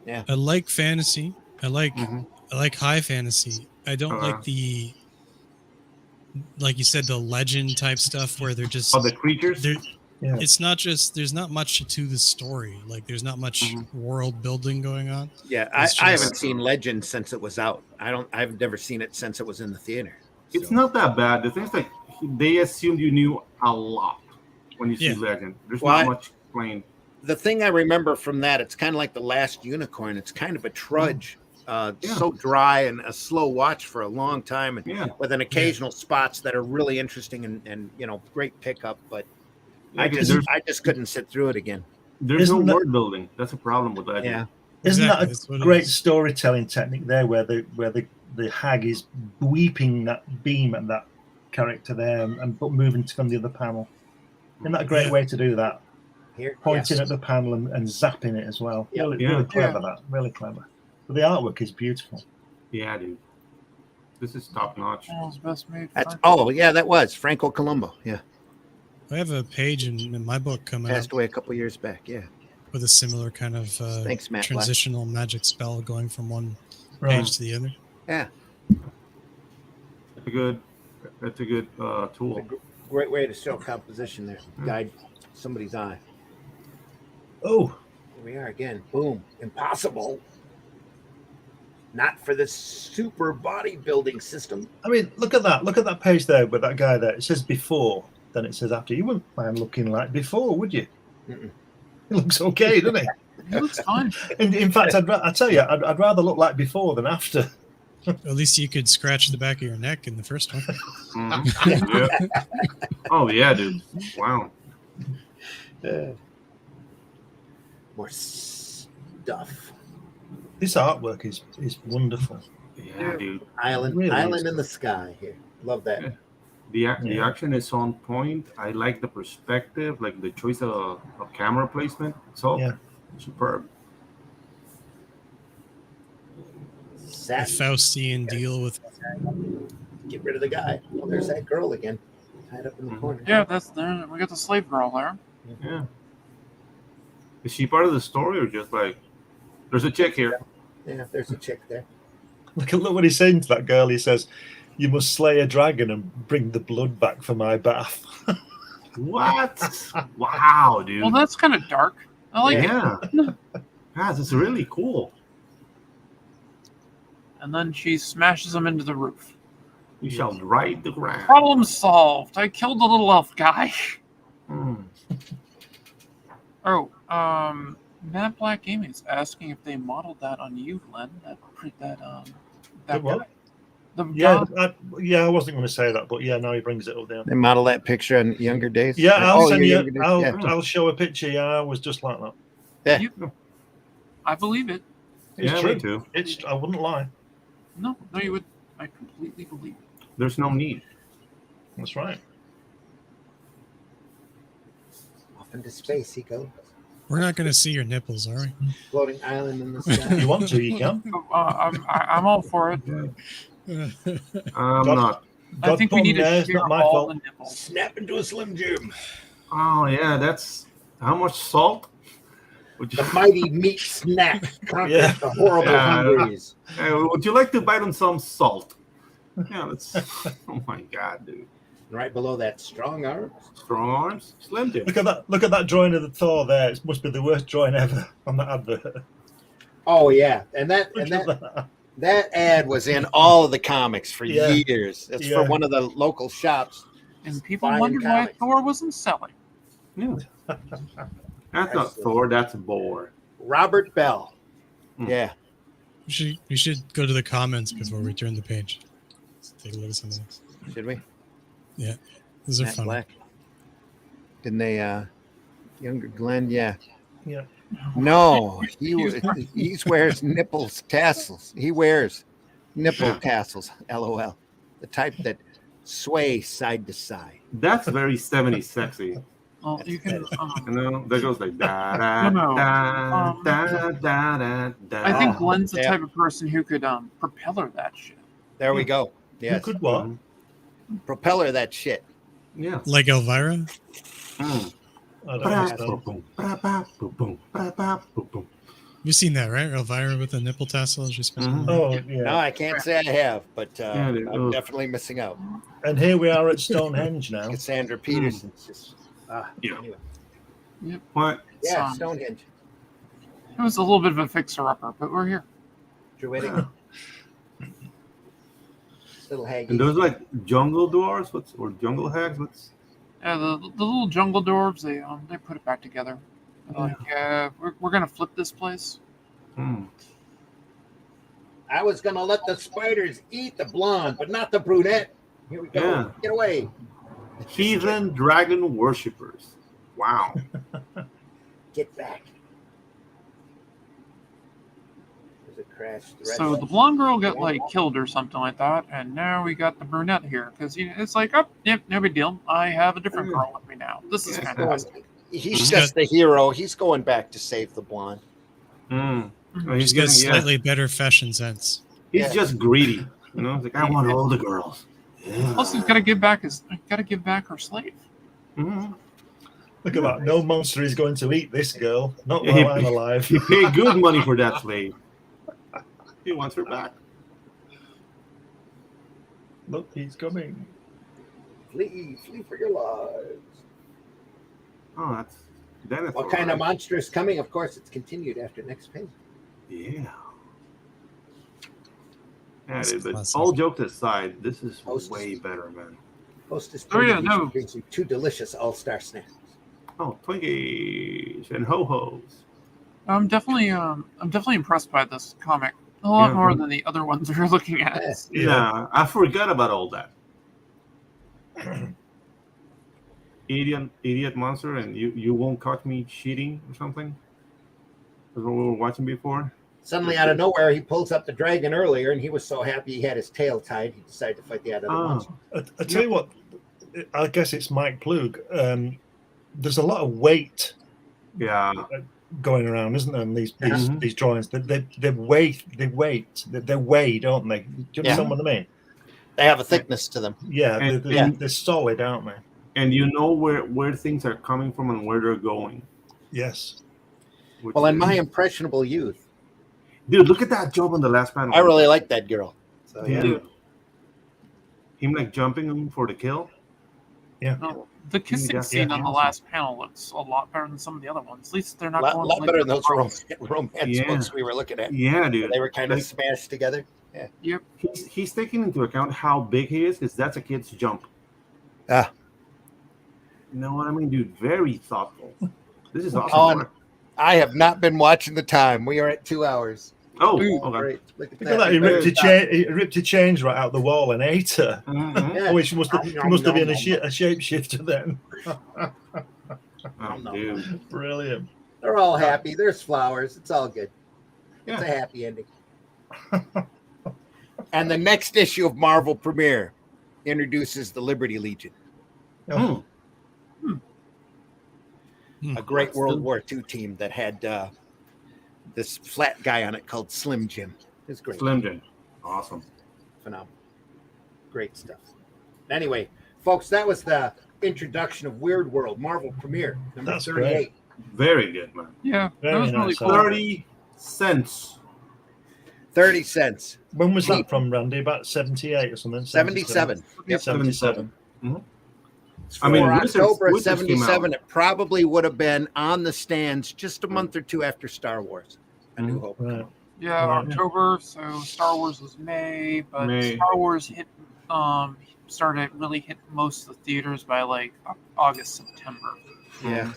I like fantasy. I like Mhm. high fantasy. I don't Uh-huh. like the, like you said, the legend type stuff where they're just. Oh, the creatures. they're, Yeah. It's not just. There's not much to the story. Like there's not much Mhm. world building going on. Yeah, It's I just- haven't seen Legend since it was out. I've never seen it since it was in the theater. It's So- not that bad. The thing's like they assumed you knew a lot when you see Yeah. Legend. There's Well, not much explained. The thing I remember from that, it's kind of like The Last Unicorn. It's kind of a trudge, Yeah. so dry and a slow watch for a long time, and Yeah. with an occasional spots that are really interesting and great pickup. But I because just couldn't sit through it again. there's Isn't no that- word building. That's a problem with Legend. Yeah, Isn't Exactly, that's that what a it great is. storytelling technique there, where the hag is weeping that beam at that character there and moving from the other panel? Isn't that a great Yeah. way to do that? here Pointing yes. at the panel and zapping it as well. Yep. Really, Yeah. really clever. That really clever. But the artwork is beautiful. Yeah, dude. This is top notch. World's best made. That's Frank. that was Franco Colombo. Yeah, I have a page in my book coming passed up away a couple years back. Yeah, with a similar kind of thanks, Matt. transitional magic spell going from one Right. page to the other. Yeah, That's a good tool. great way to show composition there. Guide. somebody's eye. Oh, Here we are again. Boom. Impossible. Not for the super bodybuilding system. I mean, look at that. Look at that page there with that guy there. It says before, then it says after. You wouldn't mind looking like before, would you? Mm-mm. He looks okay, doesn't he? He looks fine. In fact, I tell you, I'd rather look like before than after. At least you could scratch the back of your neck in the first one. Yeah. Oh yeah, dude. Wow. More stuff. This artwork is wonderful. Yeah, dude. Island Really island is. in the sky here. Love that. Yeah. The action is on point. I like the perspective, like the choice of camera placement. So superb. The Satin. Faustian deal with Get rid of the guy. Oh, there's that girl again. Tied up in the corner. Yeah, that's there. We got the slave girl there. Yeah. Is she part of the story or just like there's a chick here? Yeah, there's a chick there. Look what he's saying to that girl. He says, "You must slay a dragon and bring the blood back for my bath." What? Wow, dude. Well, that's kind of dark. I like it. Yeah. Guys, it's really cool. And then she smashes him into the roof. You shall ride the ground. Problem solved. I killed the little elf guy. Oh, Matt Black Gaming is asking if they modeled that on you, Glenn. That What? guy. The Yeah, guy. I wasn't going to say that, but yeah, now he brings it up there. They model that picture in younger days. Yeah, I'll send your you. younger days. I'll show a picture. Yeah, I was just like that. Yeah. I believe it. It's Yeah, true. me too. I wouldn't lie. No, you would. I completely believe it. There's no need. That's right. Off into space he goes. We're not going to see your nipples, are we? Floating island in the If sky. you want to, you can. I'm all for it. I'm not. I think we need to It's share not my all fault. the nipples. Snap into a Slim Jim. Oh yeah, that's how much salt? The mighty meat snack conquers Yeah. the horrible Yeah. hungries. Hey, would you like to bite on some salt? Yeah, that's. Oh my god, dude! Right below that, strong arms. Strong arms, Slim Jim. Look at that drawing of the Thor there. It must be the worst drawing ever on that advert. Oh yeah, and that ad was in all of the comics for Yeah. years. It's Yeah. for one of the local shops. And people Buying wondered why comics. Thor wasn't selling. Yeah. That's not Thor. That's Boar. Robert Bell. Hmm. Yeah. We should go to the comments before we turn the page. Let's take a look at some of those. Should we? Yeah, those are Matt fun. Black. Didn't they? Younger Glenn. Yeah. Yeah. No, he wears nipples tassels. He wears nipple tassels. LOL. The type that sway side to side. That's very 70s sexy. Well, you can. You know, that goes like da da No. da da da da da. I think Glenn's the yeah. type of person who could propeller that shit. There we go. You Yes. could what? Propeller that shit. Yeah. Like Elvira? Mm. I don't understand. You've seen that, right? Elvira with the nipple tassel. Mhm. Oh No, yeah. I can't say I have, but Yeah, dude. I'm definitely missing out. And here we are at Stonehenge now. Cassandra Peterson's just. Yeah. Anyway. What? Yeah, So- Stonehenge. It was a little bit of a fixer-upper, but we're here. Druidic. Little And Haggy. those like jungle dwarves, or jungle hags? What's Yeah, the little jungle dwarves, they put it back together. They're like, we're gonna flip this place. I was gonna let the spiders eat the blonde, but not the brunette. Here we go. Yeah. Get away. heathen dragon worshippers? Wow. Get back. There's a crash. So the blonde girl got like killed or something like that, and now we got the brunette here because it's like, oh, yep, no big deal. I have a different girl with me now. This is fantastic. He's just the hero. He's going back to save the blonde. Mm. Oh, She's got slightly better fashion sense. He's just greedy. You know, he's like, I want all the girls. Yeah. Plus, he's got to give back her slave. Mm-hmm. Look at that. No monster is going to eat this girl. Not Yeah, while I'm alive. He paid good money for that slave. He wants her back. Look, he's coming. Flee for your lives. Oh, that's then. What kind of monster is coming? Of course, it's continued after next page. Yeah. Yeah, dude, but all jokes aside, this is way better, man. Hostess no. brings you 2 delicious all-star snacks. Oh, Twinkies and ho-hos. I'm definitely impressed by this comic. A lot more than the other ones we're looking at. Yeah, I forgot about all that. Idiot monster, and you won't catch me cheating or something. That's what we were watching before. Suddenly, out of nowhere, he pulls up the dragon earlier, and he was so happy he had his tail tied, he decided to fight the other monster. I tell you what, I guess it's Mike Plug. There's a lot of weight, going around, isn't there? And these drawings, they weigh, don't they? Do you understand what I mean? They have a thickness to them. Yeah, they're solid, aren't they? And you know where things are coming from and where they're going. Yes. Well, in my impressionable youth. Dude, look at that job on the last panel. I really like that girl. So, Dude. Him like jumping him for the kill. Yeah. No, the kissing scene on the last panel looks a lot better than some of the other ones. At least they're not a lot better than those romance books we were looking at. Yeah, dude. They were kind of smashed together. Yeah. Yep. He's taking into account how big he is, because that's a kid's jump. You know what I mean, dude? Very thoughtful. This is awesome. I have not been watching the time. We are at 2 hours. Oh, okay. Great. Look at that. He ripped a change right out the wall and ate her. Mm-hmm. Oh, she must have been a shapeshifter then. Oh, dude. Brilliant. They're all happy. There's flowers. It's all good. Yeah. It's a happy ending. And the next issue of Marvel Premiere introduces the Liberty Legion. A great World War II team that had this flat guy on it called Slim Jim. It's great. Slim Jim. Awesome. Phenomenal. Great stuff. Anyway, folks, that was the introduction of Weird World Marvel Premiere, number 38. Great. Very good, man. Yeah, Very that was really nice. cool. 30 cents. 30 cents. When was that from, Randy? About 78 or something? 77. Yep, 77. Mm-hmm. I mean, October of 77, it probably would have been on the stands just a month or two after Star Wars. A New Hope. Right. Yeah, October. So Star Wars was May, but Star Wars started really hit most of the theaters by like August, September. Yeah.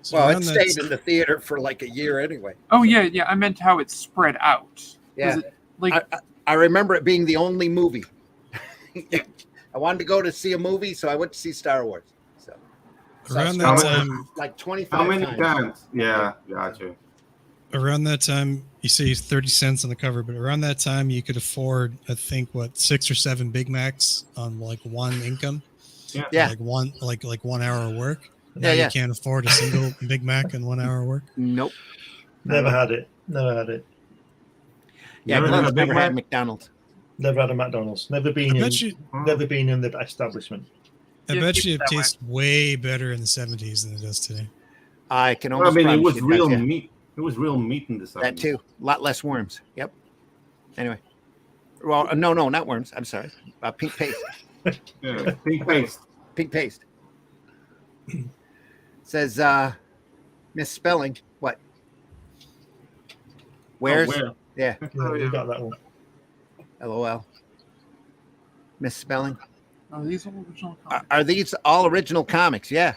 So Well, it around stayed in the theater for like a year anyway. Oh yeah. I meant how it spread out. Yeah. Like I remember it being the only movie. I wanted to go to see a movie, so I went to see Star Wars. So around that time, like 25 How many times. times? Yeah, gotcha. around that time, you say 30 cents on the cover, but around that time, you could afford, I think, 6 or 7 Big Macs on like one income. Yeah. Like 1 hour of work. Now Yeah. you can't afford a single Big Mac in 1 hour of work. Nope. Never had it. Yeah, Glenn's never had McDonald's. Never had a McDonald's. Never been in the establishment. I bet you it tastes way better in the 70s than it does today. I can almost. It was real meat. It was real meat in the 70s. That too. A lot less worms. Yep. Anyway. Well, no, not worms. I'm sorry. Pink paste. Yeah, pink paste. Pink paste. Says misspelling. What? Where's? Where? Yeah. You got that one. LOL. Misspelling. are these all original comics? Are these all original comics? Yeah.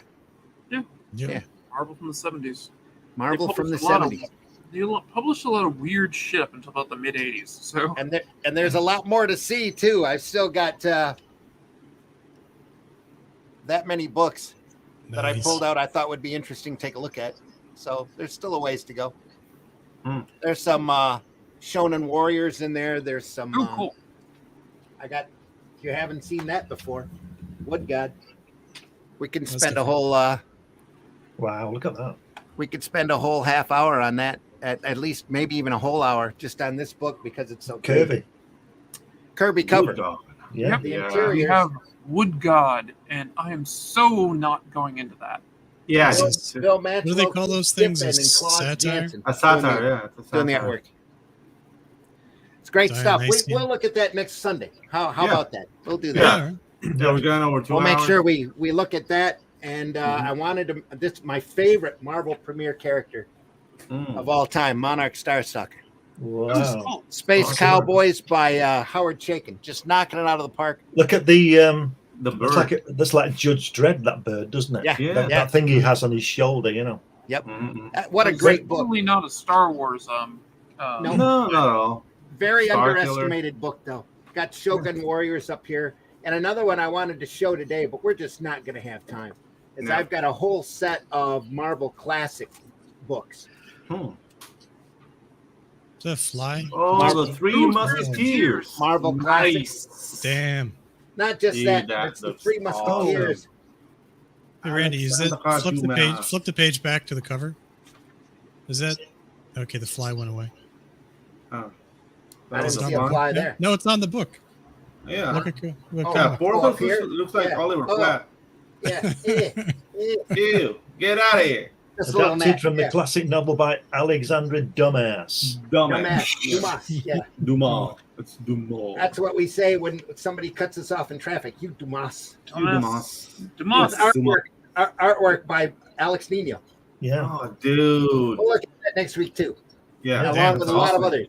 Yep. Yeah. Marvel from the 70s. Marvel from the published 70s. They published a lot of weird shit up until about the mid 80s. So And there's a lot more to see too. I've still got that many books that I pulled out I thought would be interesting to take a look at. So there's still a ways to go. There's some Shonen Warriors in there. There's some cool. if you haven't seen that before, Wood God. We can That's spend a different. whole Wow, look at that. we could spend a whole half hour on that, at least maybe even a whole hour just on this book because it's so Curvy. Kirby cover. Yeah. Yep. The Yeah. We interiors. have Wood God, and I am so not going into that. Yeah, Bill What do they call those things? Satire? a satire. Yeah, it's a Doing the satire. artwork. It's great stuff. Dionysian. We'll look at that next Sunday. How Yeah. about that? We'll do that. Yeah. Yeah, we're going over 2 We'll hours. make sure we look at that and I wanted to. This my favorite Marvel Premiere character of all time, Monarch Starsucker. Wow. Space Cowboys by Howard Chaykin, just knocking it out of the park. Look at the bird. That's like Judge Dredd, that bird, doesn't it? Yeah. That thing he has on his shoulder, you know. Yep. What a great book. Probably not a Star Wars. No, not at all. Very Star underestimated book, though. Got Shogun Warriors up here, and another one I wanted to show today, but we're just not going to have time. I've got a whole set of Marvel Classic books. Is that a fly? Oh, Marvel, the Three Musketeers. Marvel Nice. Classic. Damn. Not just Dude, that, that it's the looks Three Musketeers. Hey, Randy, is that flip the page back to the cover? Is that okay? The fly went away. Oh. I didn't see a fly there. No, it's on the book. Yeah. Look at Porthos looks like Oliver Platt. Yeah. Ew. Get out of here. Adapted from the classic novel by Alexandra Dumas. Dumas. Yeah. Dumas. It's Dumas. That's what we say when somebody cuts us off in traffic. You Dumas. Dumas. Artwork by Alex Nino. Yeah. Oh, dude. We'll look at that next week too. Yeah. Along with a lot of others.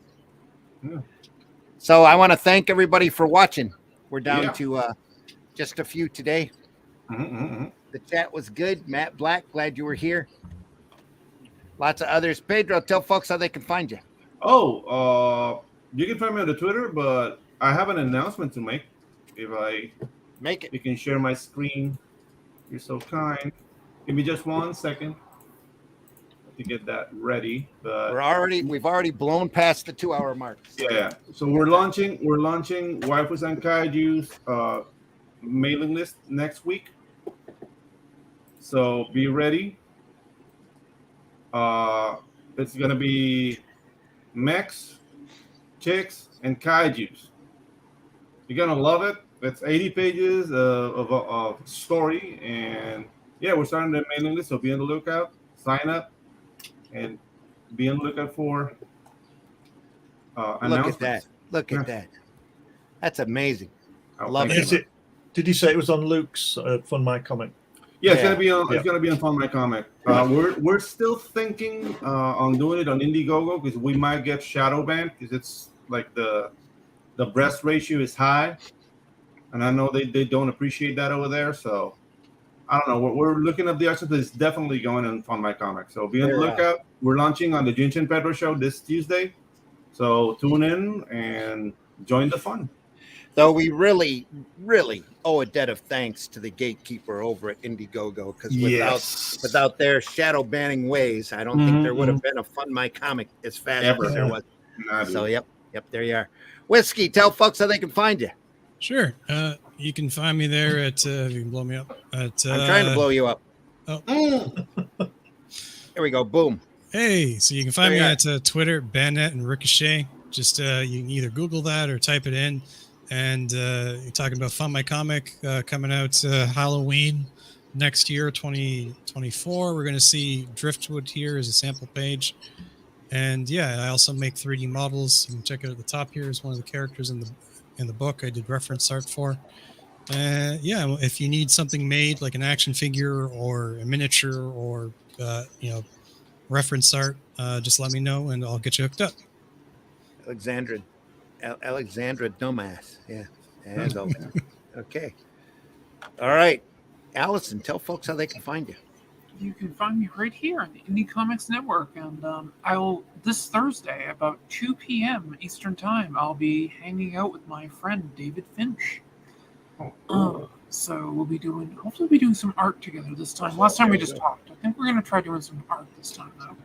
Yeah. So I want to thank everybody for watching. We're down to just a few today. The chat was good. Matt Black, glad you were here. Lots of others. Pedro, tell folks how they can find you. You can find me on the Twitter, but I have an announcement to make. If I make it, you can share my screen. You're so kind. Give me just 1 second to get that ready. But we've already blown past the 2-hour mark. Yeah. So we're launching Waifus and Kaiju's mailing list next week. So be ready. It's gonna be mechs, chicks, and kaijus. You're gonna love it. It's 80 pages of story, and we're starting the mailing list. So be on the lookout. Sign up, and be on the lookout for announcements. Look at that. That's amazing. I love it. Did you say it was on Luke's Fun My Comic? Yeah, it's gonna be on. It's gonna be on Fun My Comic. We're still thinking on doing it on Indiegogo because we might get shadow banned because it's like the breast ratio is high, and I know they don't appreciate that over there. So I don't know. We're looking up the options, but it's definitely going on Fun My Comic. So be on the lookout. We're launching on the Jinshin Pedro show this Tuesday. So tune in and join the fun. Though we really, really owe a debt of thanks to the gatekeeper over at Indiegogo, because without their shadow banning ways, I don't think there would have been a Fun My Comic as fast as there was. So yep, there you are. Whiskey, tell folks how they can find you. Sure. You can find me there at you can blow me up at I'm trying to blow you up. Oh. There we go. Boom. Hey, so you can find me at Twitter, Bandit and Ricochet. Just you can either Google that or type it in. And you're talking about Fun My Comic coming out Halloween next year, 2024. We're going to see Driftwood here as a sample page. And I also make 3D models. You can check it at the top here. Is one of the characters in the book I did reference art for. If you need something made like an action figure or a miniature or reference art, just let me know and I'll get you hooked up. Alexandra Dumas. Okay. All right. Allison, tell folks how they can find you. You can find me right here on the Indie Comics Network. And I will, this Thursday, about 2 p.m. Eastern Time, I'll be hanging out with my friend David Finch. So we'll be doing some art together this time. Last time we just talked. I think we're going to try doing some art this time, though.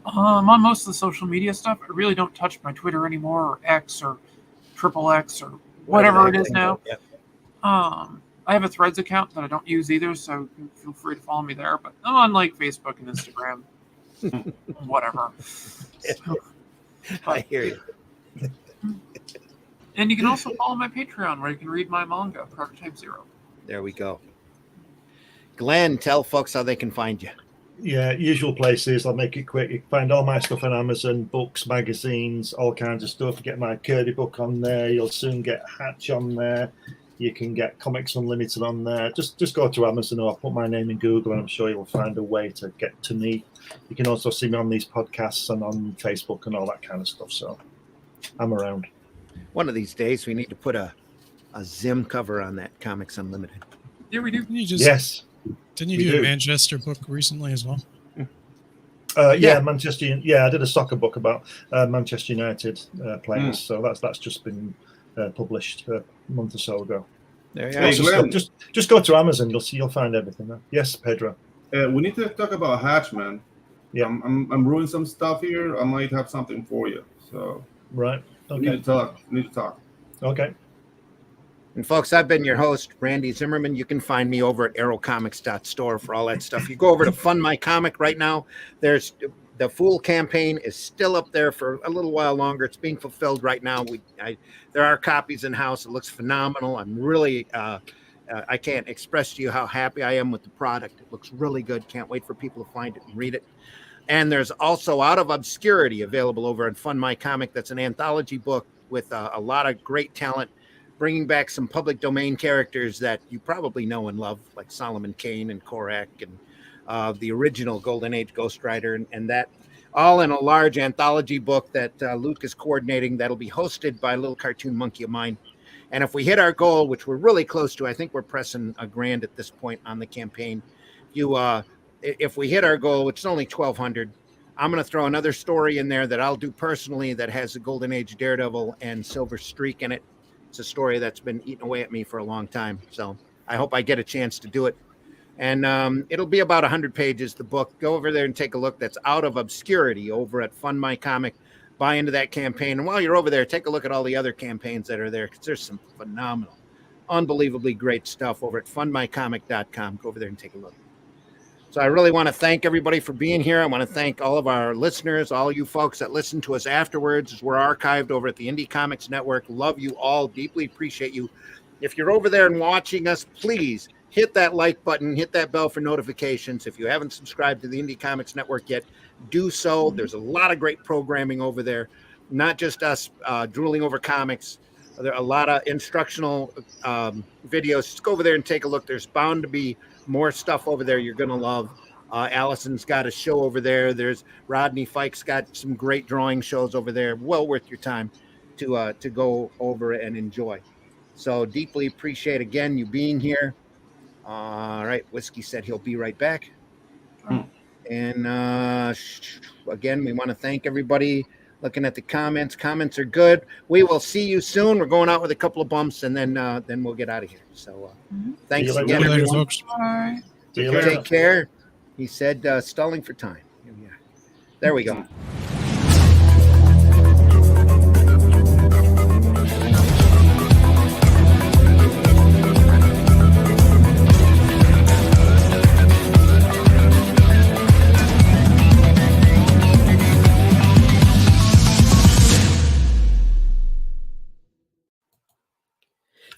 I'm on most of the social media stuff. I really don't touch my Twitter anymore, or X, or XXX, or whatever it is now. I have a Threads account that I don't use either, so feel free to follow me there. But I'm on like Facebook and Instagram, whatever. I hear you. And you can also follow my Patreon, where you can read my manga, Prototype Zero. There we go. Glenn, tell folks how they can find you. Yeah, usual places. I'll make it quick. You can find all my stuff on Amazon, books, magazines, all kinds of stuff. Get my Curdy book on there. You'll soon get Hatch on there. You can get Comics Unlimited on there. Just go to Amazon or put my name in Google, and I'm sure you'll find a way to get to me. You can also see me on these podcasts and on Facebook and all that kind of stuff. So I'm around. One of these days, we need to put a Zim cover on that Comics Unlimited. Yeah, we do. Yes. Didn't you do a Manchester book recently as well? Yeah, Manchester. Yeah, I did a soccer book about Manchester United players. So that's just been published a month or so ago. There you go. Just go to Amazon. You'll find everything there. Yes, Pedro. We need to talk about Hatch, man. Yeah, I'm ruining some stuff here. I might have something for you. So right. Okay. We need to talk. Okay. And folks, I've been your host, Randy Zimmerman. You can find me over at arrowcomics.store for all that stuff. You go over to Fund My Comic right now. There's the Fool campaign is still up there for a little while longer. It's being fulfilled right now. There are copies in house. It looks phenomenal. I'm really I can't express to you how happy I am with the product. It looks really good. Can't wait for people to find it and read it. And there's also Out of Obscurity available over at Fund My Comic. That's an anthology book with a lot of great talent, bringing back some public domain characters that you probably know and love, like Solomon Kane and Korak and the original Golden Age Ghost Rider, and that all in a large anthology book that Luke is coordinating that'll be hosted by a little cartoon monkey of mine. And if we hit our goal, which we're really close to, I think we're pressing $1,000 at this point on the campaign. If we hit our goal, which is only 1,200, I'm going to throw another story in there that I'll do personally that has a Golden Age Daredevil and Silver Streak in it. It's a story that's been eating away at me for a long time. So I hope I get a chance to do it. And it'll be about 100 pages, the book. Go over there and take a look. That's Out of Obscurity over at Fund My Comic. Buy into that campaign. And while you're over there, take a look at all the other campaigns that are there, because there's some phenomenal, unbelievably great stuff over at fundmycomic.com. Go over there and take a look. So I really want to thank everybody for being here. I want to thank all of our listeners, all you folks that listen to us afterwards, as we're archived over at the Indie Comics Network. Love you all. Deeply appreciate you. If you're over there and watching us, please hit that like button, hit that bell for notifications. If you haven't subscribed to the Indie Comics Network yet, do so. There's a lot of great programming over there, not just us drooling over comics. There are a lot of instructional videos. Just go over there and take a look. There's bound to be more stuff over there you're going to love. Allison's got a show over there. There's Rodney Fike's got some great drawing shows over there. Well worth your time to go over and enjoy. So deeply appreciate, again, you being here. All right. Whiskey said he'll be right back. And again, we want to thank everybody looking at the comments. Comments are good. We will see you soon. We're going out with a couple of bumps, and then we'll get out of here. So thanks again, everyone. Bye. Take care. He said stalling for time. Yeah. There we go.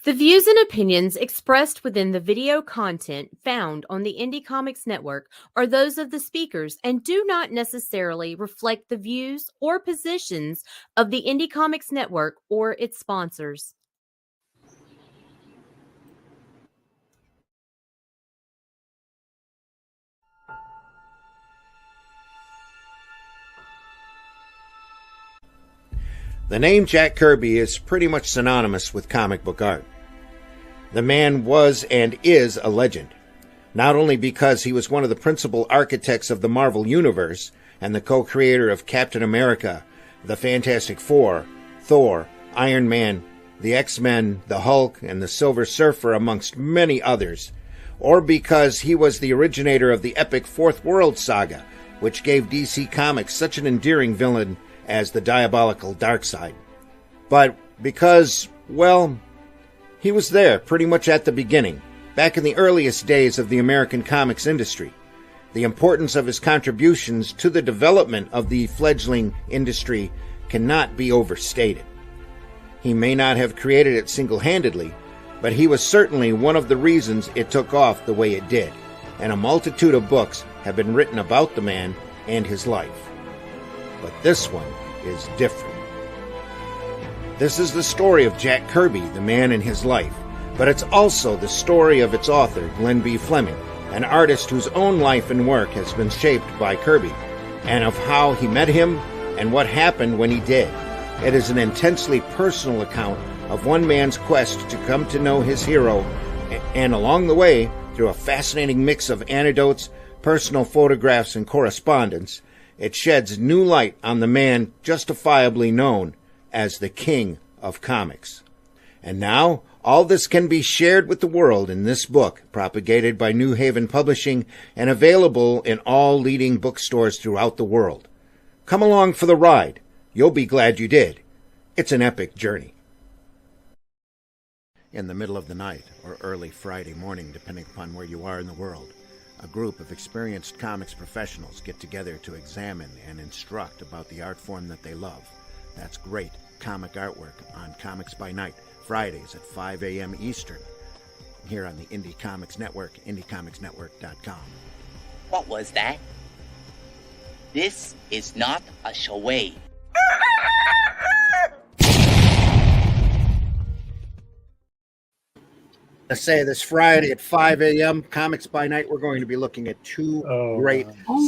The views and opinions expressed within the video content found on the Indie Comics Network are those of the speakers and do not necessarily reflect the views or positions of the Indie Comics Network or its sponsors. The name Jack Kirby is pretty much synonymous with comic book art. The man was and is a legend, not only because he was one of the principal architects of the Marvel Universe and the co-creator of Captain America, the Fantastic Four, Thor, Iron Man, the X-Men, the Hulk, and the Silver Surfer, amongst many others, or because he was the originator of the epic Fourth World saga, which gave DC Comics such an endearing villain as the diabolical Darkseid. But because, well, he was there pretty much at the beginning, back in the earliest days of the American comics industry. The importance of his contributions to the development of the fledgling industry cannot be overstated. He may not have created it single-handedly, but he was certainly one of the reasons it took off the way it did, and a multitude of books have been written about the man and his life. But this one is different. This is the story of Jack Kirby, the man and his life, but it's also the story of its author, Glenn B. Fleming, an artist whose own life and work has been shaped by Kirby, and of how he met him and what happened when he did. It is an intensely personal account of one man's quest to come to know his hero, and along the way, through a fascinating mix of anecdotes, personal photographs, and correspondence, it sheds new light on the man justifiably known as the King of Comics. And now, all this can be shared with the world in this book, propagated by New Haven Publishing and available in all leading bookstores throughout the world. Come along for the ride. You'll be glad you did. It's an epic journey. In the middle of the night or early Friday morning, depending upon where you are in the world, a group of experienced comics professionals get together to examine and instruct about the art form that they love. That's great comic artwork on Comics by Night, Fridays at 5 a.m. Eastern, here on the Indie Comics Network, indiecomicsnetwork.com. What was that? This is not a charade. Let's say this Friday at 5 a.m., Comics by Night, we're going to be looking at two great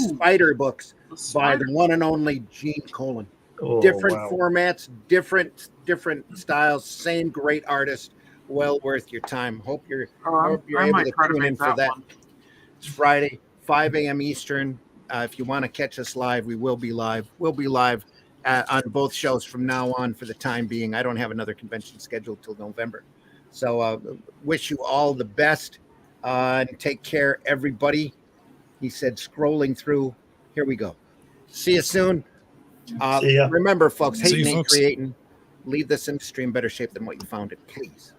spider books by the one and only Gene Colan. Different formats, different styles, same great artist. Well worth your time. Hope you're able to tune in for that. It's Friday, 5 a.m. Eastern. If you want to catch us live, we will be live. We'll be live on both shows from now on for the time being. I don't have another convention scheduled till November. So wish you all the best and take care, everybody. He said, scrolling through. Here we go. See you soon. See ya. Remember, folks, hating ain't creating. Leave this industry in better shape than what you found it, please.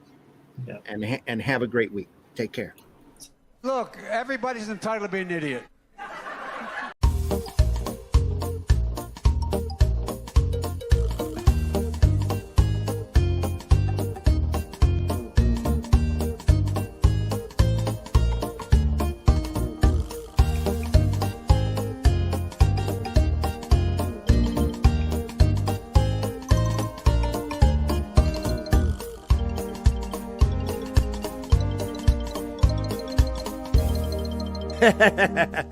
Yeah. And have a great week. Take care. Look, everybody's entitled to be an idiot. Ha ha ha ha.